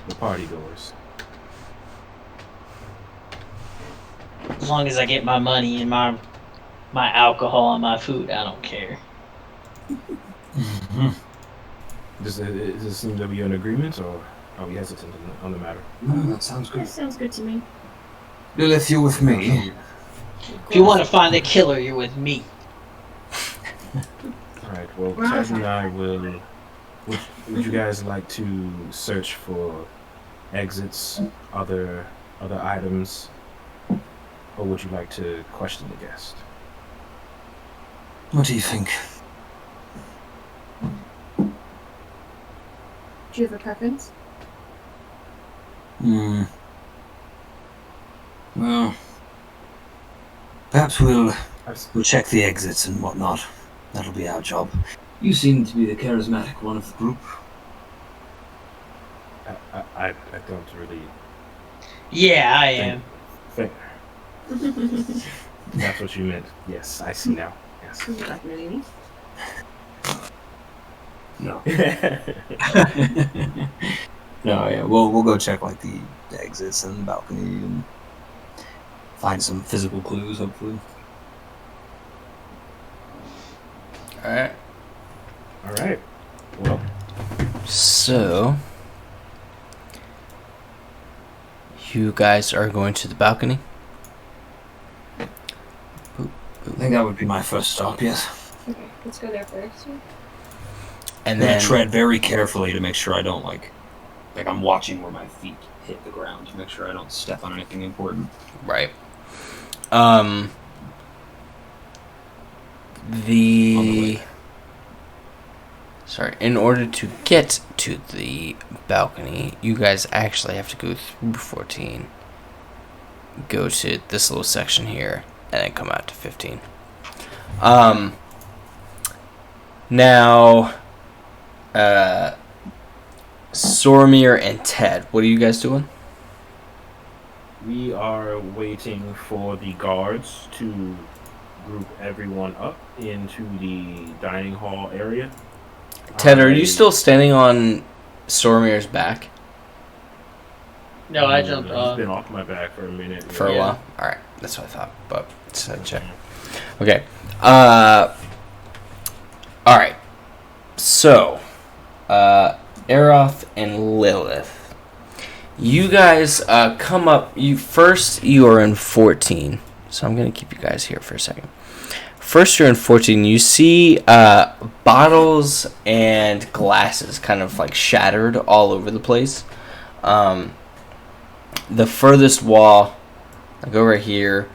the party goers. As long as I get my money and my alcohol and my food, I don't care. Does it seem to be an agreement, or are we hesitant on the matter? No, that sounds good. That sounds good to me. Lilith, you with me? If you want to find the killer, you're with me. Alright, well, We're on Ted track. and I will... Would you guys like to search for exits, other items, or would you like to question the guest? What do you think? Do you have a preference? Well, perhaps we'll check the exits and whatnot. That'll be our job. You seem to be the charismatic one of the group. I don't really Yeah, I am. think that's what you meant. Yes, I see now. Yes. Would you like me to leave? No. No, yeah, we'll go check like the exits and the balcony and find some physical clues, hopefully. Alright. Alright. Well, So, you guys are going to the balcony? I think that would be my first stop, yes. Okay, let's go there first. And I'm gonna then tread very carefully to make sure I don't like I'm watching where my feet hit the ground to make sure I don't step on anything important. right. On The sorry, in order to get to the balcony, you guys actually have to go through 14. Go to this little section here and then come out to 15. Now Sormir and Ted, what are you guys doing? we are waiting for the guards to group everyone up into the dining hall area. Ted, are you still standing on Sormir's back No, I jumped He's off. been off my back for a minute. for a Yeah. while? Alright, that's what I thought, but just had to check. Okay. Alright. So, Aeroth and Lilith. You guys come up. You are in 14. So I'm going to keep you guys here for a second. First, you're in 14. You see bottles and glasses kind of like shattered all over the place. The furthest wall, like over here,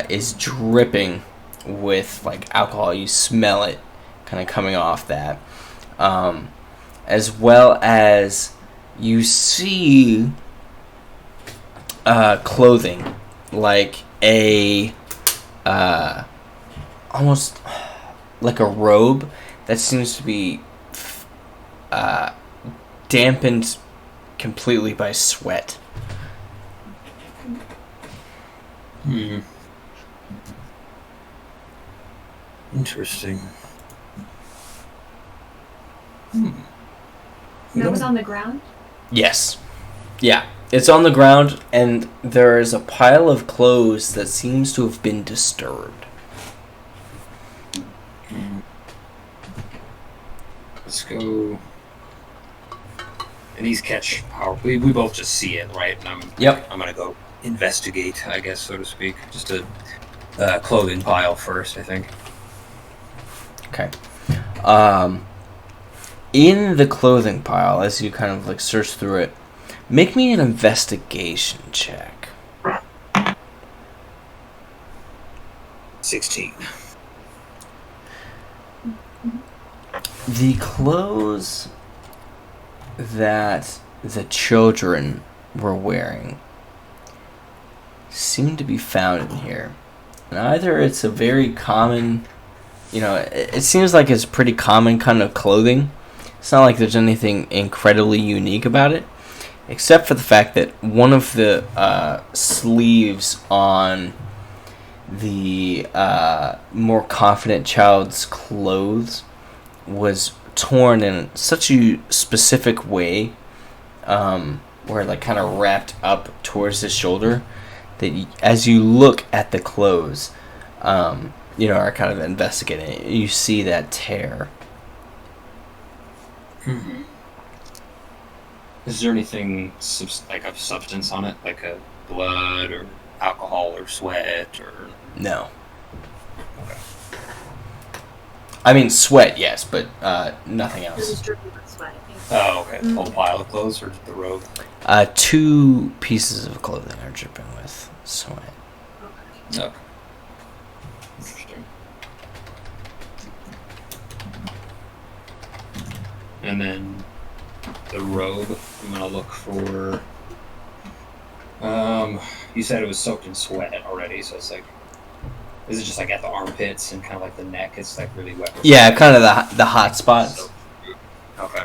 is dripping with like alcohol. You smell it kind of coming off that. As well as you see clothing, like a almost like a robe that seems to be dampened completely by sweat. Interesting. That was on the ground? Yes. Yeah. It's on the ground, and there is a pile of clothes that seems to have been disturbed. Let's go. And these catch power. We both just see it, right? And Yep. I'm gonna go investigate, I guess, so to speak. Just a clothing pile first, I think. Okay. In the clothing pile, as you kind of like search through it, make me an investigation check. 16. The clothes that the children were wearing seem to be found in here. And either it's a very common, it seems like it's pretty common kind of clothing. It's not like there's anything incredibly unique about it, except for the fact that one of the sleeves on the more confident child's clothes was torn in such a specific way, where it like kind of wrapped up towards his shoulder, that as you look at the clothes, are kind of investigating it, you see that tear. Is there anything like of substance on it, like a blood or alcohol or sweat or? No. Okay. I mean, sweat, yes, but nothing This is else. dripping with sweat. I think. Oh, okay. The whole pile of clothes or the robe? 2 pieces of clothing are dripping with sweat. Okay. Interesting. And then the robe, I'm gonna look for. You said it was soaked in sweat already, so it's like, is it just like at the armpits and kind of like the neck? It's like really wet. Yeah, kind of the hot spots. Okay.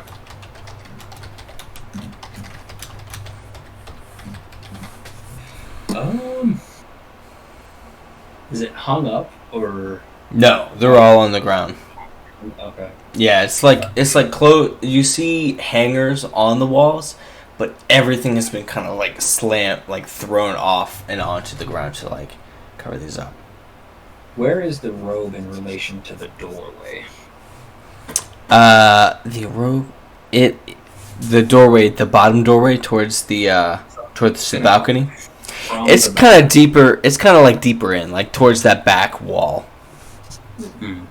Is it hung up or? No, they're all on the ground. Okay. Yeah, it's like you see hangers on the walls, but everything has been kind of like thrown off and onto the ground to like cover these up. Where is the robe in relation to the doorway? The robe, the doorway, the bottom doorway towards the balcony. It's kind of deeper. It's kind of like deeper in, like towards that back wall. Hmm.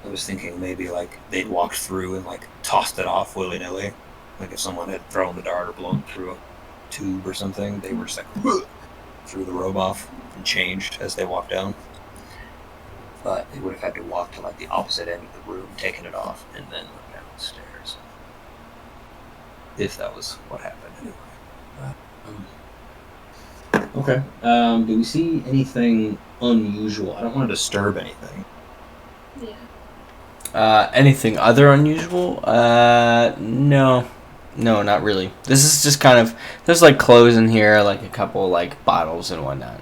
I was thinking maybe like they'd walked through and like tossed it off willy-nilly. Like if someone had thrown the dart or blown through a tube or something, they were just like threw the robe off and changed as they walked down. But they would have had to walk to like the opposite end of the room, taking it off, and then look downstairs. If that was what happened anyway. Okay. Do we see anything unusual? I don't want to disturb anything. Yeah. Anything other unusual? No, not really. This is just kind of, there's like clothes in here, like a couple like bottles and whatnot.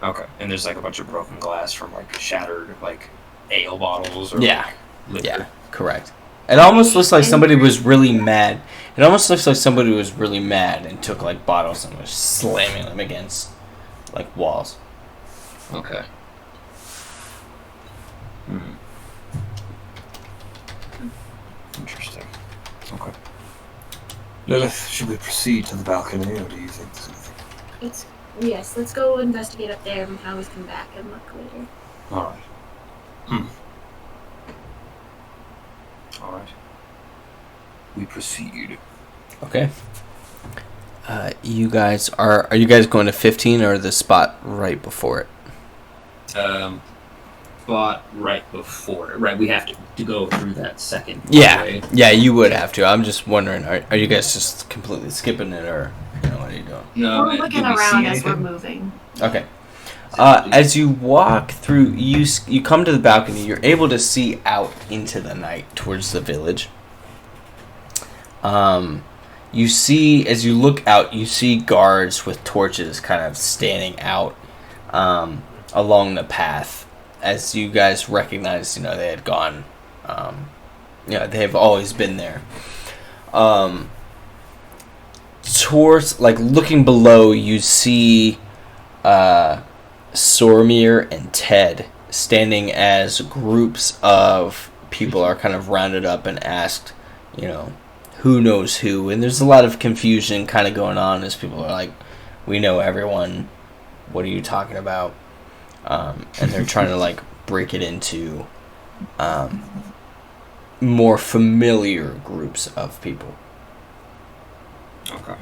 Okay. And there's like a bunch of broken glass from like shattered like ale bottles or Yeah. like, liquor. Yeah, correct. It almost looks like somebody was really mad. It almost looks like somebody was really mad and took like bottles and was slamming them against like walls. Okay. Interesting. Okay. Lilith, should we proceed to the balcony, or do you think there's anything? Yes, let's go investigate up there and we can always come back and look later. Alright. Alright. We proceed. Okay. You guys are you guys going to 15 or the spot right before it? Spot right before it. Right, we have to go through that second. Yeah, way. yeah, you would have to. I'm just wondering, are you guys just completely skipping it, or what are you doing? No, We're looking did we see around as we're anything? moving. Okay. As you walk through, you come to the balcony. You're able to see out into the night towards the village. You see, as you look out, you see guards with torches kind of standing out along the path. As you guys recognize, they had gone. They have always been there. Towards, like, looking below, you see Sormir and Ted standing as groups of people are kind of rounded up and asked, who knows who. And there's a lot of confusion kind of going on as people are like, we know everyone. What are you talking about? And they're trying to, like, break it into more familiar groups of people. Okay.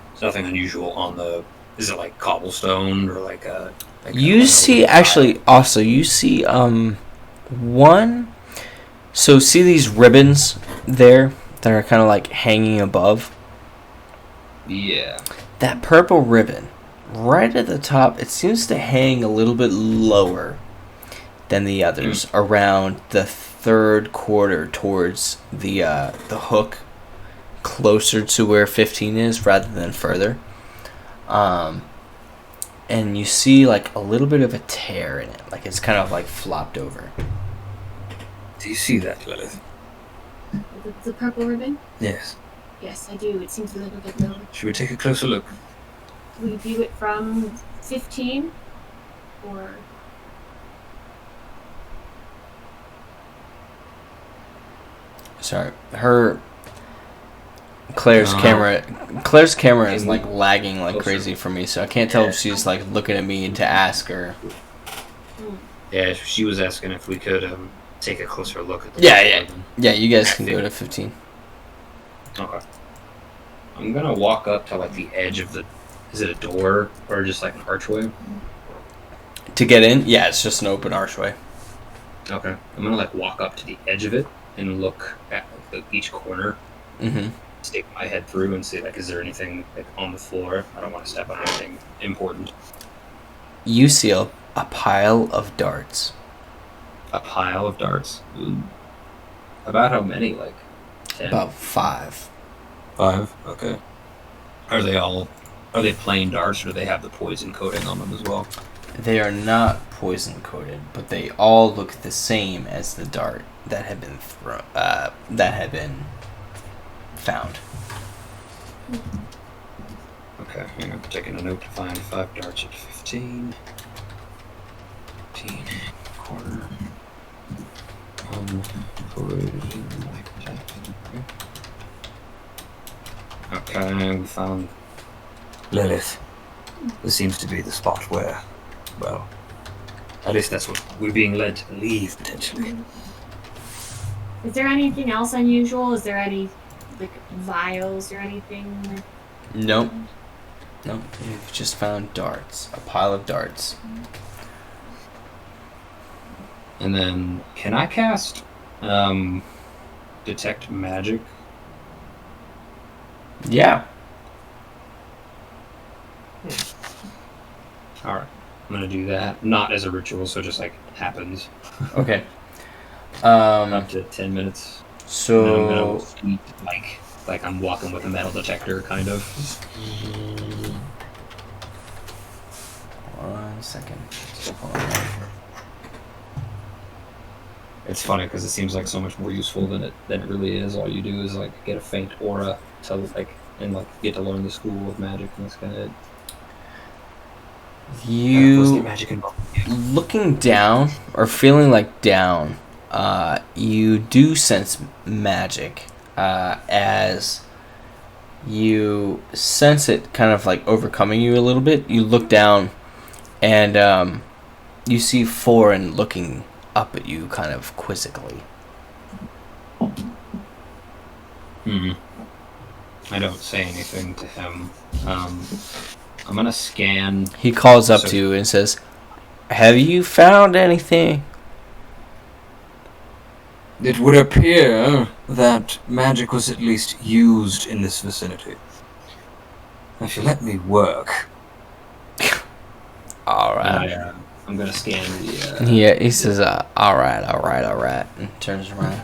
There's nothing unusual on the. Is it like cobblestone or like a? You see, actually, also you see one. So see these ribbons there that are kind of like hanging above. Yeah. That purple ribbon, right at the top, it seems to hang a little bit lower than the others, around the third quarter towards the hook, closer to where 15 is rather than further. And you see like a little bit of a tear in it, like it's kind of like flopped over. Do you see that, Lilith? The purple ribbon? Yes. Yes, I do. It seems a little bit low. Should we take a closer look? we view it from 15? Or... Sorry, Claire's camera is like lagging like crazy for me, so I can't tell if she's like looking at me to ask or. Yeah, she was asking if we could take a closer look at the Yeah, you guys can go to 15. Okay. I'm gonna walk up to like the edge of the. Is it a door or just like an archway? To get in, yeah, it's just an open archway. Okay. I'm gonna like walk up to the edge of it and look at each corner. Mm-hmm. Stick my head through and see like, is there anything like on the floor? I don't want to step on anything important. You see a pile of darts. A pile of darts. Ooh. About how many? Like 10? About 5. 5. Okay. Are they plain darts, or do they have the poison coating on them as well? They are not poison coated, but they all look the same as the dart that had been found. Okay, hang on. Taking a note to find 5 darts at 15. 15 corner. Poison okay, we found Lilith. This seems to be the spot where, well, at least that's what we're being led to believe, potentially. Is there anything else unusual? Is there any, like, vials or anything? Nope. You've just found darts. A pile of darts. And then, can I cast Detect Magic? Yeah. Alright. I'm gonna do that. Not as a ritual, so just like happens. Okay. Up to 10 minutes. So. And then I'm gonna speak like I'm walking with a metal detector, kind of. 1 second. It's funny because it seems like so much more useful than it really is. All you do is like get a faint aura to like and like get to learn the school of magic, and that's kind of it. You magic involved. looking down or feeling like down, you do sense magic as you sense it kind of like overcoming you a little bit. You look down and you see Foreign looking up at you kind of quizzically. I don't say anything to him. I'm gonna scan. He calls up to you and says, "Have you found anything?" It would appear that magic was at least used in this vicinity. If you let me work. Alright. I'm gonna scan the. Yeah, he says, alright, and turns around.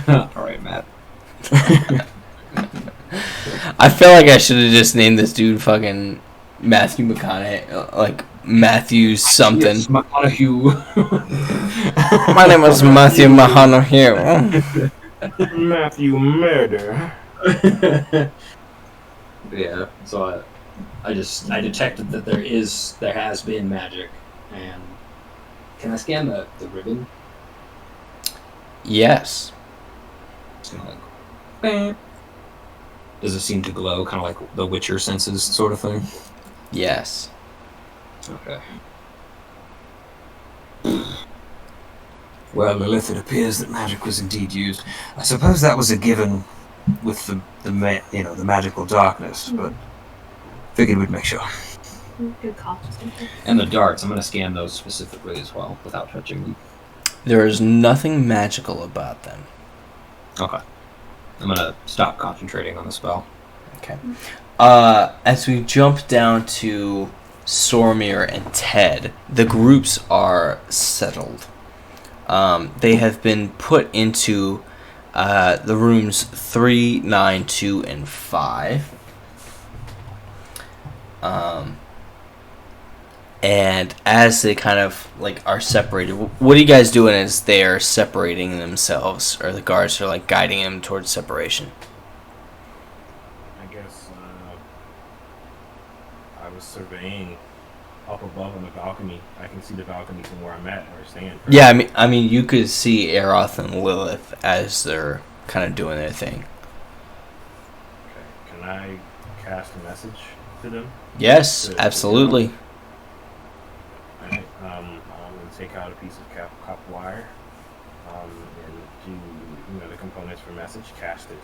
Alright, Matt. I feel like I should have just named this dude fucking Matthew McConaughey, like Matthew something. Yes, McConaughey. My name is Matthew McConaughey. Matthew Murder. Yeah, so I detected that there has been magic, and can I scan the ribbon? Yes. It's kind of like, does it seem to glow, kind of like the Witcher senses sort of thing? Yes. Okay. Well, Lilith, it appears that magic was indeed used. I suppose that was a given with the magical darkness, but figured we'd make sure. Good call. And the darts, I'm going to scan those specifically as well, without touching them. There is nothing magical about them. Okay. I'm going to stop concentrating on the spell. Okay. As we jump down to Sormir and Ted, the groups are settled. They have been put into the rooms 3, 9, 2, and 5. And as they kind of like are separated, what are you guys doing as they are separating themselves, or the guards are like guiding them towards separation? I guess was surveying up above on the balcony. I can see the balcony from where I'm at or stand. Yeah, I mean, you could see Aeroth and Lilith as they're kind of doing their thing. Okay. Can I cast a message to them? Yes, absolutely. Alright. I'm gonna take out a piece of copper wire. And do the components for message. Cast it.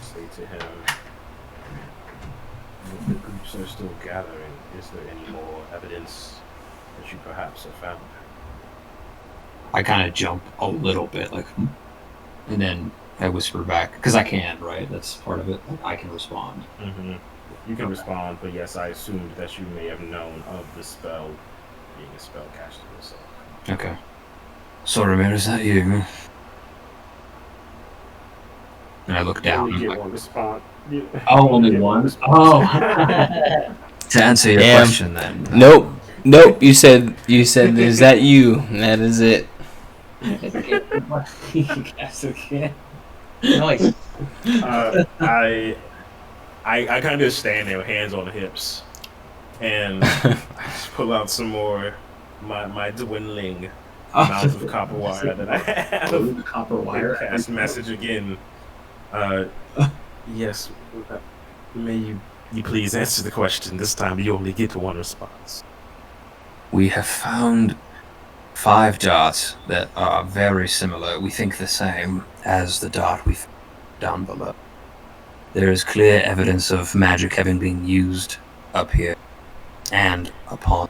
Say to him, if the groups are still gathering, is there any more evidence that you perhaps have found? I kind of jump a little bit, like, and then I whisper back because I can, right? That's part of it. Like, I can respond. Mm-hmm. You can respond, but yes, I assumed that you may have known of the spell being a spell cast on yourself. Okay. Sorry, man, is that you? And I look down. You only and get like, one response. oh, only one? Oh. To answer your Damn. question, then. Nope. You said, is that you? That is it. Nice. I kind of stand there with hands on the hips and pull out some more my dwindling amount of copper wire that I have. Copper wire. Cast message again. Yes. May you please answer the question. This time you only get one response. We have found 5 dots that are very similar. We think the same as the dot we found down below. There is clear evidence of magic having been used up here and upon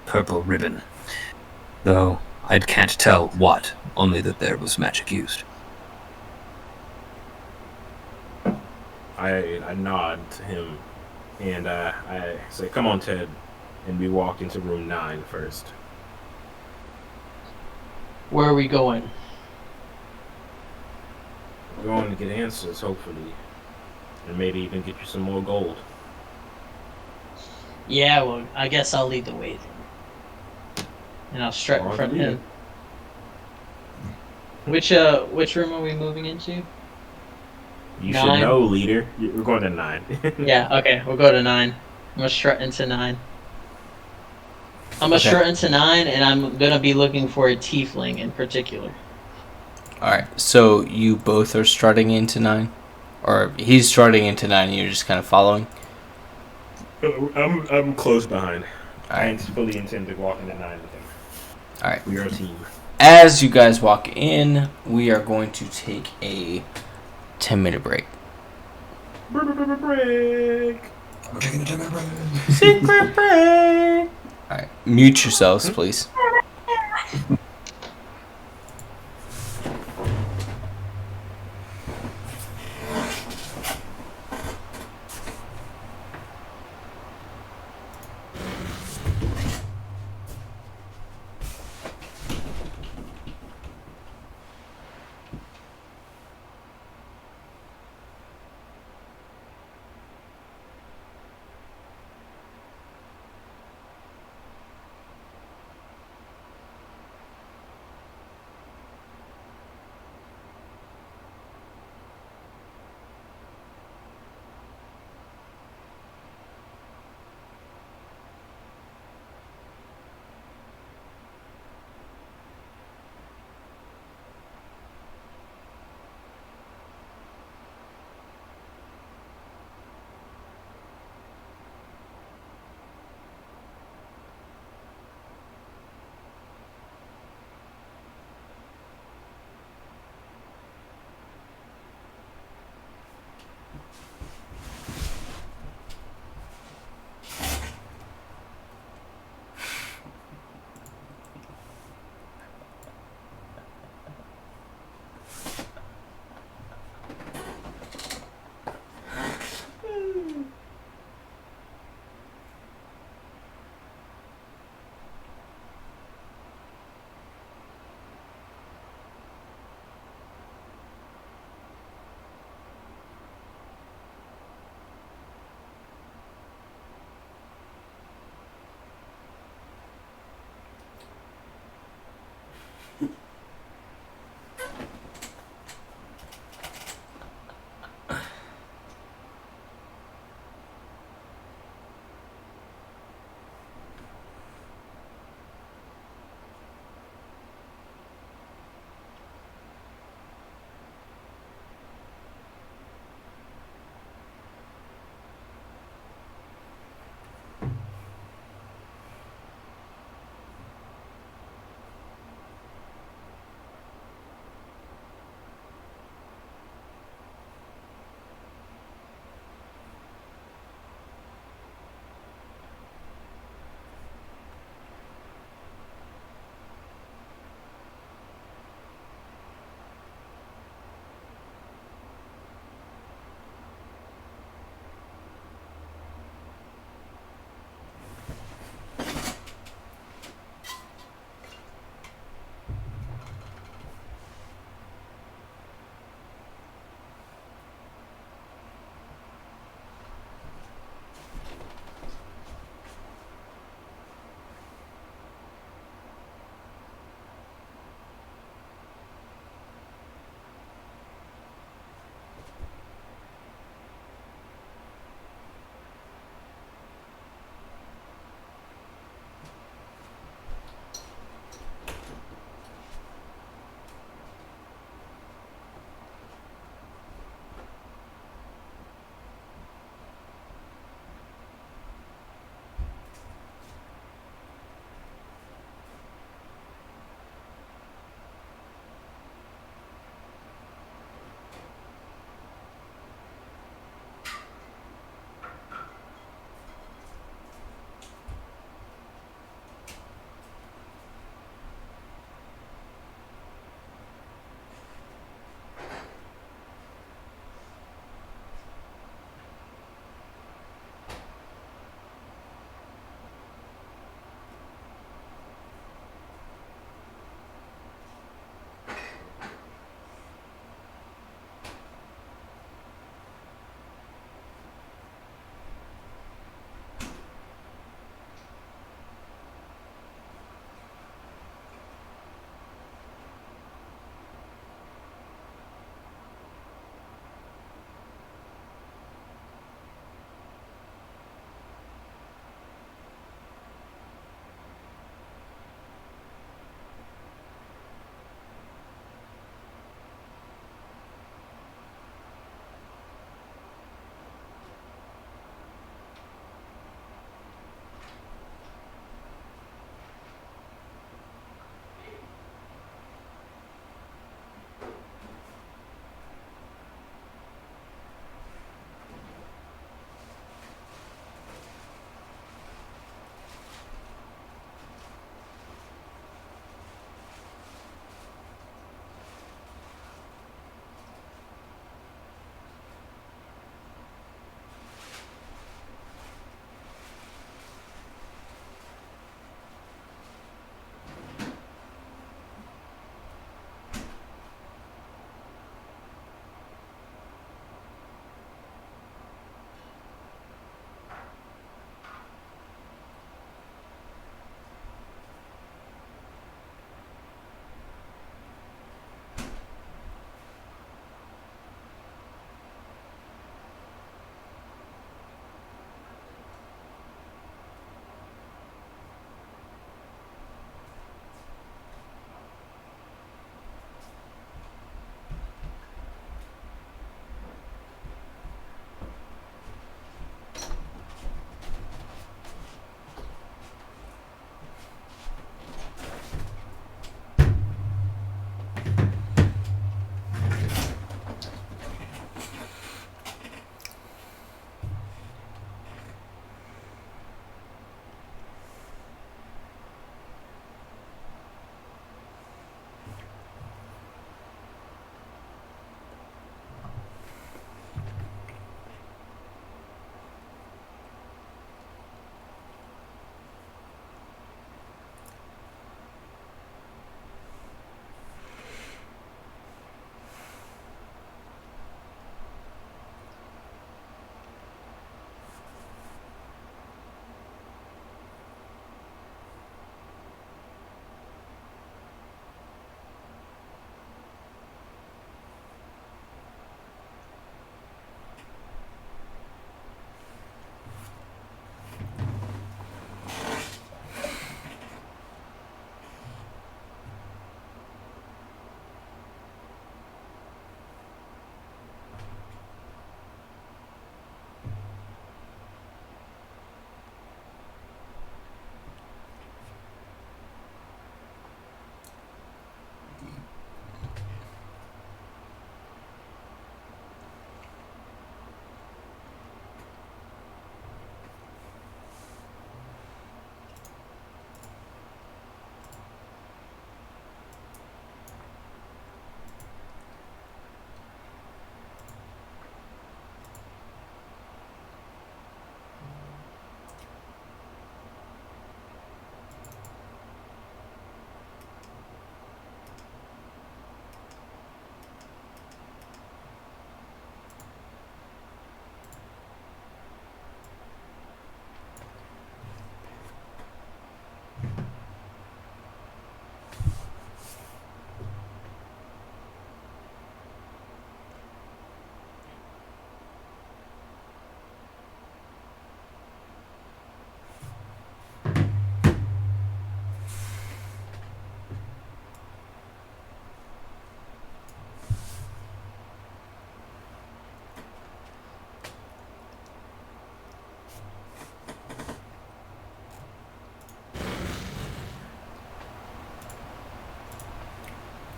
purple ribbon. Though I can't tell what, only that there was magic used. I nod to him and I say, "Come on, Ted," and we walk into room 9 first. Where are we going? We're going to get answers, hopefully, and maybe even get you some more gold. Yeah, well, I guess I'll lead the way then. And I'll strut in front of him. Which room are we moving into? You 9? should know, leader. We're going to 9. Yeah, okay, we'll go to 9. I'm gonna strut into 9. I'm gonna strut into 9, and I'm gonna be looking for a tiefling in particular. Alright, so you both are strutting into 9? Or he's strutting into 9 and you're just kind of following? I'm close behind. I Alright. fully intend to walk into 9 with him. Alright. We are a team. As you guys walk in, we are going to take a 10-minute break. Break. We're taking a 10-minute break. Secret break! Alright, mute yourselves, please.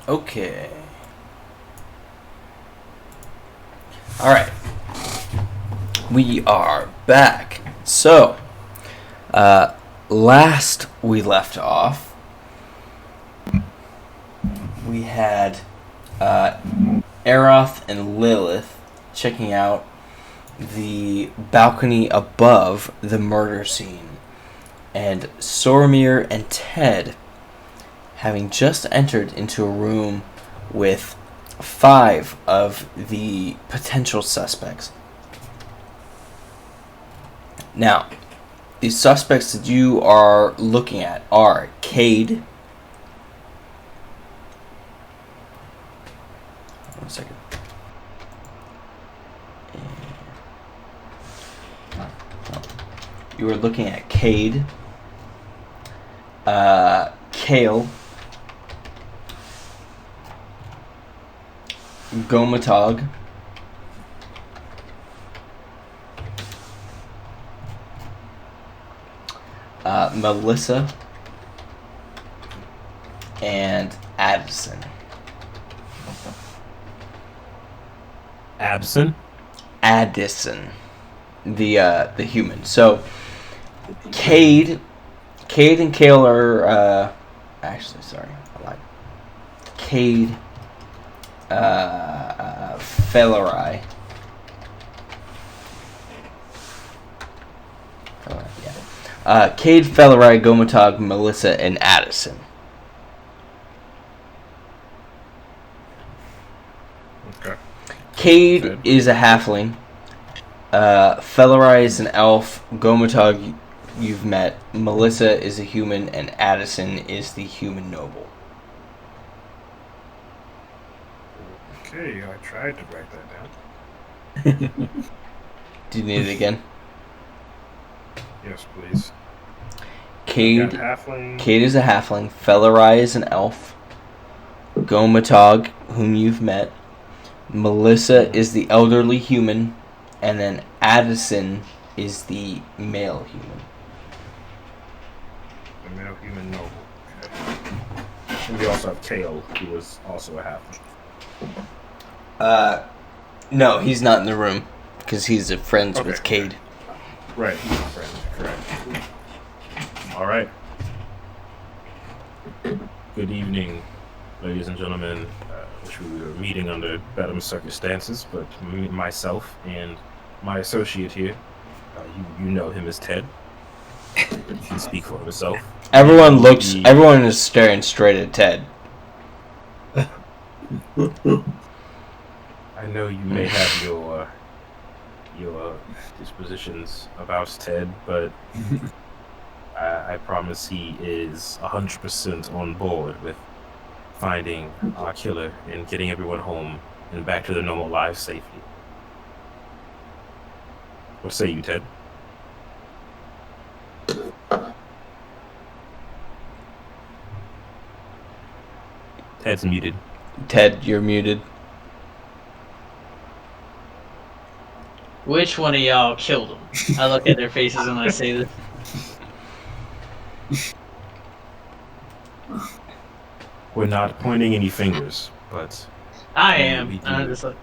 Okay. Alright. We are back. So, last we left off, we had Aeroth and Lilith checking out the balcony above the murder scene, and Soromir and Ted having just entered into a room with 5 of the potential suspects. Now, the suspects that you are looking at are Cade. One second. You are looking at Cade, Kale, Gomatog, Melissa, and Addison. Absent. Addison, the human. So, Cade and Kale are actually sorry, I lied. Cade, Fellerai. Cade, Fellerai, Gomatog, Melissa, and Addison. Okay. Cade Good. is a halfling. Fellerai is an elf. Gomatog you've met. Melissa is a human, and Addison is the human noble. Okay, I tried to write that down. Do you need it again? Yes, please. Cade Got halfling. Cade is a halfling. Fellerai is an elf. Gomatog, whom you've met. Melissa is the elderly human, and then Addison is the male human. The male human noble. Okay. And we also have Kale, who was also a halfling. No, he's not in the room because he's friends Okay. with Cade. Right, he's a friend. Correct. All right. Good evening, ladies and gentlemen. Wish we were meeting under better circumstances, but myself and my associate here, you know him as Ted. He can speak for himself. Everyone is staring straight at Ted. I know you may have your dispositions about Ted, but I promise he is 100% on board with finding our killer and getting everyone home and back to their normal lives safely. What say you, Ted? Ted's muted. Ted, you're muted. Which one of y'all killed him? I look at their faces and I say this. We're not pointing any fingers, but I we am. do. I'm just like,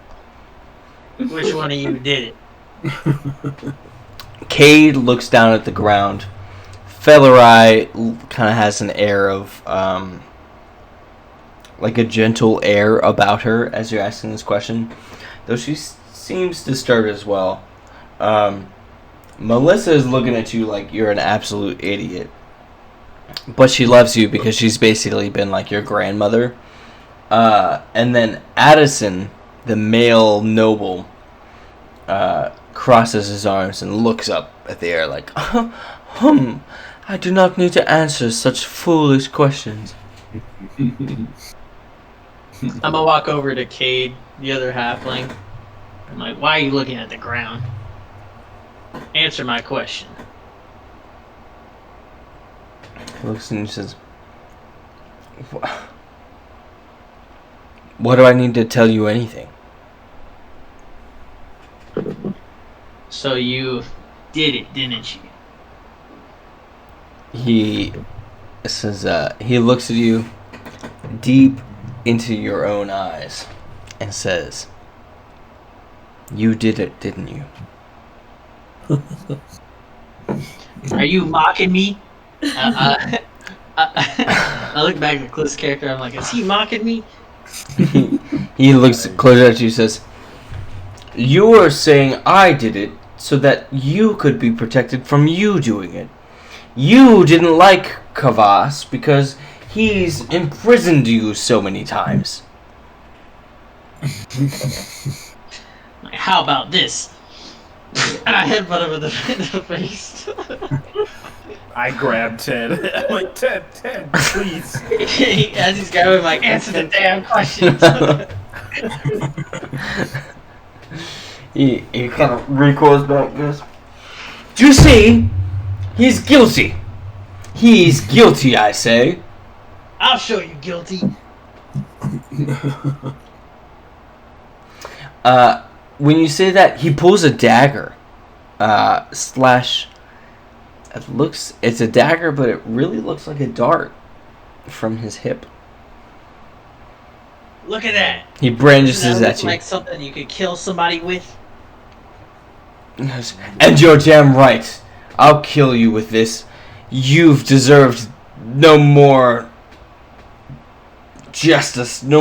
which one of you did it? Cade looks down at the ground. Fellerai kind of has an air of, like a gentle air about her as you're asking this question, though she seems disturbed as well. Melissa is looking at you like you're an absolute idiot, but she loves you because she's basically been like your grandmother. And then Addison, the male noble, crosses his arms and looks up at the air like, I do not need to answer such foolish questions. I'm gonna walk over to Cade, the other halfling. I'm like, why are you looking at the ground? Answer my question. He looks and he says, what do I need to tell you anything? So you did it, didn't you? He says, he looks at you, deep, into your own eyes and says, "You did it, didn't you?" Are you mocking me? I look back at Cliff's character. I'm like, is he mocking me? He looks closer at you and says, "You are saying I did it so that you could be protected from you doing it. You didn't like Kavas because he's imprisoned you so many times." Like, how about this? And I headbutt him in the face. I grab Ted. I'm like, Ted, please. As he's grabbing, like, answer the damn questions. He kind of recoils back and goes, "You see, he's guilty. He's guilty, I say." I'll show you guilty. When you say that, he pulls a dagger. It's a dagger, but it really looks like a dart from his hip. Look at that. He brandishes Doesn't that at look you. like something you could kill somebody with? He goes, "And you're damn right. I'll kill you with this. You've deserved no more justice, no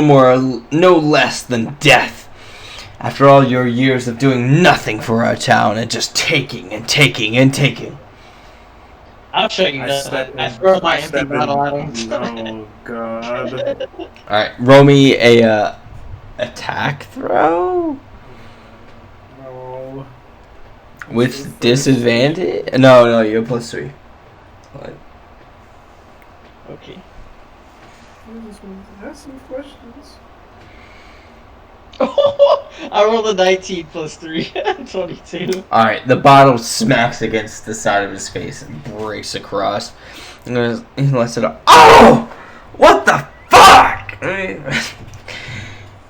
less than death. After all your years of doing nothing for our town and just taking and taking and taking." I'll show you that. I throw my empty bottle at him. Oh, God. Alright, roll me a attack throw No. with disadvantage. No, you have +3. What? Okay. I just wanted to ask some questions. I rolled a 19 plus 3. 22. Alright, the bottle smacks against the side of his face and breaks across. And he lets it out. "Oh! What the fuck?" And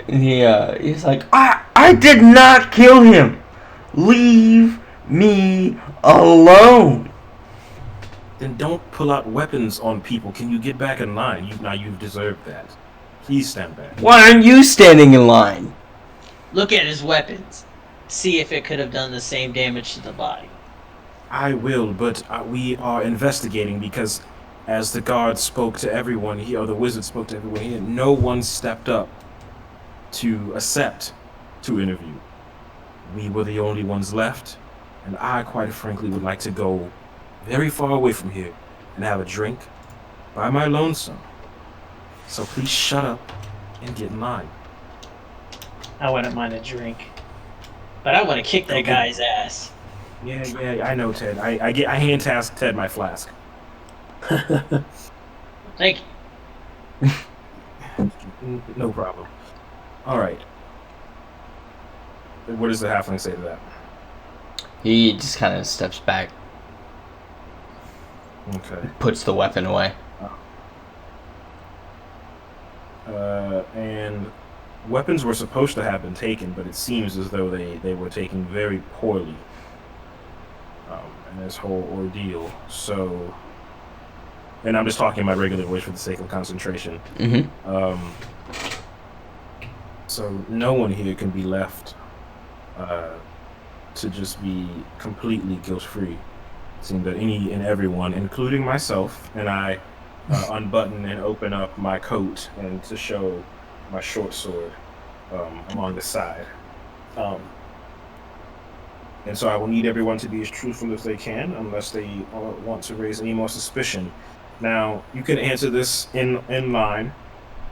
he's like, I did not kill him. Leave me alone." Then don't pull out weapons on people. Can you get back in line? You've deserved that. Please stand back. Why aren't you standing in line? Look at his weapons. See if it could have done the same damage to the body. I will, but we are investigating because as the guard spoke to everyone here, or the wizard spoke to everyone here, no one stepped up to accept to interview. We were the only ones left, and I, quite frankly, would like to go very far away from here and have a drink by my lonesome. So please shut up and get in line. I wouldn't mind a drink. But I want to kick that Okay. guy's ass. Yeah, I know, Ted. I hand task Ted my flask. Thank you. No problem. Alright. What does the halfling say to that? He just kind of steps back, Okay. puts the weapon away. And weapons were supposed to have been taken, but it seems as though they were taken very poorly in this whole ordeal. So, and I'm just talking my regular voice for the sake of concentration. Mm-hmm. So no one here can be left to just be completely guilt-free. It seems that any and everyone, including myself, and I unbutton and open up my coat and to show my short sword along the side. And so I will need everyone to be as truthful as they can, unless they want to raise any more suspicion. Now, you can answer this in line.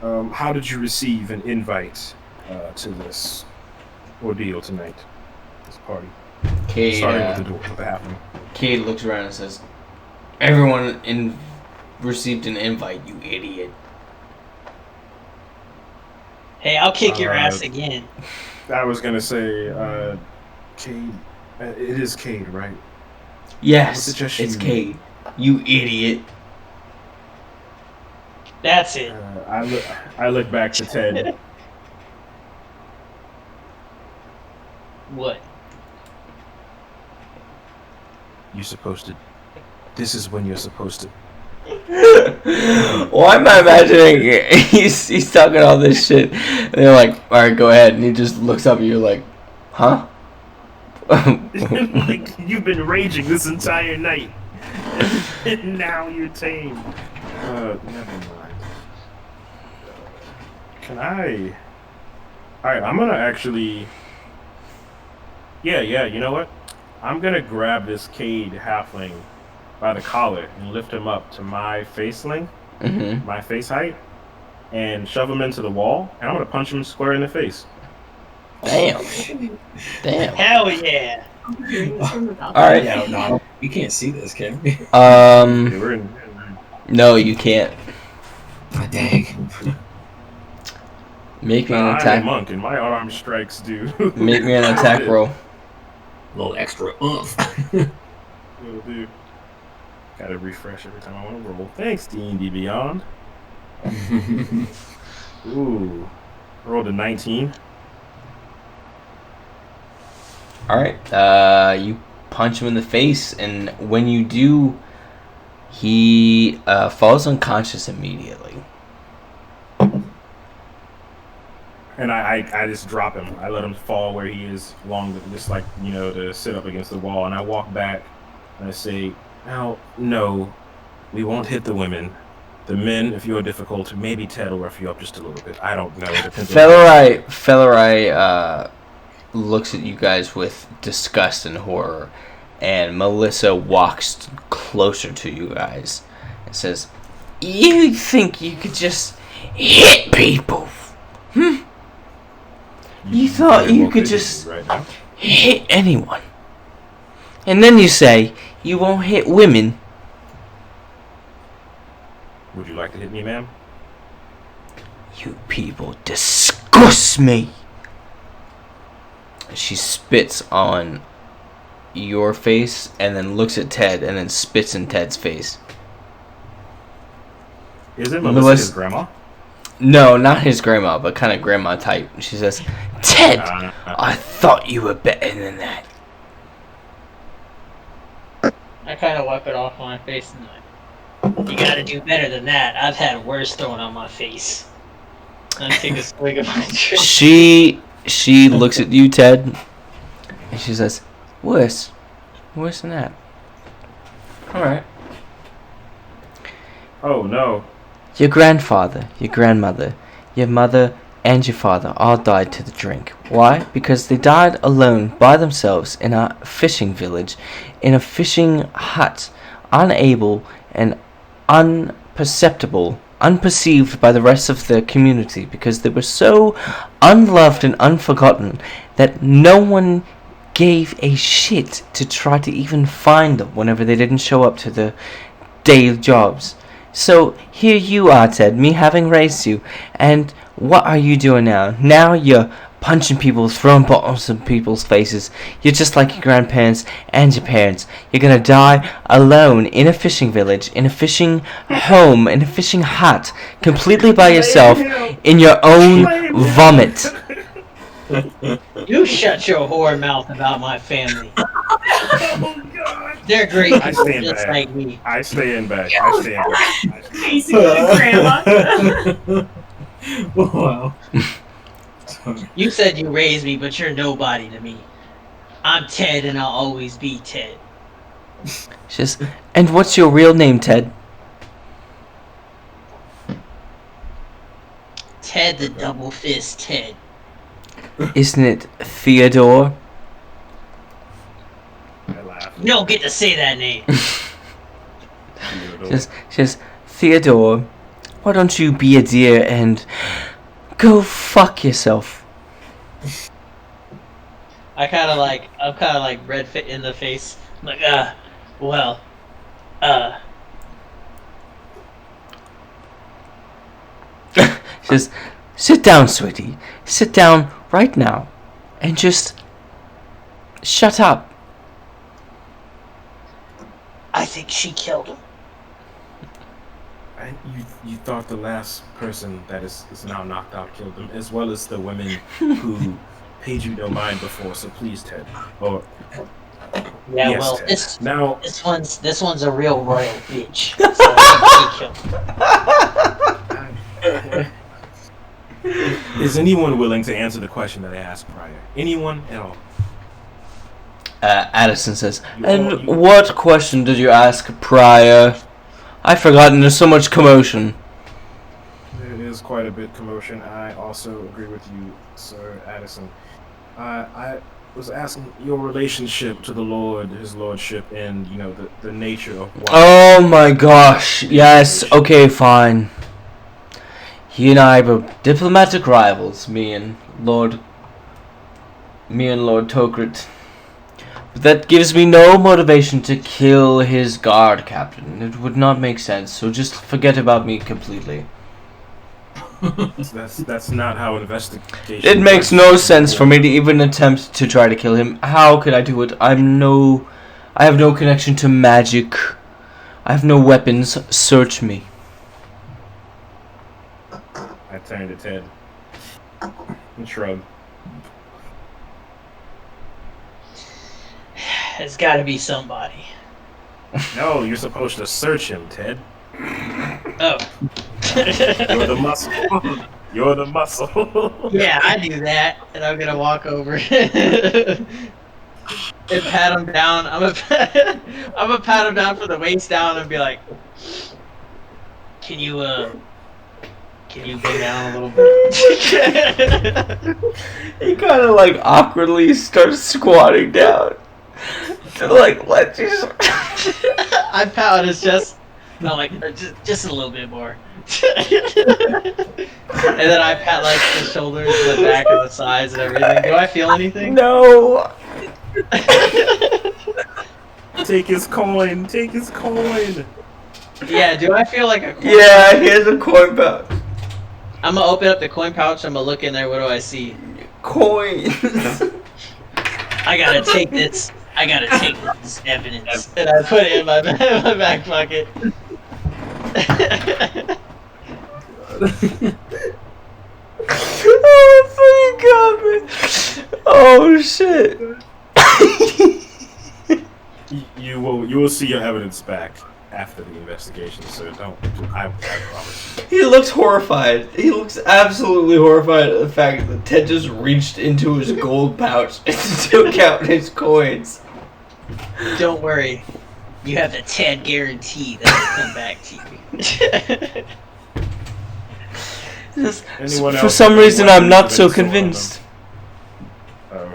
How did you receive an invite to this ordeal tonight, this party? Starting with the halfling. Cade looks around and says, "Everyone received an invite, you idiot." Hey, I'll kick your ass again. I was gonna say, Cade. It is Cade, right? Yes, What's it it's you- Cade. You idiot. That's it. I look back to Ted. What? You're supposed to. This is when you're supposed to. Why am I imagining he's talking all this shit? And they're like, all right, go ahead. And he just looks up at you like, huh? Like, you've been raging this entire night. And now you're tame. Never mind. Can I... Alright, I'm gonna actually... Yeah, you know what? I'm gonna grab this Cade halfling by the collar and lift him up to my face length, my face height, and shove him into the wall, and I'm gonna punch him square in the face. Damn. Hell yeah! All right. Yeah, no, we can't see this, can we? We're in... No, you can't. Dang. Make me an I'm a attack. monk, and my arm strikes do. Make me an attack roll. A little extra oomph. Will do. Gotta refresh every time I want to roll. Thanks, D&D Beyond. Ooh. I rolled a 19. All right. You punch him in the face, and when you do, he falls unconscious immediately. And I just drop him. I let him fall where he is, just like, to sit up against the wall. And I walk back and I say, now, no, we won't hit the women. The men, if you're difficult, maybe Ted will rough you up just a little bit. I don't know. Fellerai looks at you guys with disgust and horror, and Melissa walks closer to you guys and says, "You think you could just hit people? You thought you could just hit anyone. And then you say you won't hit women." Would you like to hit me, ma'am? "You people disgust me." She spits on your face and then looks at Ted and then spits in Ted's face. Is it Melissa, his grandma? No, not his grandma, but kind of grandma type. She says, "Ted, I thought you were better than that." I kind of wipe it off my face and like, you gotta do better than that. I've had worse thrown on my face. I take a swig of my drink. She looks at you, Ted, and she says, Worse than that." All right. Oh, no. "Your grandfather, your grandmother, your mother, and your father all died to the drink. Why? Because they died alone by themselves in a fishing village, in a fishing hut, unable and unperceived by the rest of the community, because they were so unloved and unforgotten that no one gave a shit to try to even find them whenever they didn't show up to the daily jobs. So here you are, Ted, me having raised you, and what are you doing now? Now you're punching people, throwing bottles in people's faces. You're just like your grandparents and your parents. You're gonna die alone in a fishing village, in a fishing home, in a fishing hut, completely by yourself, in your own vomit." You shut your whore mouth about my family. Oh, God. They're great I people stand just back. like me. I stay in back. I stand back. Basically, grandma. Wow. You said you raised me, but you're nobody to me. I'm Ted, and I'll always be Ted. She says, "And what's your real name, Ted?" Ted the Double Fist Ted. "Isn't it Theodore?" I laugh. You don't get to say that name. She says, "Theodore, why don't you be a dear and go fuck yourself?" I'm kind of like red fit in the face. I'm like, She says, "Sit down, sweetie. Sit down right now. And just shut up." I think she killed him. And you thought the last person that is now knocked out killed them, as well as the women who paid you no mind before, so please, Ted. Or Yeah, Yes, well, Ted. this Now, this one's a real royal bitch. So I can take him. is anyone willing to answer the question that I asked prior? Anyone at all? Addison says, You and all- you- what question did you ask prior? I've forgotten, there's so much commotion. There is quite a bit commotion. I also agree with you, Sir Addison. I was asking your relationship to the Lord, his lordship, and the nature of what. Oh my gosh, yes, okay, fine. He and I were diplomatic rivals, me and Lord Tokrit. But that gives me no motivation to kill his guard captain. It would not make sense, so just forget about me completely. That's not how investigation. It makes no sense for me to even attempt to try to kill him. How could I do it? I have no connection to magic. I have no weapons. Search me. I turned to Ted and shrugged. It's got to be somebody. No, you're supposed to search him, Ted. Oh. You're the muscle. You're the muscle. Yeah, I do that, and I'm gonna walk over and pat him down. I'm gonna pat him down from the waist down and be like, "Can you go down a little bit?" He kind of like awkwardly starts squatting down to like let you. I pat on his chest. And I'm like, just a little bit more. And then I pat like the shoulders, the back, and the sides, and everything. Do I feel anything? No. Take his coin. Take his coin. Yeah. Do I feel like a coin? Yeah, here's a coin pouch. I'm gonna open up the coin pouch. I'm gonna look in there. What do I see? Coins. I gotta take this. I gotta take this evidence. And I put it in my back pocket. Oh, fucking God, man. Oh, shit. You will see your evidence back after the investigation, so don't. I promise you. He looks horrified. He looks absolutely horrified at the fact that Ted just reached into his gold pouch and took out his coins. Don't worry. You have the 10 guarantee that will come back to you. Just, Anyone for else some have any reason, I'm weapons not of so any sort on convinced. them?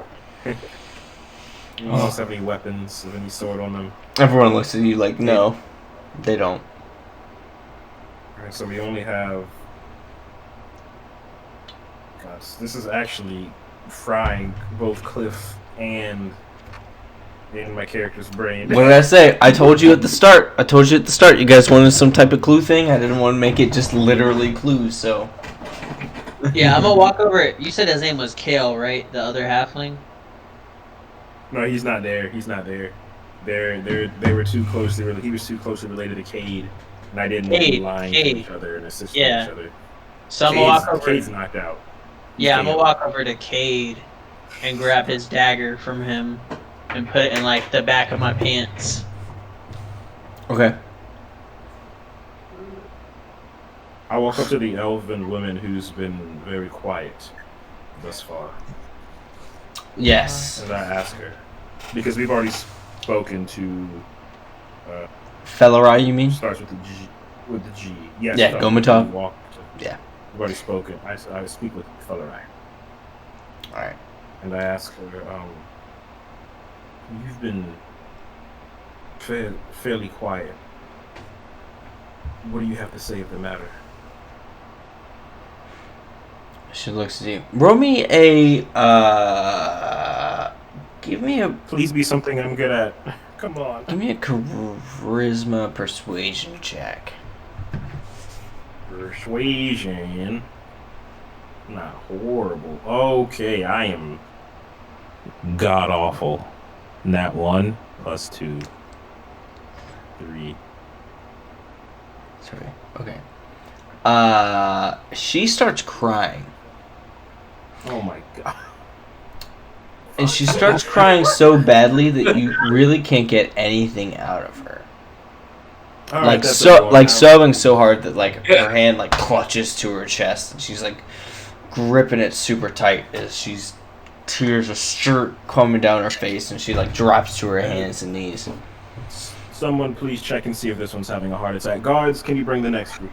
Anyone else have any weapons of any sort on them? Everyone looks at you like, no, they don't. Alright, so we only have. Gosh, this is actually frying both Cliff and in my character's brain. What did I say? I told you at the start. You guys wanted some type of clue thing. I didn't want to make it just literally clues, so. Yeah, I'm gonna walk over. You said his name was Kale, right? The other halfling? No, he's not there. He's not there. They were too closely related. He was too closely related to Cade, and I didn't want them lying to each other and assisting Yeah. each other. So I'm gonna walk over. Cade's knocked out. Yeah, I'm gonna walk over to Cade and grab his dagger from him and put it in like the back of my pants. Okay. I walk up to the elven woman who's been very quiet thus far, Yes. and I ask her because we've already spoken to. Fellerai, you mean? Starts with the G. With the G. Yes. Yeah, Gomatov. Yeah. We've already spoken. I speak with Fellerai. Alright. And I ask her, you've been fairly quiet. What do you have to say of the matter? She looks at you. Roll me a, give me a, Please be something I'm good at. Come on. give me a charisma persuasion check. Persuasion. Not horrible. Okay, I am god awful. Nat 1 plus 2. 3. Sorry. Okay. She starts crying. Oh my god. and she starts crying so badly that you really can't get anything out of her. All right, Like that's so, everyone. like sobbing so hard that like her hand like clutches to her chest, and she's like gripping it super tight as she's tears are coming down her face, and she like drops to her hands and knees. Someone please check and see if this one's having a heart attack. Guards, can you bring the next group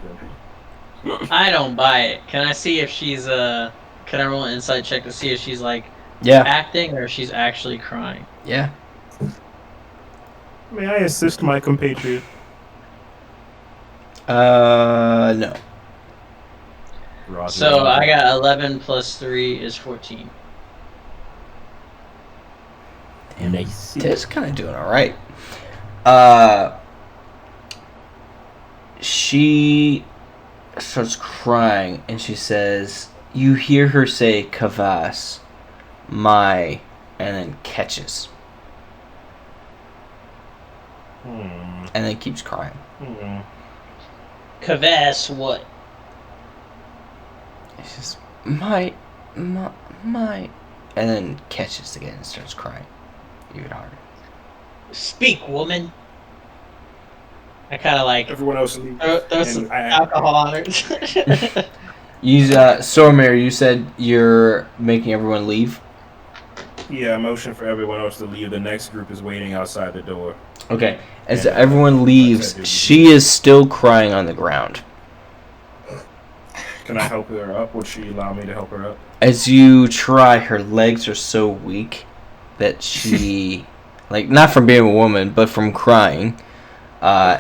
in? I don't buy it. Can I see if she's Can I roll an insight check to see if she's like Yeah, acting or if she's actually crying? yeah. May I assist my compatriot? No. Roger, So Roger. I got 11 plus 3 is 14. Nice. Ted's kind of doing all right. She starts crying and she says, you hear her say Kavas, my, and then catches. And then keeps crying. Kavas, what? She says, my, and then catches again and starts crying even harder. Speak, woman. I kind of like Everyone else leave. throw some alcohol on her. Stormare, you said you're making everyone leave? Yeah, motion for everyone else to leave. The next group is waiting outside the door. Okay. As Yeah, everyone leaves, she is still crying on the ground. Can I help her up? Would she allow me to help her up? As you try, her legs are so weak that she, like, not from being a woman, but from crying. I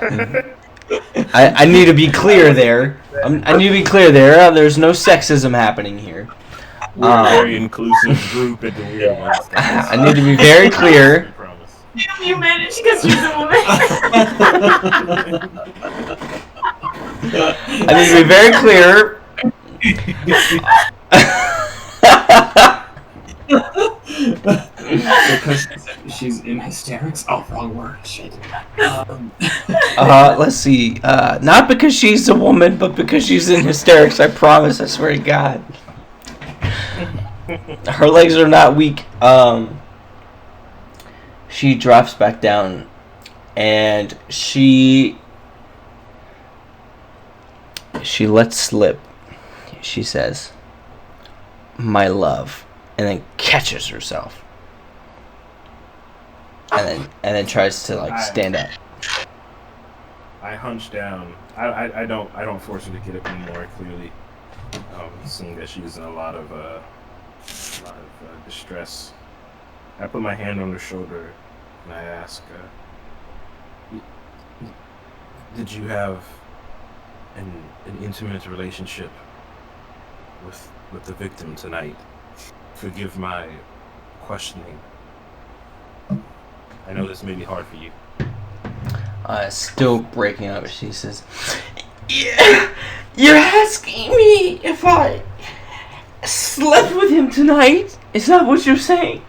need to be clear there. I need to be clear there. There's no sexism happening here. We're a very inclusive group at the Weird Ones. I need to be very clear. I promise. You managed because she's a woman. I need to be very clear. Because she's in hysterics. Oh, wrong word. Shit. Let's see. Not because she's a woman, but because she's in hysterics. I promise. I swear to God. Her legs are not weak. She drops back down, and she lets slip. She says, "My love," and then catches herself, and then tries to like stand up. I hunch down. I don't force her to get up anymore. Clearly, seeing that she's in a lot of distress. I put my hand on her shoulder and I ask, "Did you have an intimate relationship with the victim tonight? Forgive my questioning. I know this may be hard for you." Still breaking up, she says, "Yeah, you're asking me if I slept with him tonight? Is that what you're saying?"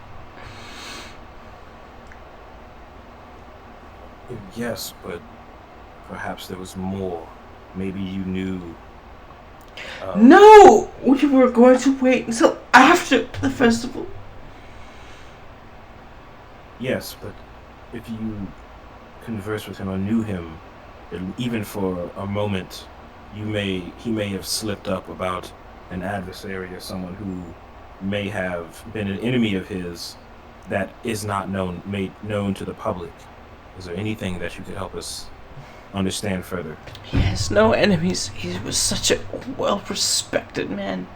Yes, but perhaps there was more. Maybe you knew. No! We were going to wait until after the festival. Yes, but if you conversed with him or knew him, even for a moment, he may have slipped up about an adversary or someone who may have been an enemy of his that is not made known to the public. Is there anything that you could help us understand further? He has no enemies. He was such a well-respected man.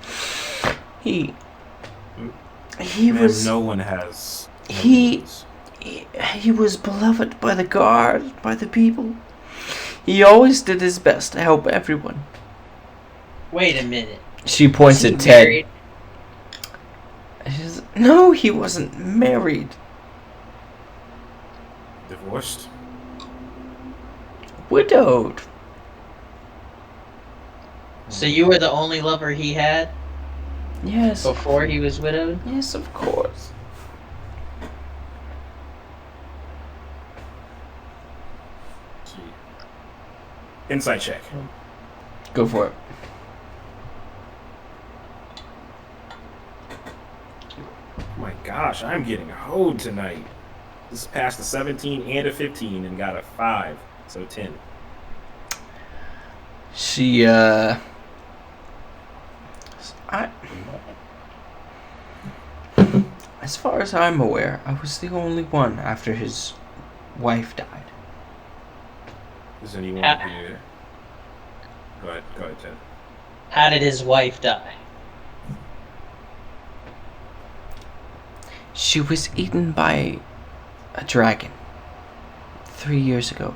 He Ma'am, was... no one has. He- enemies. He was beloved by the guard, by the people. He always did his best to help everyone. Wait a minute. She points Was he at Ted. married? She says, "No, he wasn't married. Divorced? Widowed." So you were the only lover he had Yes. before he was widowed? Yes, of course. See. Insight check. Go for it. My gosh, I'm getting hoed tonight. This passed a 17 and a 15 and got a 5, so 10. She, as far as I'm aware, I was the only one after his wife died. Is anyone Ah. here? Go ahead, Ted. How did his wife die? She was eaten by a dragon 3 years ago.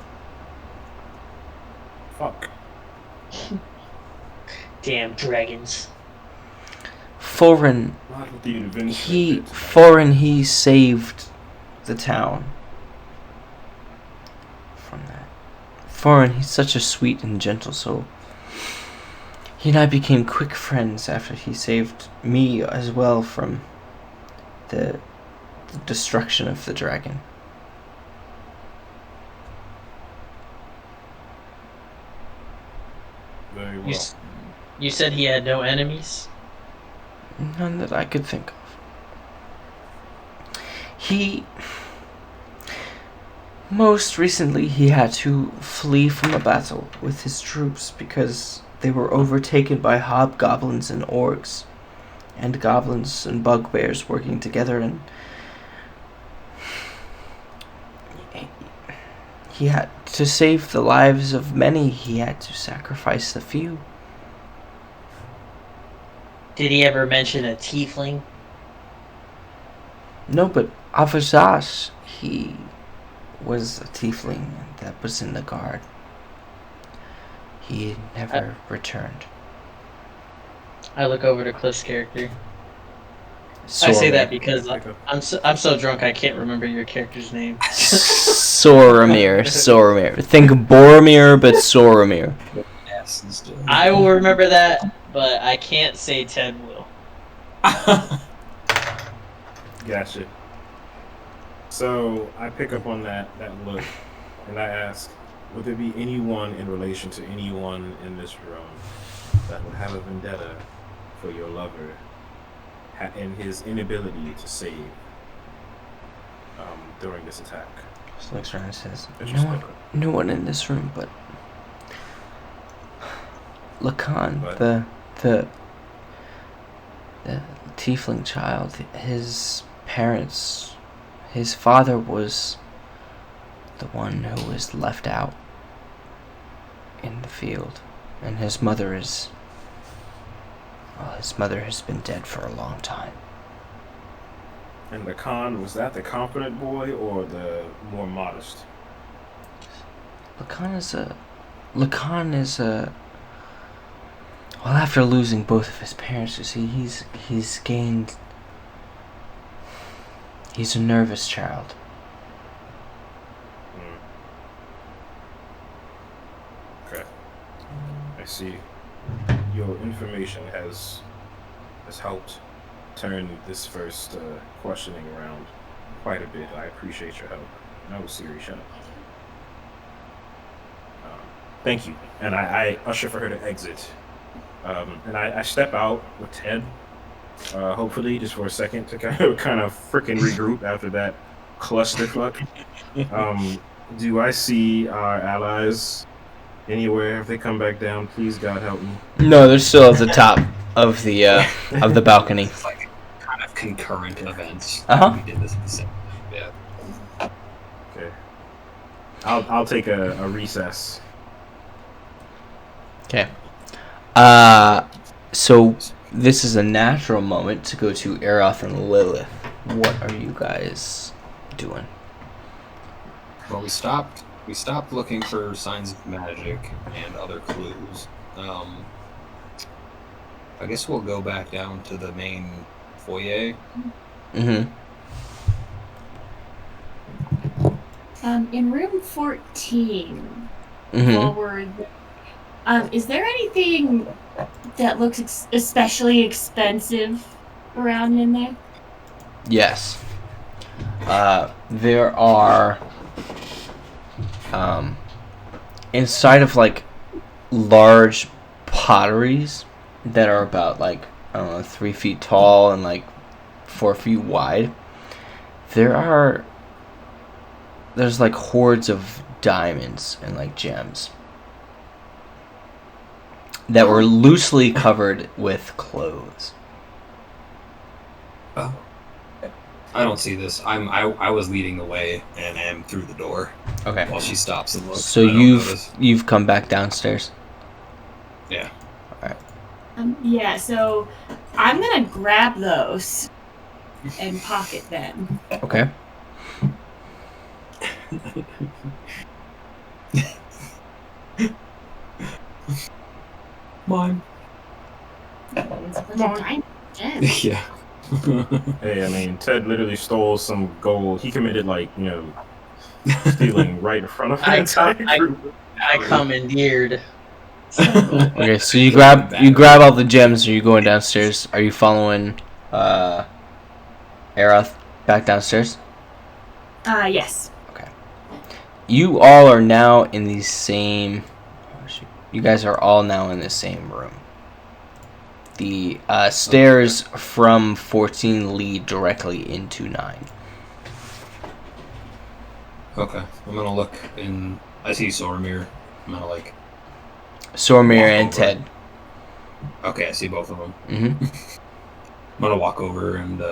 Fuck. Damn dragons. Foreign, Not with the adventure. he saved the town from that. Foreign, he's such a sweet and gentle soul. He and I became quick friends after he saved me as well from the destruction of the dragon. Very You, well. you said he had no enemies? None that I could think of. Most recently, he had to flee from a battle with his troops because they were overtaken by hobgoblins and orcs, and goblins and bugbears working together, and he had to save the lives of many. He had to sacrifice a few. Did he ever mention a tiefling? No, but Avazash, he was a tiefling that was in the guard. He never returned. I look over to Cliff's character. I say that because I'm so drunk I can't remember your character's name. Soramir. Think Boromir, but Soramir. Yes, it's just- I will remember that, but I can't say Ted will. Gotcha. So I pick up on that look, and I ask, would there be anyone in relation to anyone in this room that would have a vendetta for your lover and his inability to save during this attack? Just looks around and says, That you "No one, spoke of. no one in this room, but Lacan, What? the tiefling child. His parents, his father was the one who was left out in the field, and his mother has been dead for a long time." And the Khan, was that the confident boy or the more modest? Lacan is a well, after losing both of his parents, you see, he's a nervous child. Okay. I see. Your information has helped turn this first questioning around quite a bit. I appreciate your help. No, serious help. Thank you. And I usher for her to exit. And I step out with Ted, hopefully just for a second to kind of freaking regroup after that clusterfuck. Do I see our allies anywhere? If they come back down, please God help me. No, they're still at the top of the balcony. It's like kind of concurrent events. Uh-huh. We did this at the same time. Yeah. Okay. I'll take a recess. Okay. So this is a natural moment to go to Aeroth and Lilith. What are you guys doing? Well, we stopped looking for signs of magic and other clues. I guess we'll go back down to the main foyer. Mm-hmm. In room 14, Mm-hmm. forward, is there anything that looks especially expensive around in there? Yes. There are inside of like large potteries that are about like, I don't know, 3 feet tall and like 4 feet wide. There's like hordes of diamonds and like gems that were loosely covered with clothes. Oh. I don't see this. I was leading the way and am through the door Okay. while she stops and looks. So I don't notice. you've come back downstairs. Yeah. Yeah, so I'm gonna grab those and pocket them. Okay. Mine. It's a bunch of diamond gems. Yeah. Hey, I mean, Ted literally stole some gold. He committed, like, stealing right in front of the entire group. I commandeered. Okay, so you grab all the gems. Are you going downstairs? Are you following Aeroth back downstairs? Yes. You all are now in the same. You guys are all now in the same room. The stairs from 14 lead directly into 9. Okay. I'm gonna look in. I see Soromir. I'm gonna like. Soromir Walk and over. Ted. Okay, I see both of them. Mm-hmm. I'm gonna walk over and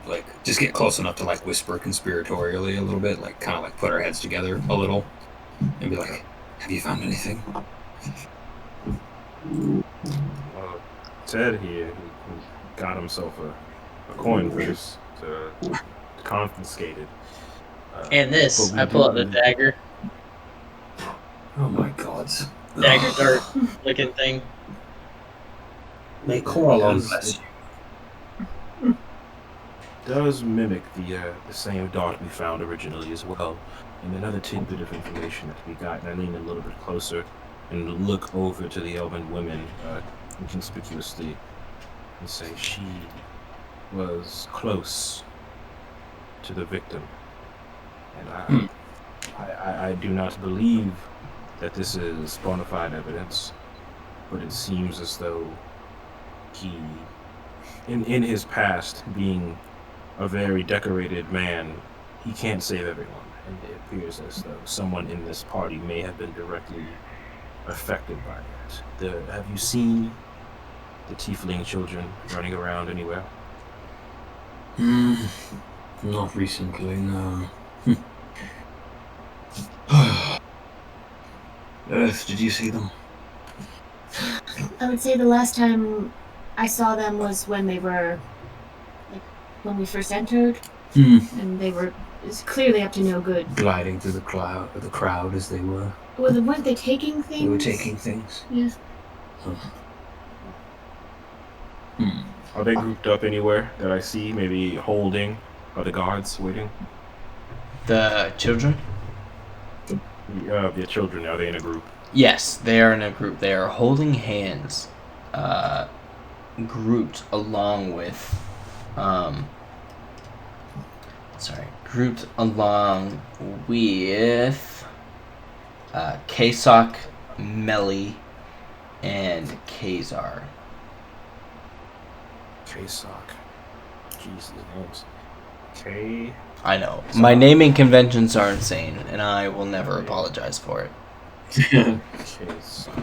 like just get close enough to like whisper conspiratorially a little bit, like kind of like put our heads together a little, and be like, "Have you found anything?" Ted here, he got himself a coin purse to confiscate it. And this, But we I pull out do- the dagger, Oh my God! dagger dart looking thing. May Coralon Yes. bless you. Does mimic the same dart we found originally as well. And another tidbit of information that we got, and I lean a little bit closer and look over to the elven women inconspicuously and say she was close to the victim. And I do not believe that this is bona fide evidence, but it seems as though he, in his past, being a very decorated man, he can't save everyone, and it appears as though someone in this party may have been directly affected by it. Have you seen the tiefling children running around anywhere? Not recently, no. Earth, did you see them? I would say the last time I saw them was when they were, like, when we first entered, and they were clearly up to no good. Gliding through the crowd as they were. Well, weren't they taking things? They were taking things. Yes. Are they grouped up anywhere that I see? Maybe holding? Are the guards waiting? The children? The children, are they in a group? Yes, they are in a group. They are holding hands, grouped along with, grouped along with, Kasok, Melly, and Kazar. K-Sock. Jesus, names. K. I know. My naming conventions are insane, and I will never apologize for it. K-Sock.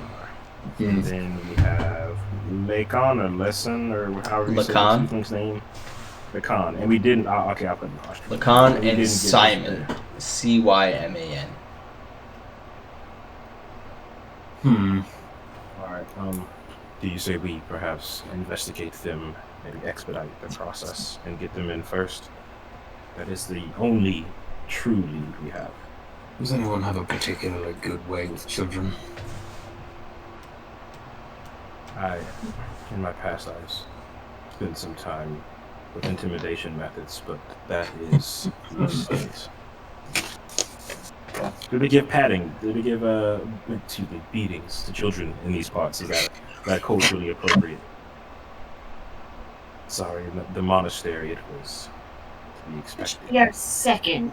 Then we have Lacan or Lesson, or however you say Lacan? the name. Lacan. And we didn't. Okay, I'll put it in Austrian. Lacan We didn't and get Simon. it. Cyman. Alright, do you say we perhaps investigate them, maybe expedite the process and get them in first? That is the only true lead we have. Does anyone have a particularly good way with children? In my past lives, spent some time with intimidation methods, but that is the extent. Do they give padding? Do they give beatings to children in these parts? Is that culturally appropriate? Sorry, in the monastery it was to be expected. Your second.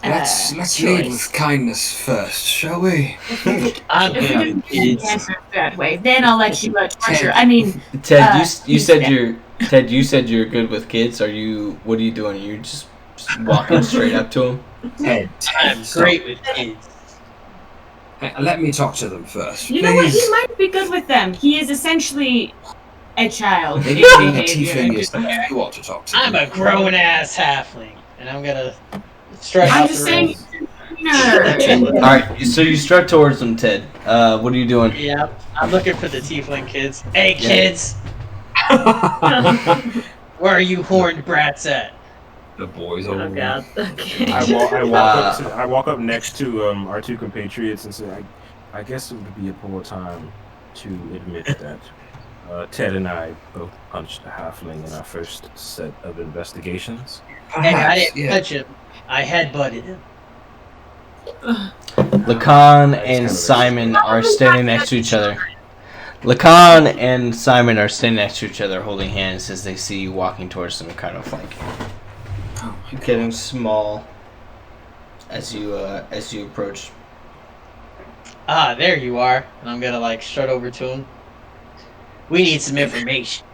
Let's lead with kindness first, shall we? I'm If we gonna didn't kids. answer it that way, then I'll let you torture. I mean, Ted, you said yeah. Ted, you said you're good with kids. What are you doing? Are you just walking straight up to him? Ted, I'm stop. great with kids. Hey, let me talk to them first. You know what? He please. might be good with them. He is essentially a child. Maybe in being a behavior. tiefling is the way you want to talk to I'm them. a grown ass halfling, and I'm gonna strut I'm out just the saying. room. Nerd. All right, so you strut towards him, Ted. What are you doing? Yeah, I'm looking for the tiefling kids. Hey, Yeah. kids, where are you horned brats at? The boys Oh over. god. Okay. I walk up next to our two compatriots and say, I guess it would be a poor time to admit that Ted and I both punched a halfling in our first set of investigations. Hey, I Perhaps, didn't yeah. touch him. I headbutted him. Lacan That's kind and of Simon are standing next to each other. Lacan and Simon are standing next to each other, holding hands as they see you walking towards them, kind of like Oh my God. getting small as you approach. Ah, there you are. And I'm gonna like strut over to him. We need some information.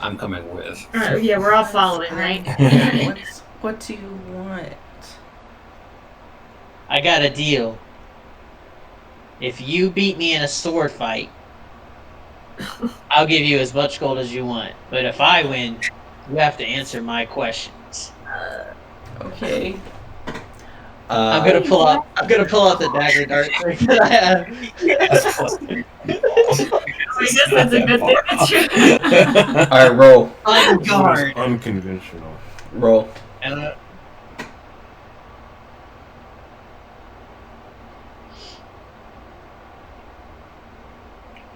I'm coming with. Yeah, we're all following, right? What do you want? I got a deal. If you beat me in a sword fight, I'll give you as much gold as you want. But if I win, you have to answer my questions. Okay. I'm gonna pull out the dagger dart thing that I have. I guess that's a good thing. That's true. All right, roll. On It is guard. unconventional. Roll. And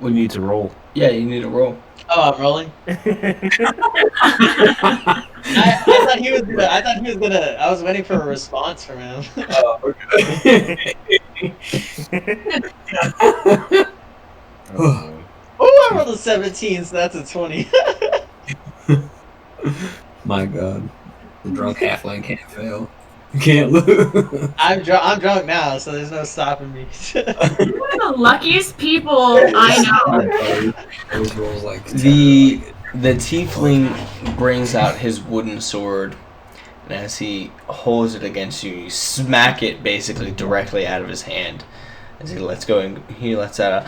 We need to roll. Yeah, you need to roll. oh, I'm rolling. I thought he was gonna. I was waiting for a response from him. Oh, Oh, I rolled a 17, so that's a 20. My God. The drunk halfling can't fail. Can't lose. I'm drunk now, so there's no stopping me. You're one of the luckiest people I know. Those rolls like The tiefling brings out his wooden sword, and as he holds it against you, you smack it basically directly out of his hand. As he lets go and he lets out a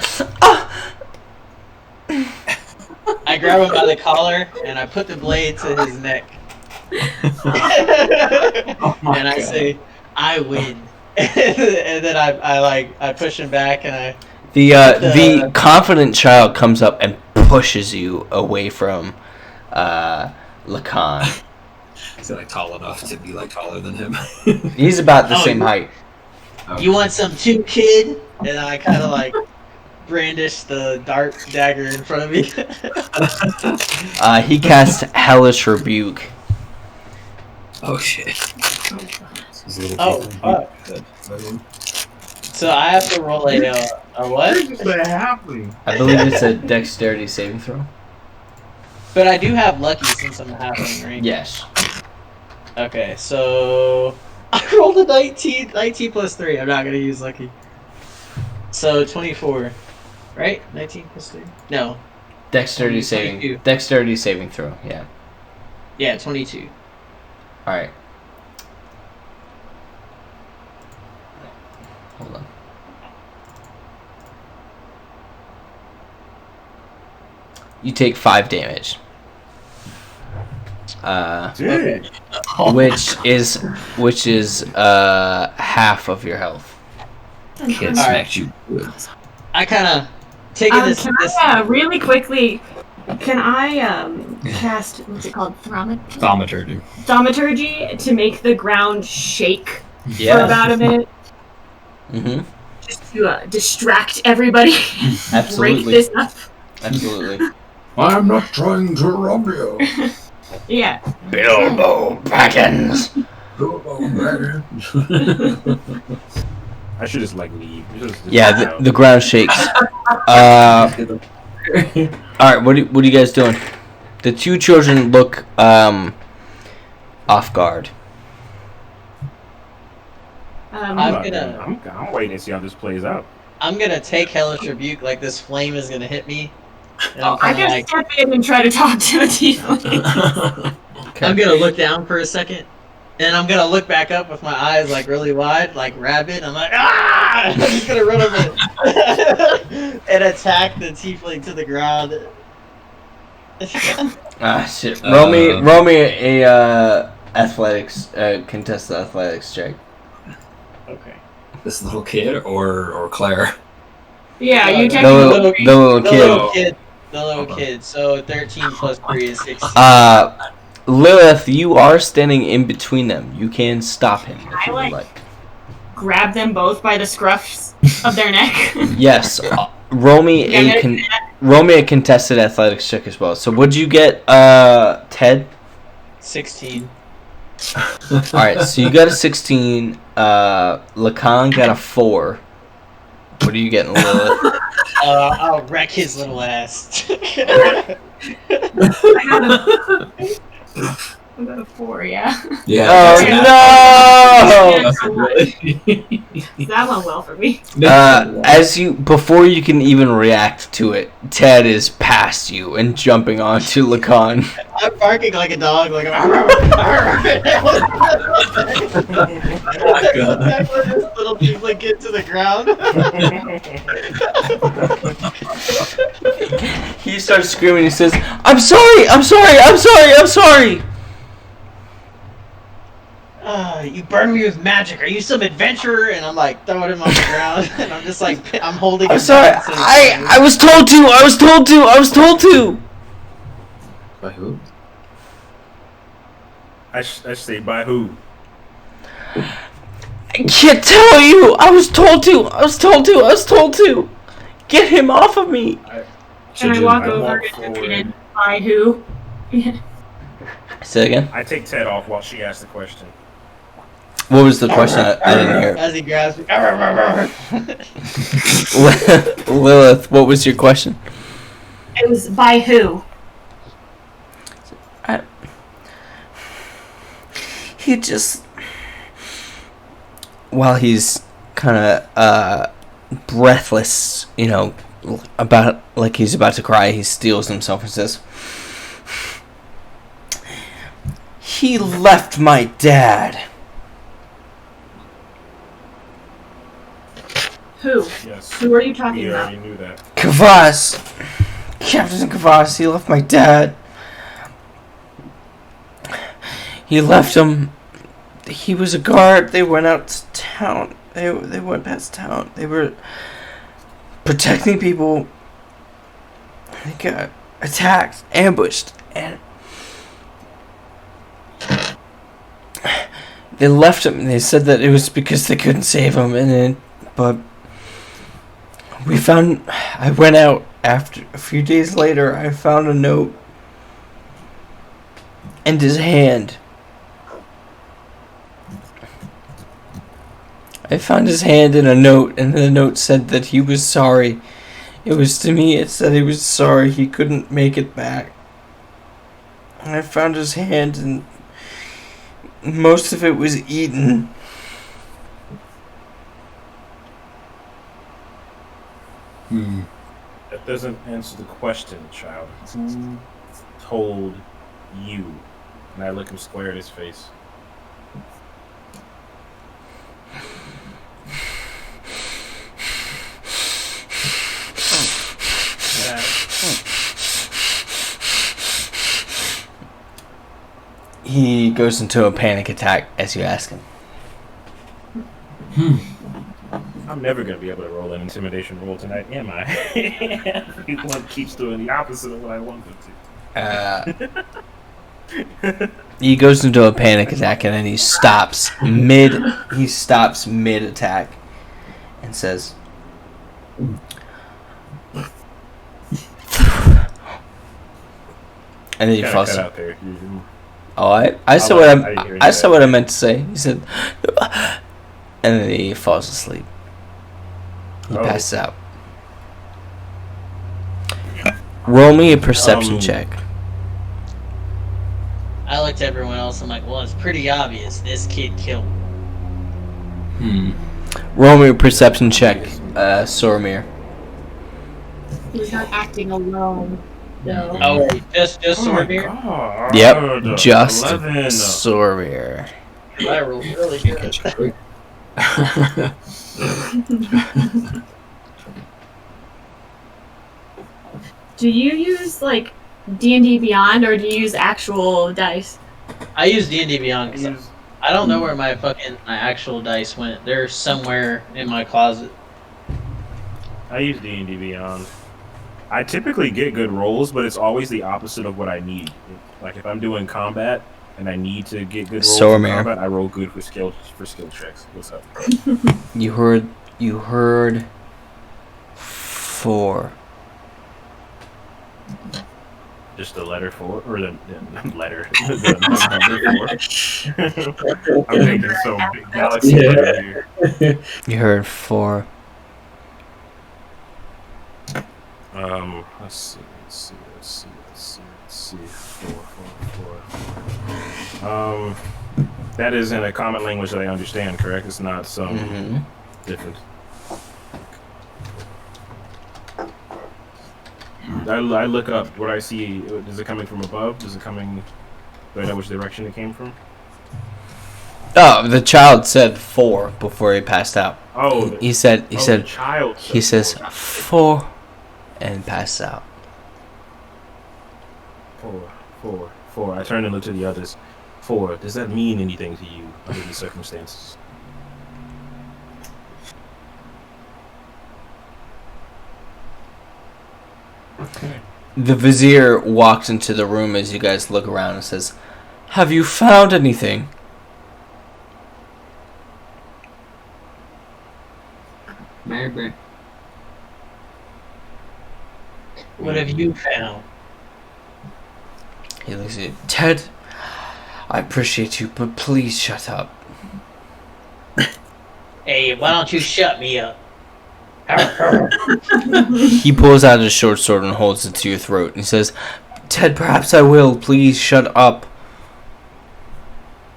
I grab him by the collar and I put the blade to his neck. Oh my And I God. say, I win. And then I push him back and I the confident child comes up and pushes you away from Lacan. Is he like tall enough to be like taller than him? He's about the Oh, same you- height. You want some too, kid? And I kind of like brandish the dart dagger in front of me. He casts Hellish Rebuke. Oh shit. His little Oh, people. fuck. So I have to roll a what? I believe it's a dexterity saving throw. But I do have lucky since I'm halfling, right? Yes. Okay, so I rolled a 19 plus 3. I'm not gonna use lucky. So 24, right? 19 plus 3. No. Dexterity 22. saving. Dexterity saving throw. Yeah. Yeah, 22. All right. Hold on. You take 5 damage. dude. Which is half of your health. Kid Alright. smacked you good. I kind of taking this. Can this I, really quickly, can I cast, what's it called, Thaumaturgy. thaumaturgy to make the ground shake for Yeah. about a minute, Mm-hmm. just to distract everybody, break Absolutely. this up. Absolutely. I'm not trying to rob you. Yeah. Bilbo Baggins. I should just leave. Just Yeah, the ground shakes. All right, what are you guys doing? The two children look off guard. I'm waiting to see how this plays out. I'm gonna take Hellish Rebuke like this flame is gonna hit me, And I'm I kinda can like, step in and try to talk to a tiefling. Okay. I'm gonna look down for a second, and I'm gonna look back up with my eyes like really wide, like rabbit. I'm like, ah! I'm just gonna run over and attack the tiefling to the ground. Ah, shit. Roll me a athletics, contested athletics check. Okay. This little kid or Claire? Yeah, you The technically. little The kid. little kid. The little kid. So 13 plus 3 is 16. Lilith, you are standing in between them. You can stop him if you would like. Grab them both by the scruffs of their neck. Yes. Roll me a contested athletics check as well. So what'd you get, Ted? 16. Alright, so you got a 16. Lacan got a 4. What are you getting, Lilith? I'll wreck his little ass. I got a 4, yeah. Yeah. Oh That went well for me. no! Before you can even react to it, Ted is past you and jumping onto Lacan. I'm barking like a dog, like this little tiefling get to the ground. He starts screaming. He says, "I'm sorry! I'm sorry! I'm sorry! I'm sorry!" You burned me with magic. Are you some adventurer? And I'm like throwing him on the ground, and I'm just like I'm holding. I'm him sorry. down so I was told to. I was told to. I was told to. By who? I say by who? I can't tell you. I was told to. I was told to. I was told to. Get him off of me. And I walk I over walk and forward. repeated, by who? Say it again. I take Ted off while she asks the question. What was the question? I didn't hear. as he grabs me. Lilith, what was your question? It was by who? He just, while he's kind of breathless, you know, about like he's about to cry, he steels himself and says, "He left my dad." Who? Yes. Who are you talking We about? already knew that. Kavas, Captain Kavas, he left my dad. He left him. He was a guard. They went out to town. They went past town. They were protecting people. They got attacked, ambushed, and they left him. They said that it was because they couldn't save him, but we found. I went out after a few days later. I found a note and his hand. I found his hand in a note, and the note said that he was sorry. It was to me, it said he was sorry he couldn't make it back. And I found his hand, and most of it was eaten. That doesn't answer the question, child. Who told you? And I look him square in his face. He goes into a panic attack as you ask him. I'm never gonna be able to roll an intimidation roll tonight, am I? Everyone keeps doing the opposite of what I want them to. He goes into a panic attack and then he stops mid attack and says, and then he falls. Cut out there. Oh, I said what I meant to say. He said, and then he falls asleep. He passes out. Roll me a perception check. I looked at everyone else. I'm like, well, it's pretty obvious. This kid killed me. Roll me a perception check, Soromir. He was not acting alone, though. Oh, wait, just Oh my Sormir? god. Yep, just 11. Sormir. I rolled really good. Do you use like D&D Beyond, or do you use actual dice? I use D&D Beyond I because use- I don't know where my actual dice went. They're somewhere in my closet. I use D&D Beyond. I typically get good rolls, but it's always the opposite of what I need. Like if I'm doing combat and I need to get good rolls in Sormir. combat, I roll good for skill checks. What's up? You heard 4. Just the letter 4 or the letter the number 4. I'm thinking so big galaxy letter here. You heard 4. Let's see. 4. That is in a common language that I understand, correct? It's not some Mm-hmm. different. I look up what I see. Is it coming from above? Is it coming? Do I know which direction it came from? Oh, the child said 4 before he passed out. Oh, He said the child. he says 4 and passed out. 4. I turn and look to the others. 4. Does that mean anything to you under these circumstances? The vizier walks into the room as you guys look around and says, "Have you found anything?" Maybe. What have you found? He looks at you. "Ted, I appreciate you, but please shut up." Hey, why don't you shut me up? He pulls out his short sword and holds it to your throat. And he says, "Ted, perhaps I will. Please shut up."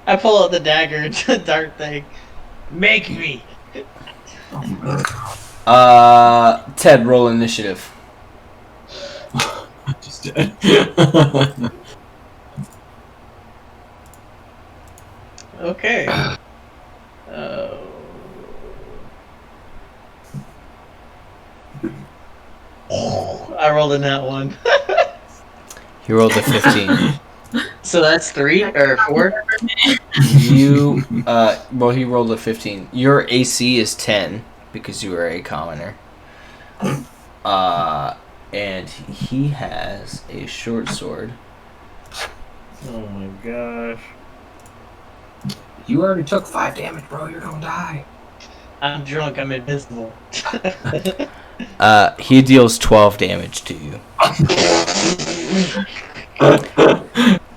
I pull out the dagger, dart thing. Make me. Ted, roll initiative. Just did. Okay. I rolled in that one. He rolled a 15. So that's 3 or 4? You, well, he rolled a 15. Your AC is 10 because you are a commoner. And he has a short sword. Oh my gosh. You already took 5 damage, bro. You're gonna die. I'm drunk. I'm invincible. He deals 12 damage to you.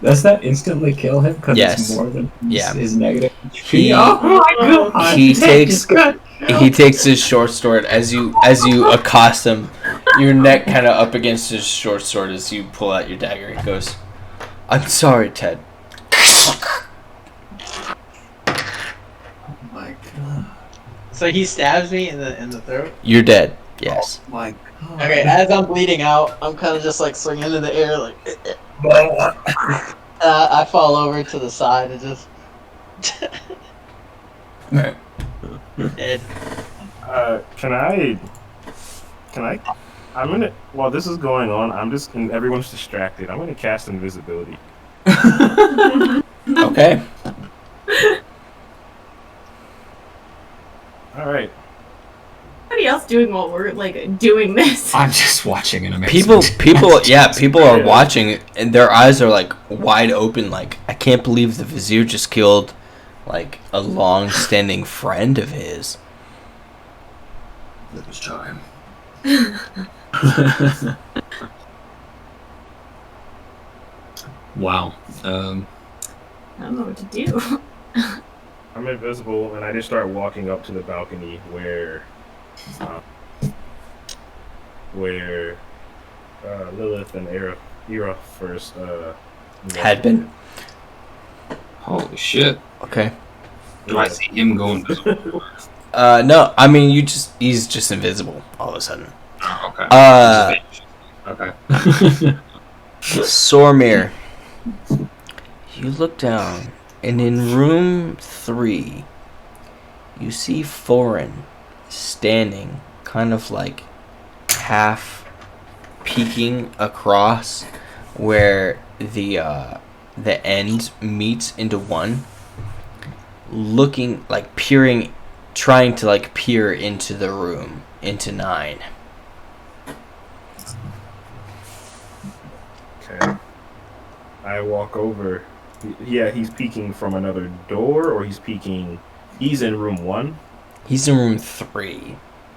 Does that instantly kill him? Because Yes. it's more than Yeah. his negative. He- Oh my god! he This takes- is good. He takes his short sword as you accost him. Your neck kind of up against his short sword as you pull out your dagger. He goes, "I'm sorry, Ted." Oh my god. So he stabs me in the throat. You're dead. Yes. Oh my god. Okay, as I'm bleeding out, I'm kind of just like swinging in the air, like I fall over to the side and just Alright. dead. Can I? I'm gonna. While this is going on, and everyone's distracted. I'm gonna cast invisibility. Okay. All right. Anybody else doing while we're like doing this? I'm just watching an amazing. People are Yeah. watching and their eyes are like wide open. Like, I can't believe the vizier just killed like a long-standing friend of his. It was time. Wow. I don't know what to do. I'm invisible, and I just start walking up to the balcony where Lilith and Era first Had been. Holy shit. Okay. Do I see him go invisible? No, I mean he's just invisible all of a sudden. Oh, okay. Okay. Sormir, you look down, and in room 3, you see Foreign standing, kind of like half peeking across where the end meets into one, looking like peering, trying to like peer into the room, into 9. Okay. I walk over. Yeah, he's peeking from another door, or he's peeking. He's in room 1. He's in room 3,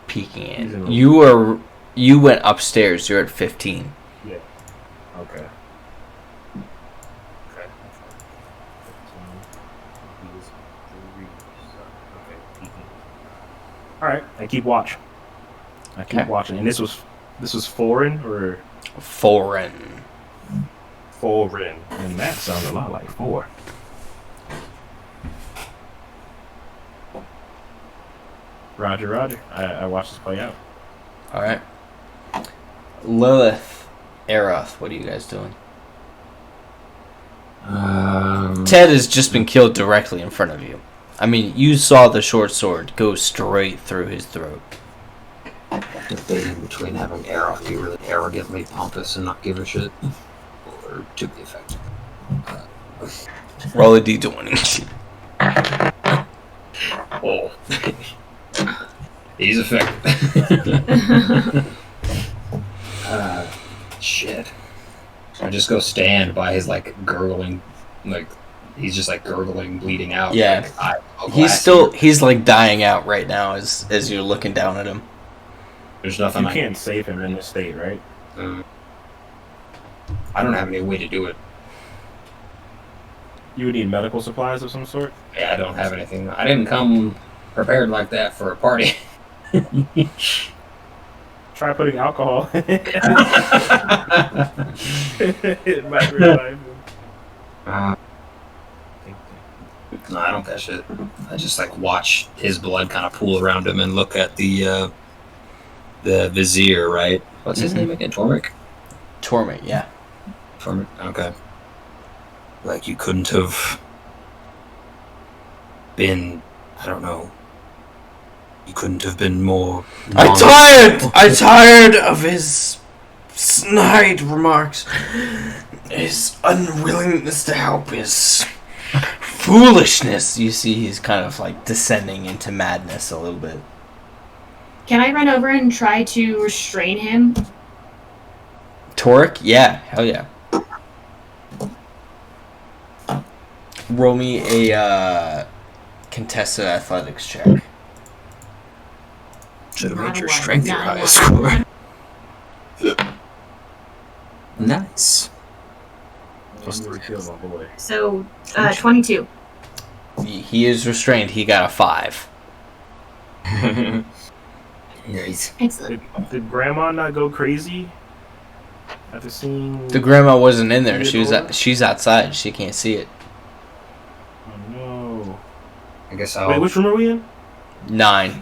peeking He's in in. room You went upstairs. You're at 15. Yeah. Okay. Okay. 15. He's 3. Okay. Peeking. All right. I keep watch. I keep Okay. watching, and this was foreign or Foreign. foreign, and that sounds a lot like 4. Roger, Roger. I watched this play out. All right. Lilith, Aeroth, what are you guys doing? Ted has just been killed directly in front of you. I mean, you saw the short sword go straight through his throat. Debating between having Aeroth be really arrogantly pompous and not give a shit, or to be effective. Roll a d20. Oh. He's effective. Shit. I just go stand by his, like, gurgling, like, he's just, like, gurgling, bleeding out. Yeah. Like, He's like dying out right now as you're looking down at him. There's nothing You can't save him in this state, right? I don't have any way to do it. You would need medical supplies of some sort. Yeah, I don't have anything. I didn't come prepared like that for a party. Try putting alcohol. It might revive him. No, I don't catch it. I just like watch his blood kind of pool around him and look at the vizier, right? What's his name again? Tormik? Torment, yeah. Tormik, okay. Like you couldn't have been, I don't know. You couldn't have been more. I tired of his snide remarks. His unwillingness to help, his foolishness. You see, he's kind of like descending into madness a little bit. Can I run over and try to restrain him? Toric? Yeah, hell yeah. Roll me a contested athletics check. Should have Not made a your one, strength your not a highest one. score. Nice. Kill my boy. So, 22. He is restrained. He got a 5. Nice. Excellent. Did Grandma not go crazy after seeing? The grandma wasn't in there. Theodora? She's outside. She can't see it. Oh no! I guess Wait, I'll. which room are we in? 9.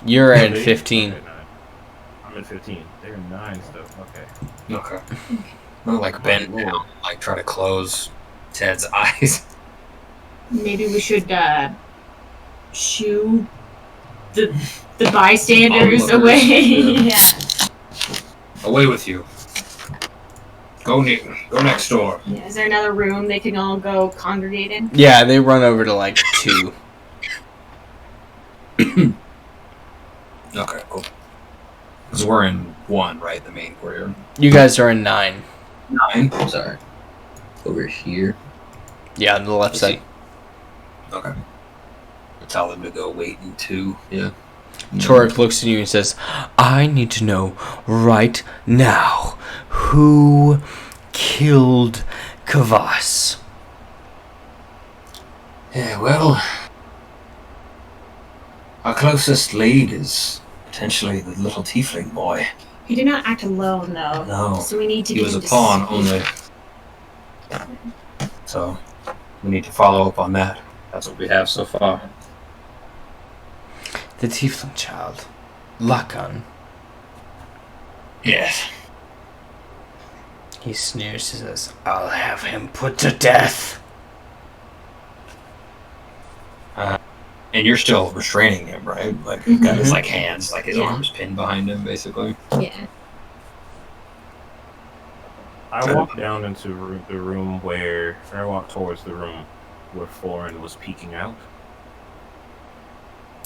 You're in Eight? 15. Okay, 9. I'm in 15. They're in 9 still. Okay. Okay. I'll like bend Lord. down, like try to close Ted's eyes. Maybe we should, shoo the bystanders Onlookers, away. yeah. Yeah. Away with you. Go next door. Yeah. Is there another room they can all go congregate in? Yeah, they run over to like 2. Okay, cool. Because we're in 1, right? The main courtyard. You guys are in 9. 9. Sorry. Over here. Yeah, on the left side. Okay. Tell them to go wait in 2. Yeah. Toric looks at you and says, I need to know right now who killed Kavas. Yeah, well, our closest lead is potentially the little tiefling boy. He did not act alone, though. No, So we need to he get was a him to pawn speak. only. So, we need to follow up on that. That's what we have so far. The tiefling child. Lakan. Yes. He sneers and says, I'll have him put to death. And you're still restraining him, right? Like, he's got his, like, hands, like, his Yeah. arms pinned behind him, basically. Yeah. I walk down into the room where I walk towards the room where Foreign was peeking out.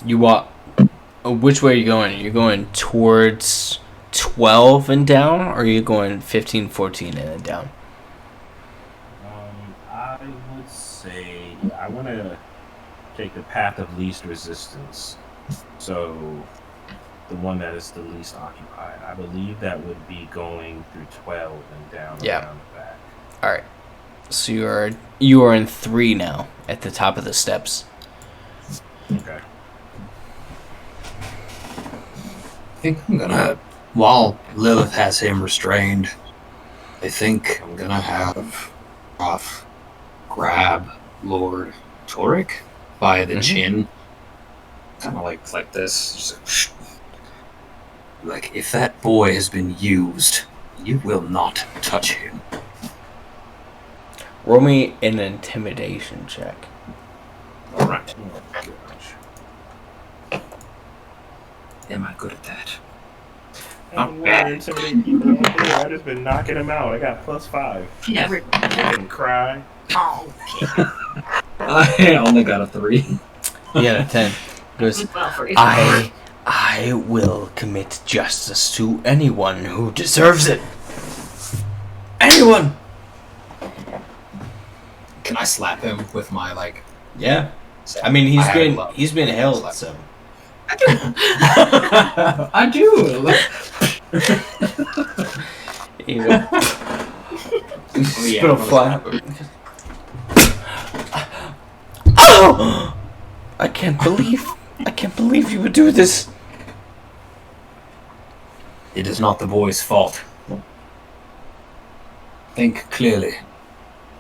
You walk. Which way are you going? Are you going towards 12 and down, or are you going 15, 14 in and down? I would say I want to take the path of least resistance. So the one that is the least occupied. I believe that would be going through 12 and down around the back. All right. So you are in 3 now at the top of the steps. Okay. I think I'm gonna, while Lilith has him restrained, I think I'm gonna have Roth grab Lord Torek by the chin, kind of like this. Just like, if that boy has been used, you will not touch him. Roll me an intimidation check. All right. Oh, gosh. Am I good at that? I don't want to intimidate people. I've just been knocking them out. I got +5. Yeah. I didn't cry. Oh, I only got a 3. He had a 10. Goes, well for you. I will commit justice to anyone who deserves it. Anyone! Can I slap him with my, like... Yeah. I mean, he's been held, Slap. so. I do. You know. Spit a fly. Oh! I can't believe you would do this. It is not the boy's fault. Think clearly.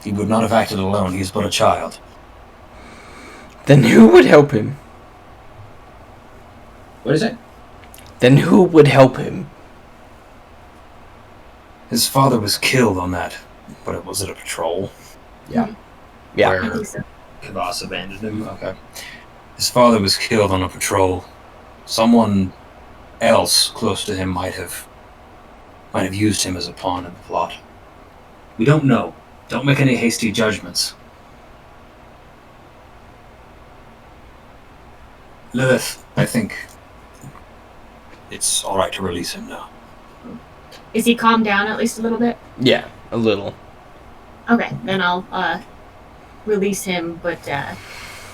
He would not have acted alone. He is but a child. Then who would help him? What is it? Then who would help him? His father was killed on that. But was it a patrol? Yeah. Where I think so. Kavas abandoned him? Okay. His father was killed on a patrol. Someone else close to him might have used him as a pawn in the plot. We don't know. Don't make any hasty judgments. Lilith, I think it's alright to release him now. Is he calmed down at least a little bit? Yeah, a little. Okay, then I'll release him, but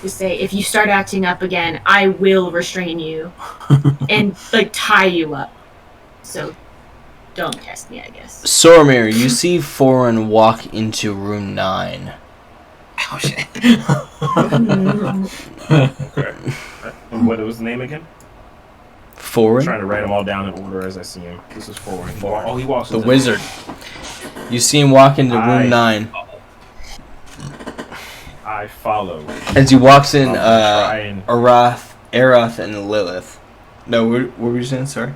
just say if you start acting up again, I will restrain you and like tie you up. So don't test me, I guess. Soromir, you see Foreign walk into room 9. Oh shit. Okay. And what was the name again? I'm Foreign? trying to write them all down in order as I see him. This is Foreign. Oh, he walks The into wizard. You see him walk into I- room 9. I follow. As he walks in, Try and- Aroth, and Lilith. No, what were you saying? Sorry.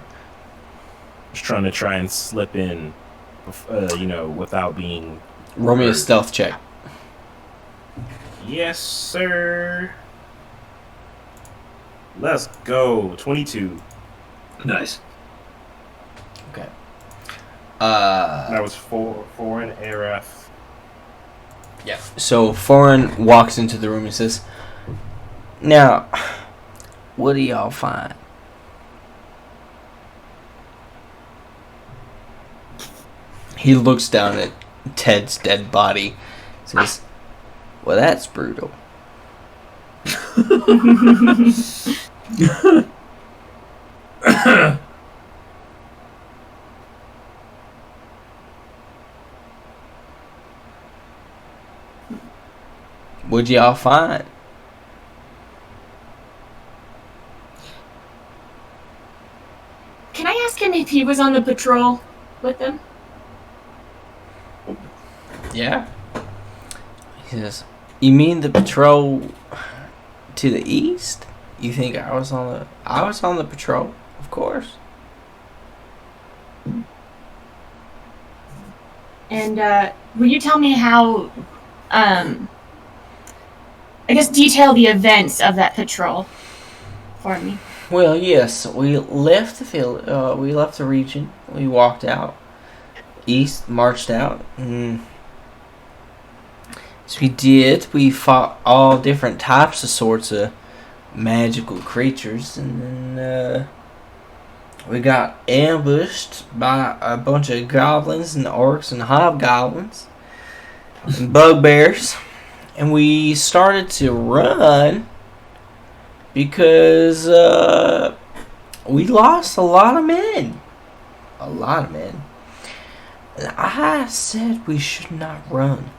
Just try and slip in, without being. Roll me a stealth check. Yes, sir. Let's go. 22. Nice. Okay. That was Foreign, Arath. Yeah. So Foreign walks into the room and says, "Now, what do y'all find?" He looks down at Ted's dead body. Says, "Well, that's brutal." What'd y'all find? Can I ask him if he was on the patrol with them? Yeah. He says, "You mean the patrol to the east? You think I was on the patrol? Of course." And will you tell me how, I guess, detail the events of that patrol for me? Well, yes, we left the field. We left the region. We walked out east, marched out. As we did, we fought all different types of sorts of magical creatures, and then we got ambushed by a bunch of goblins and orcs and hobgoblins and bugbears, and we started to run because we lost a lot of men. And I said we should not run.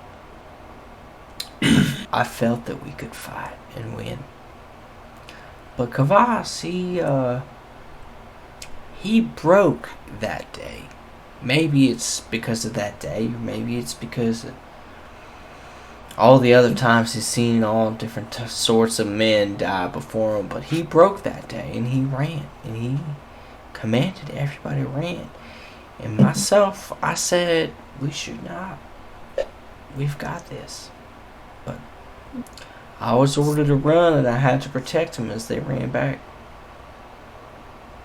I felt that we could fight and win. But Kavas, he broke that day. Maybe it's because of that day, or maybe it's because of all the other times he's seen all different sorts of men die before him. But he broke that day, and he ran, and he commanded everybody ran. And myself, I said, we should not. We've got this. But I was ordered to run, and I had to protect them as they ran back.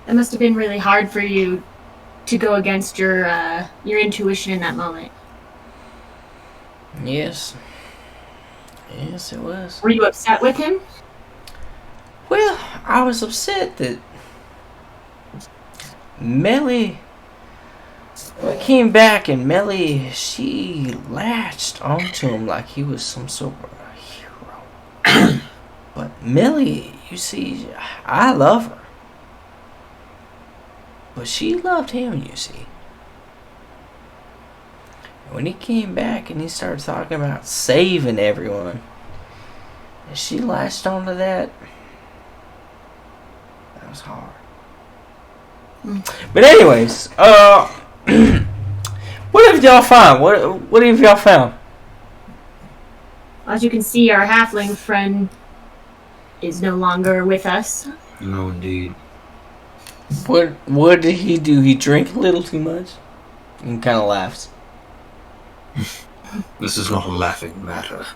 That must have been really hard for you to go against your intuition in that moment. Yes, it was. Were you upset with him? Well, I was upset that Melly came back, and Melly, she latched onto him like he was some sort of a hero. But Melly, you see, I love her. But she loved him, you see. When he came back and he started talking about saving everyone, and she latched onto that, that was hard. But anyways, what have y'all found? What have y'all found? As you can see, our halfling friend is no longer with us. No, indeed. What did he do? He drank a little too much? And kind of laughs. This is not a laughing matter.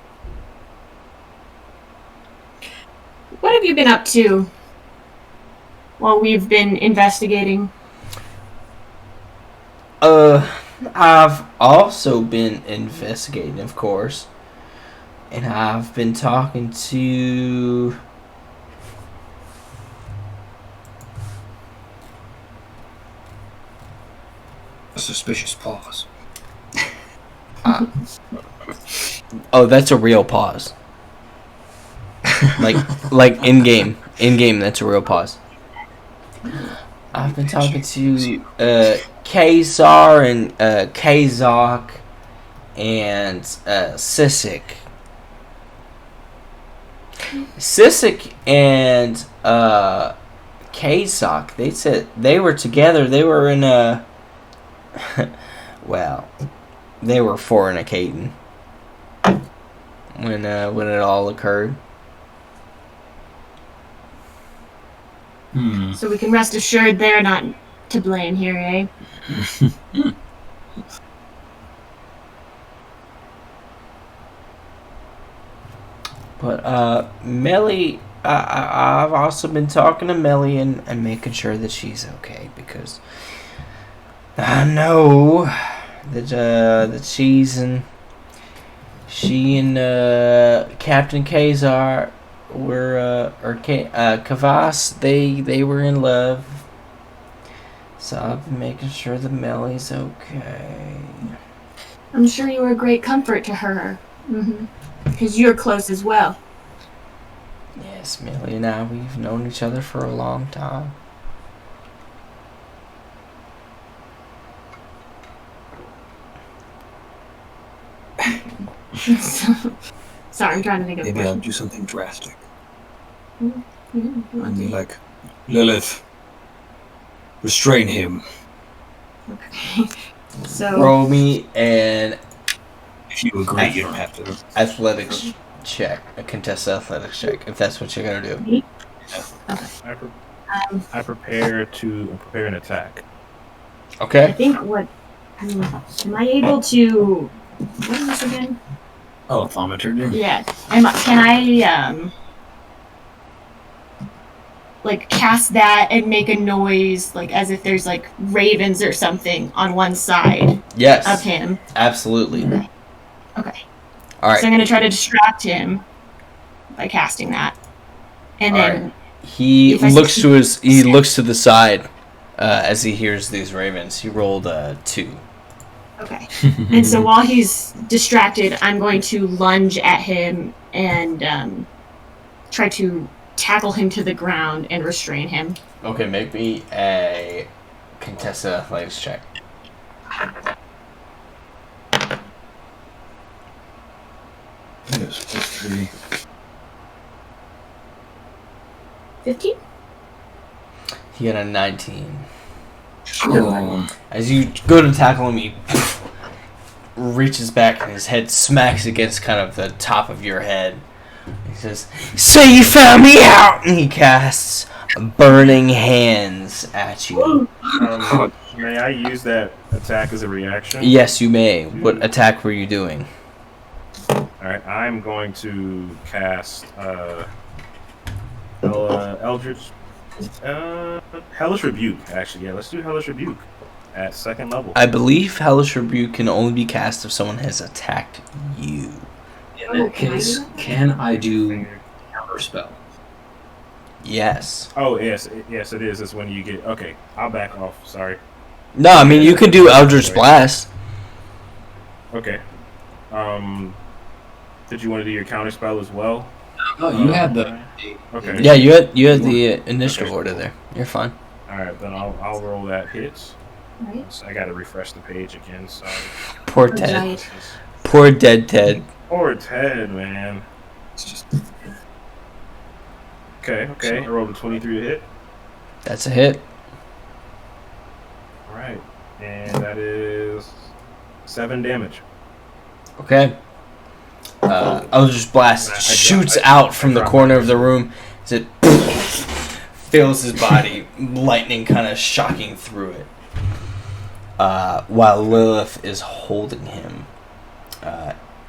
What have you been up to while we've been investigating? I've also been investigating, of course. And I've been talking to... A suspicious pause. Oh, that's a real pause. like in game, that's a real pause. I've been talking to Kazar and Kazak and Sisik. Sisik and Kazak, they said they were together. They were in a well, they were fornicating when it all occurred. So we can rest assured they're not to blame here, eh? But Melly, I've also been talking to Melly and making sure that she's okay, because I know that she and Captain Kazar were Kavas, they were in love. So I've been making sure that Melly's okay. I'm sure you were a great comfort to her. Because you're close as well. Yes, Melly and I, we've known each other for a long time. Sorry, I'm trying to think of Maybe I'll do something drastic. You And be like, Lilith, restrain him. Okay. So Roll me an If you agree, you don't have to. athletics check, a contested athletics check, if that's what you're gonna do. I prepare an attack. I Okay. think what Am I able to? What is this again? Oh, thaumaturgy. Yeah. Can I like cast that and make a noise like as if there's like ravens or something on one side Yes. of him? Absolutely. Okay. All right. So I'm gonna try to distract him by casting that, and All then right. He if I looks succeed- to his. He looks to the side as he hears these ravens. He rolled a 2. okay. And so while he's distracted, I'm going to lunge at him and try to tackle him to the ground and restrain him. Okay, make me a contested athletics check. Yes, +3. 15? He got a 19. Oh, As you go to tackle him, he reaches back and his head smacks against kind of the top of your head. He says, "So you found me out!" And he casts Burning Hands at you. May I use that attack as a reaction? Yes, you may. What attack were you doing? Alright, I'm going to cast Eldritch. Hellish Rebuke, actually. Yeah, let's do Hellish Rebuke at 2nd level. I believe Hellish Rebuke can only be cast if someone has attacked you. in that case, can I do counterspell? Yes. Oh, yes, it is. It's when you get. Okay, I'll back off. Sorry. No, I mean, you could do Eldritch Blast. Okay. Did you want to do your counter spell as well? Oh, you had the. Okay. Yeah, you had the initiative order there. You're fine. All right, then I'll roll that hit. Right. So I got to refresh the page again. Sorry. Poor Oh, Ted. giant. Poor dead Ted. Poor Ted, man. It's just. Okay. I rolled a 23 to hit. That's a hit. All right, and that is 7 damage. Okay. Eldritch Blast I shoots drop- out from I the drop corner my- of the room as it fills his body, lightning kind of shocking through it. While Lilith is holding him.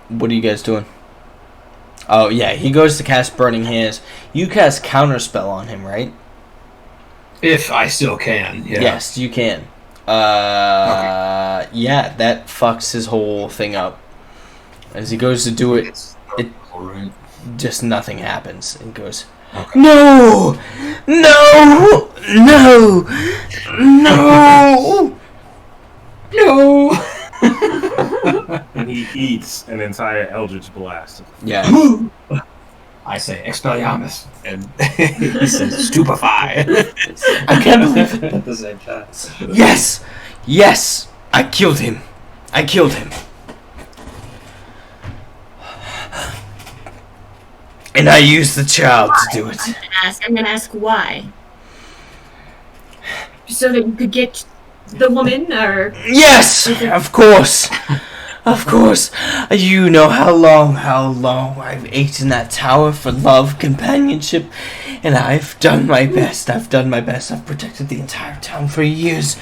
What are you guys doing? Oh, yeah, he goes to cast Burning Hands. You cast Counterspell on him, right? If I still can, yeah. Yes, you can. Yeah, that fucks his whole thing up. As he goes to do it, It's it- alright. just nothing happens. It goes, Okay. no, no, no, no, no. And he eats an entire Eldritch Blast. Yeah. I say Expelliarmus, and he says Stupefy. I can't believe it. At the same time. Yes, yes, I killed him. I killed him. And I used the child to do it. I'm gonna ask why. So that you could get the woman, or Yes, of course. Of course. You know how long I've ached in that tower for love, companionship, and I've done my best. I've protected the entire town for years.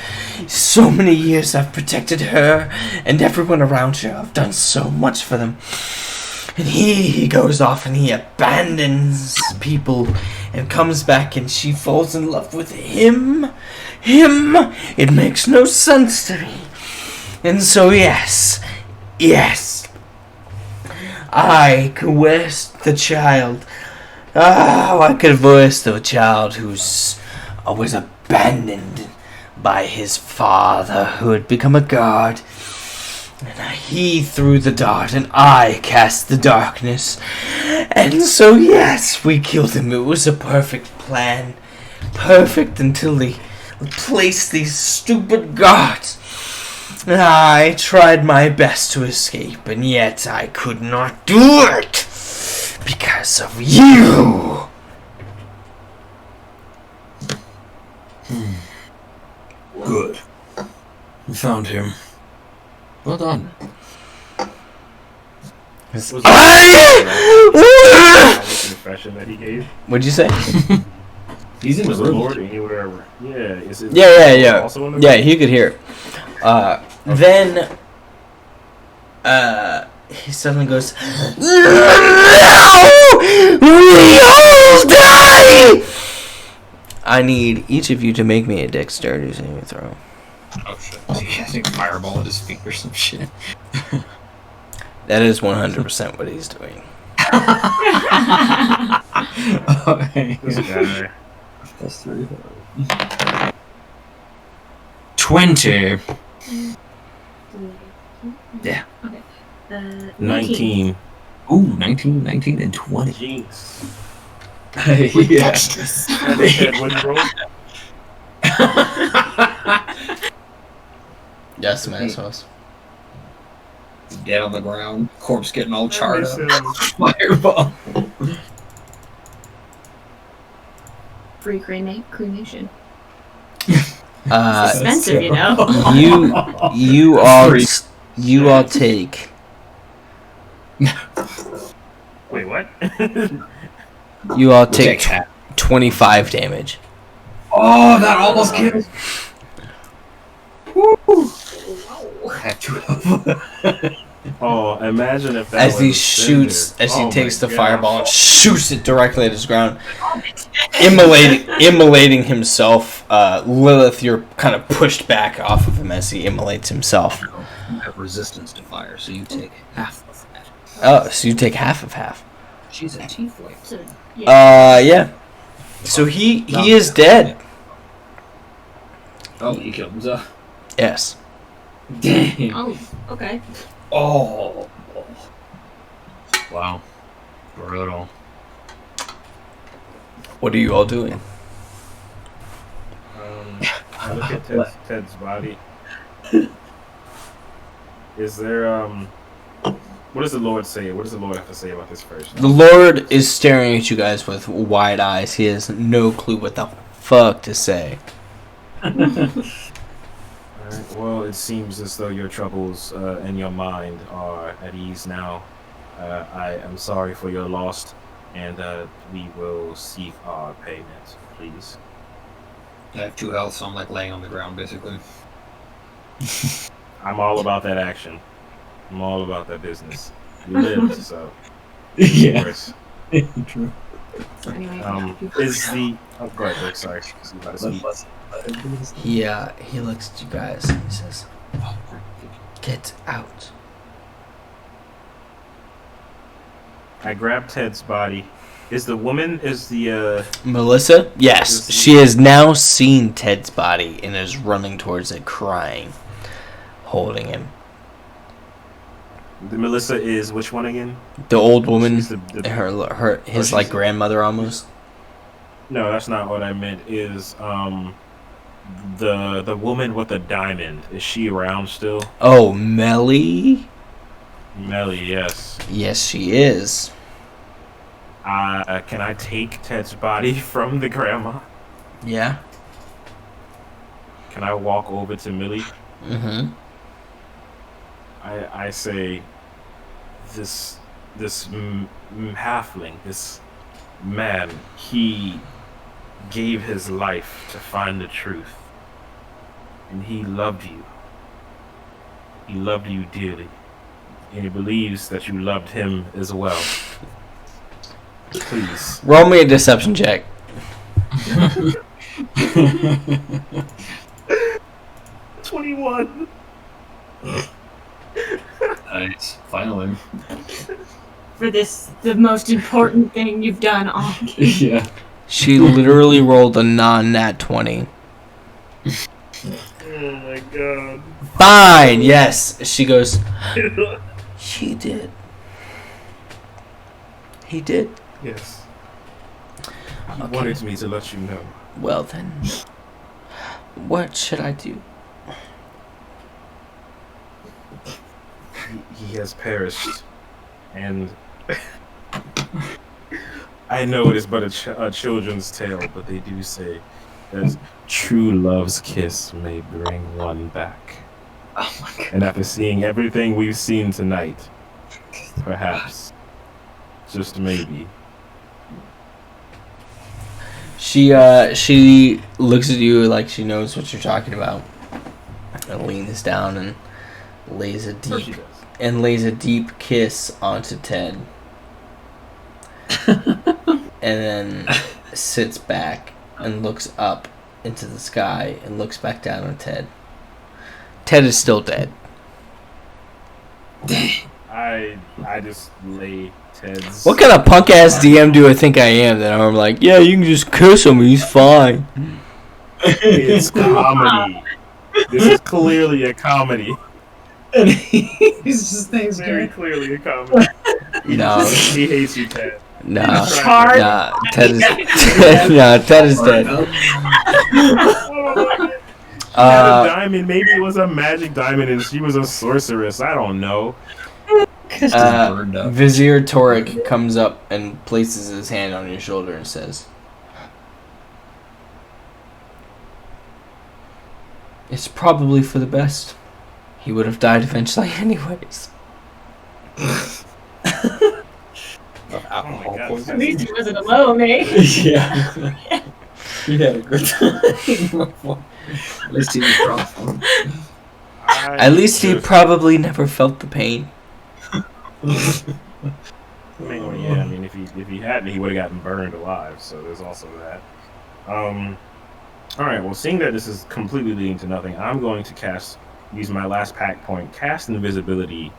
So many years I've protected her and everyone around her. I've done so much for them. And he goes off and he abandons people and comes back and she falls in love with him. It makes no sense to me. And so yes, I coerced the child. Oh, I coerced the child who's was abandoned by his father, who had become a guard. And he threw the dart, and I cast the darkness. And so, yes, we killed him. It was a perfect plan. Perfect until they placed these stupid guards. I tried my best to escape, and yet I could not do it. Because of you. Good. We found him. Well done. Was What'd confession that he gave? you say? He's in the Was the room. Lord anywhere? Yeah. Is it? Yeah. Also in the Yeah, he could hear it. Then, he suddenly goes, "No! We all die!" I need each of you to make me a dexterity saving throw. Oh shit. I think fireball at his feet or some shit. That is 100% what he's doing. Okay. This guy. That's 3. 20. Yeah. Okay. 19. Ooh, 19, 19, and 20. Jinx. Yeah. Dexterous. What you roll? Yes, Masos. Dead on the ground. Corpse getting all charred up. Listen. Fireball. Free cremation. Uh, Expensive, you know. you all take Wait, what? you all Take take half. 25 damage. Oh, that almost killed. Woo! Have to. Oh, imagine if that As was he a shoots, cinder. as he Oh takes my the God. fireball and shoots it directly at his ground, immolating himself. Lilith, you're kind of pushed back off of him as he immolates himself. You have resistance to fire, so you take half of that. Oh, so you take half of half. She's a tiefling. So, yeah. Yeah. So he is dead. Oh, he killed himself. Yes. Damn. Oh, okay. Oh. Wow. Brutal. What are you all doing? I look at Ted's body. Is there what does the Lord say? What does the Lord have to say about this first? The Lord is staring at you guys with wide eyes. He has no clue what the fuck to say. Alright, well, it seems as though your troubles in your mind are at ease now. I am sorry for your loss, and we will seek our payment, please. I have 2 health, so I'm like laying on the ground basically. I'm all about that action. I'm all about that business. You lived, so. Yeah. Of course. True. So anyway, Is the. Oh, go ahead, Rick, sorry. You gotta speak. He looks at you guys and he says, "Get out." I grab Ted's body. Is the Melissa? Yes, she has now seen Ted's body and is running towards it, crying, holding him. the Melissa is which one again? The old woman, She's his she's- like grandmother almost. No, that's not what I meant. Is the woman with the diamond, is she around still? Oh, Melly? Melly, yes. Yes, she is. Can I take Ted's body from the grandma? Yeah. Can I walk over to Millie? Mm-hmm. I say, this halfling, this man, he gave his life to find the truth, and he loved you. He loved you dearly, and he believes that you loved him as well. Please. Roll me a deception check. 21. Nice. Finally. for this, the most important thing you've done all game. Yeah. She literally rolled a non-nat 20. Oh my god. Fine, yes. She goes, he did. He did? Yes. He Okay. wanted me to let you know. Well then, what should I do? He has perished, and I know it is but a children's tale, but they do say that true love's kiss may bring one back. Oh my god. And after seeing everything we've seen tonight, perhaps, just maybe, She looks at you like she knows what you're talking about, and leans down and lays a Of course she deep does. lays a deep kiss onto Ted, and then sits back and looks up into the sky and looks back down on Ted. Ted is still dead. I just lay Ted's. What kind of punk ass DM do I think I am that I'm like, yeah, you can just kiss him, he's fine. It's comedy. This is clearly a comedy. And he's just thinks Very clearly a comedy. No, He hates you, Ted. no, Hard. nah. Ted is Ted is dead. Oh my God. She had Uh, a diamond. Maybe it was a magic diamond, and she was a sorceress. I don't know. burned up. Vizier Torek comes up and places his hand on your shoulder and says, "It's probably for the best. He would have died eventually anyways." Alcohol God. poisoning. At least he wasn't alone, eh? Yeah. He had a good time. At least he was drunk. At least he probably never felt the pain. I mean, if he hadn't, he would have gotten burned alive. So there's also that. All right. Well, seeing that this is completely leading to nothing, I'm going to use my last pack point, cast invisibility,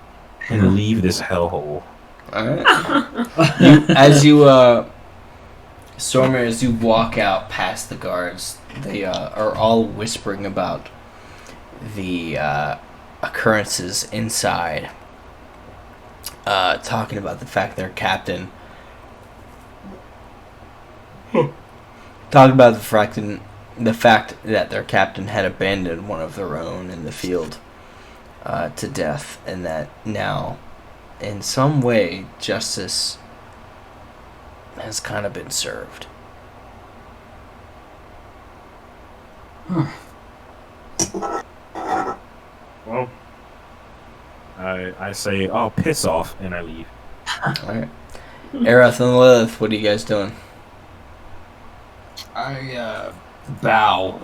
and leave this hellhole. Alright. Stormer, as you walk out past the guards, they are all whispering about the occurrences inside. Talking about the fact their captain. Talking about the fact that their captain had abandoned one of their own in the field to death, and that now, in some way, justice has kind of been served. Well, I say, oh, piss off, and I leave. Alright. Aerith and Lilith, what are you guys doing? I bow,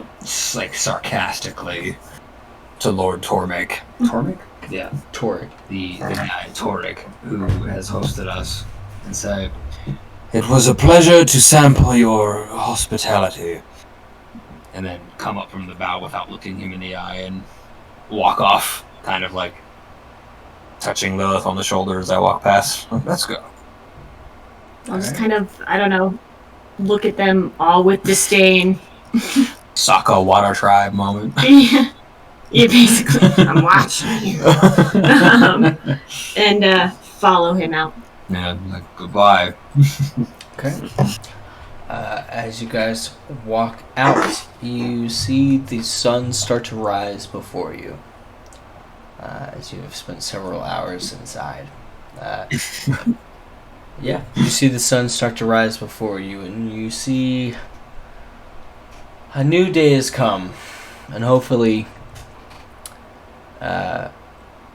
like, sarcastically to Lord Tormek. Tormek? Yeah. Torek. The guy, Torek, who has hosted us, and say, "It was a pleasure to sample your hospitality." And then come up from the bow without looking him in the eye and walk off, kind of like touching Lilith on the shoulder as I walk past. Let's go. I'll just kind of, I don't know, look at them all with disdain. Sokka Water Tribe moment. Yeah, basically, I'm watching you. And follow him out. Yeah, like, goodbye. Okay. As you guys walk out, you see the sun start to rise before you. As you have spent several hours inside. Yeah, you see the sun start to rise before you, and you see a new day has come, and hopefully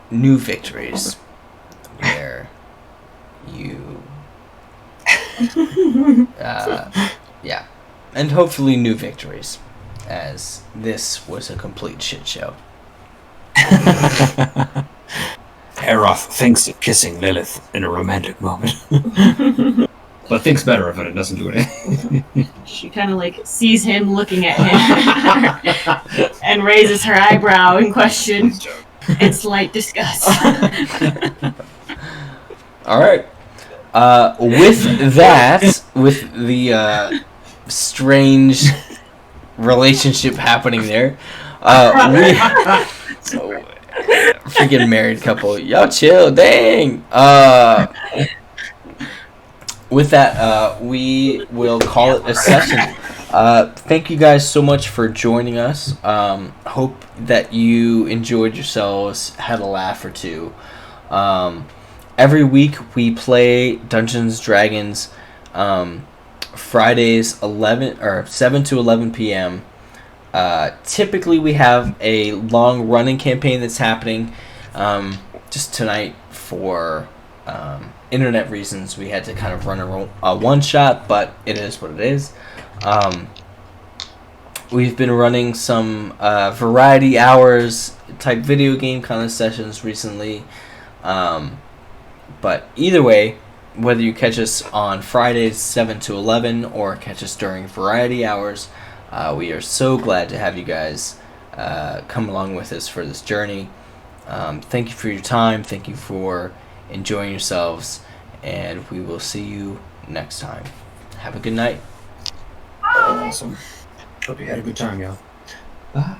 new victories where you yeah, and hopefully new victories, as this was a complete shit show. Aeroth thinks of kissing Lilith in a romantic moment. But thinks better of it and doesn't do it. She kind of like sees him looking at him and raises her eyebrow in question in slight disgust. All right. With that, with the strange relationship happening there, we freaking married couple. Y'all chill, dang. With that, we will call it a session. Thank you guys so much for joining us. Hope that you enjoyed yourselves, had a laugh or two. Every week we play Dungeons Dragons Fridays 7 to 11 p.m. Typically we have a long running campaign that's happening. Just tonight for internet reasons we had to kind of run a one shot, but it is what it is. we've been running some variety hours type video game kind of sessions recently. But either way, whether you catch us on Fridays 7 to 11 or catch us during variety hours, we are so glad to have you guys come along with us for this journey. Thank you for your time. Thank you for enjoying yourselves. And we will see you next time. Have a good night. Awesome. Hope you had a good time, y'all. Bye.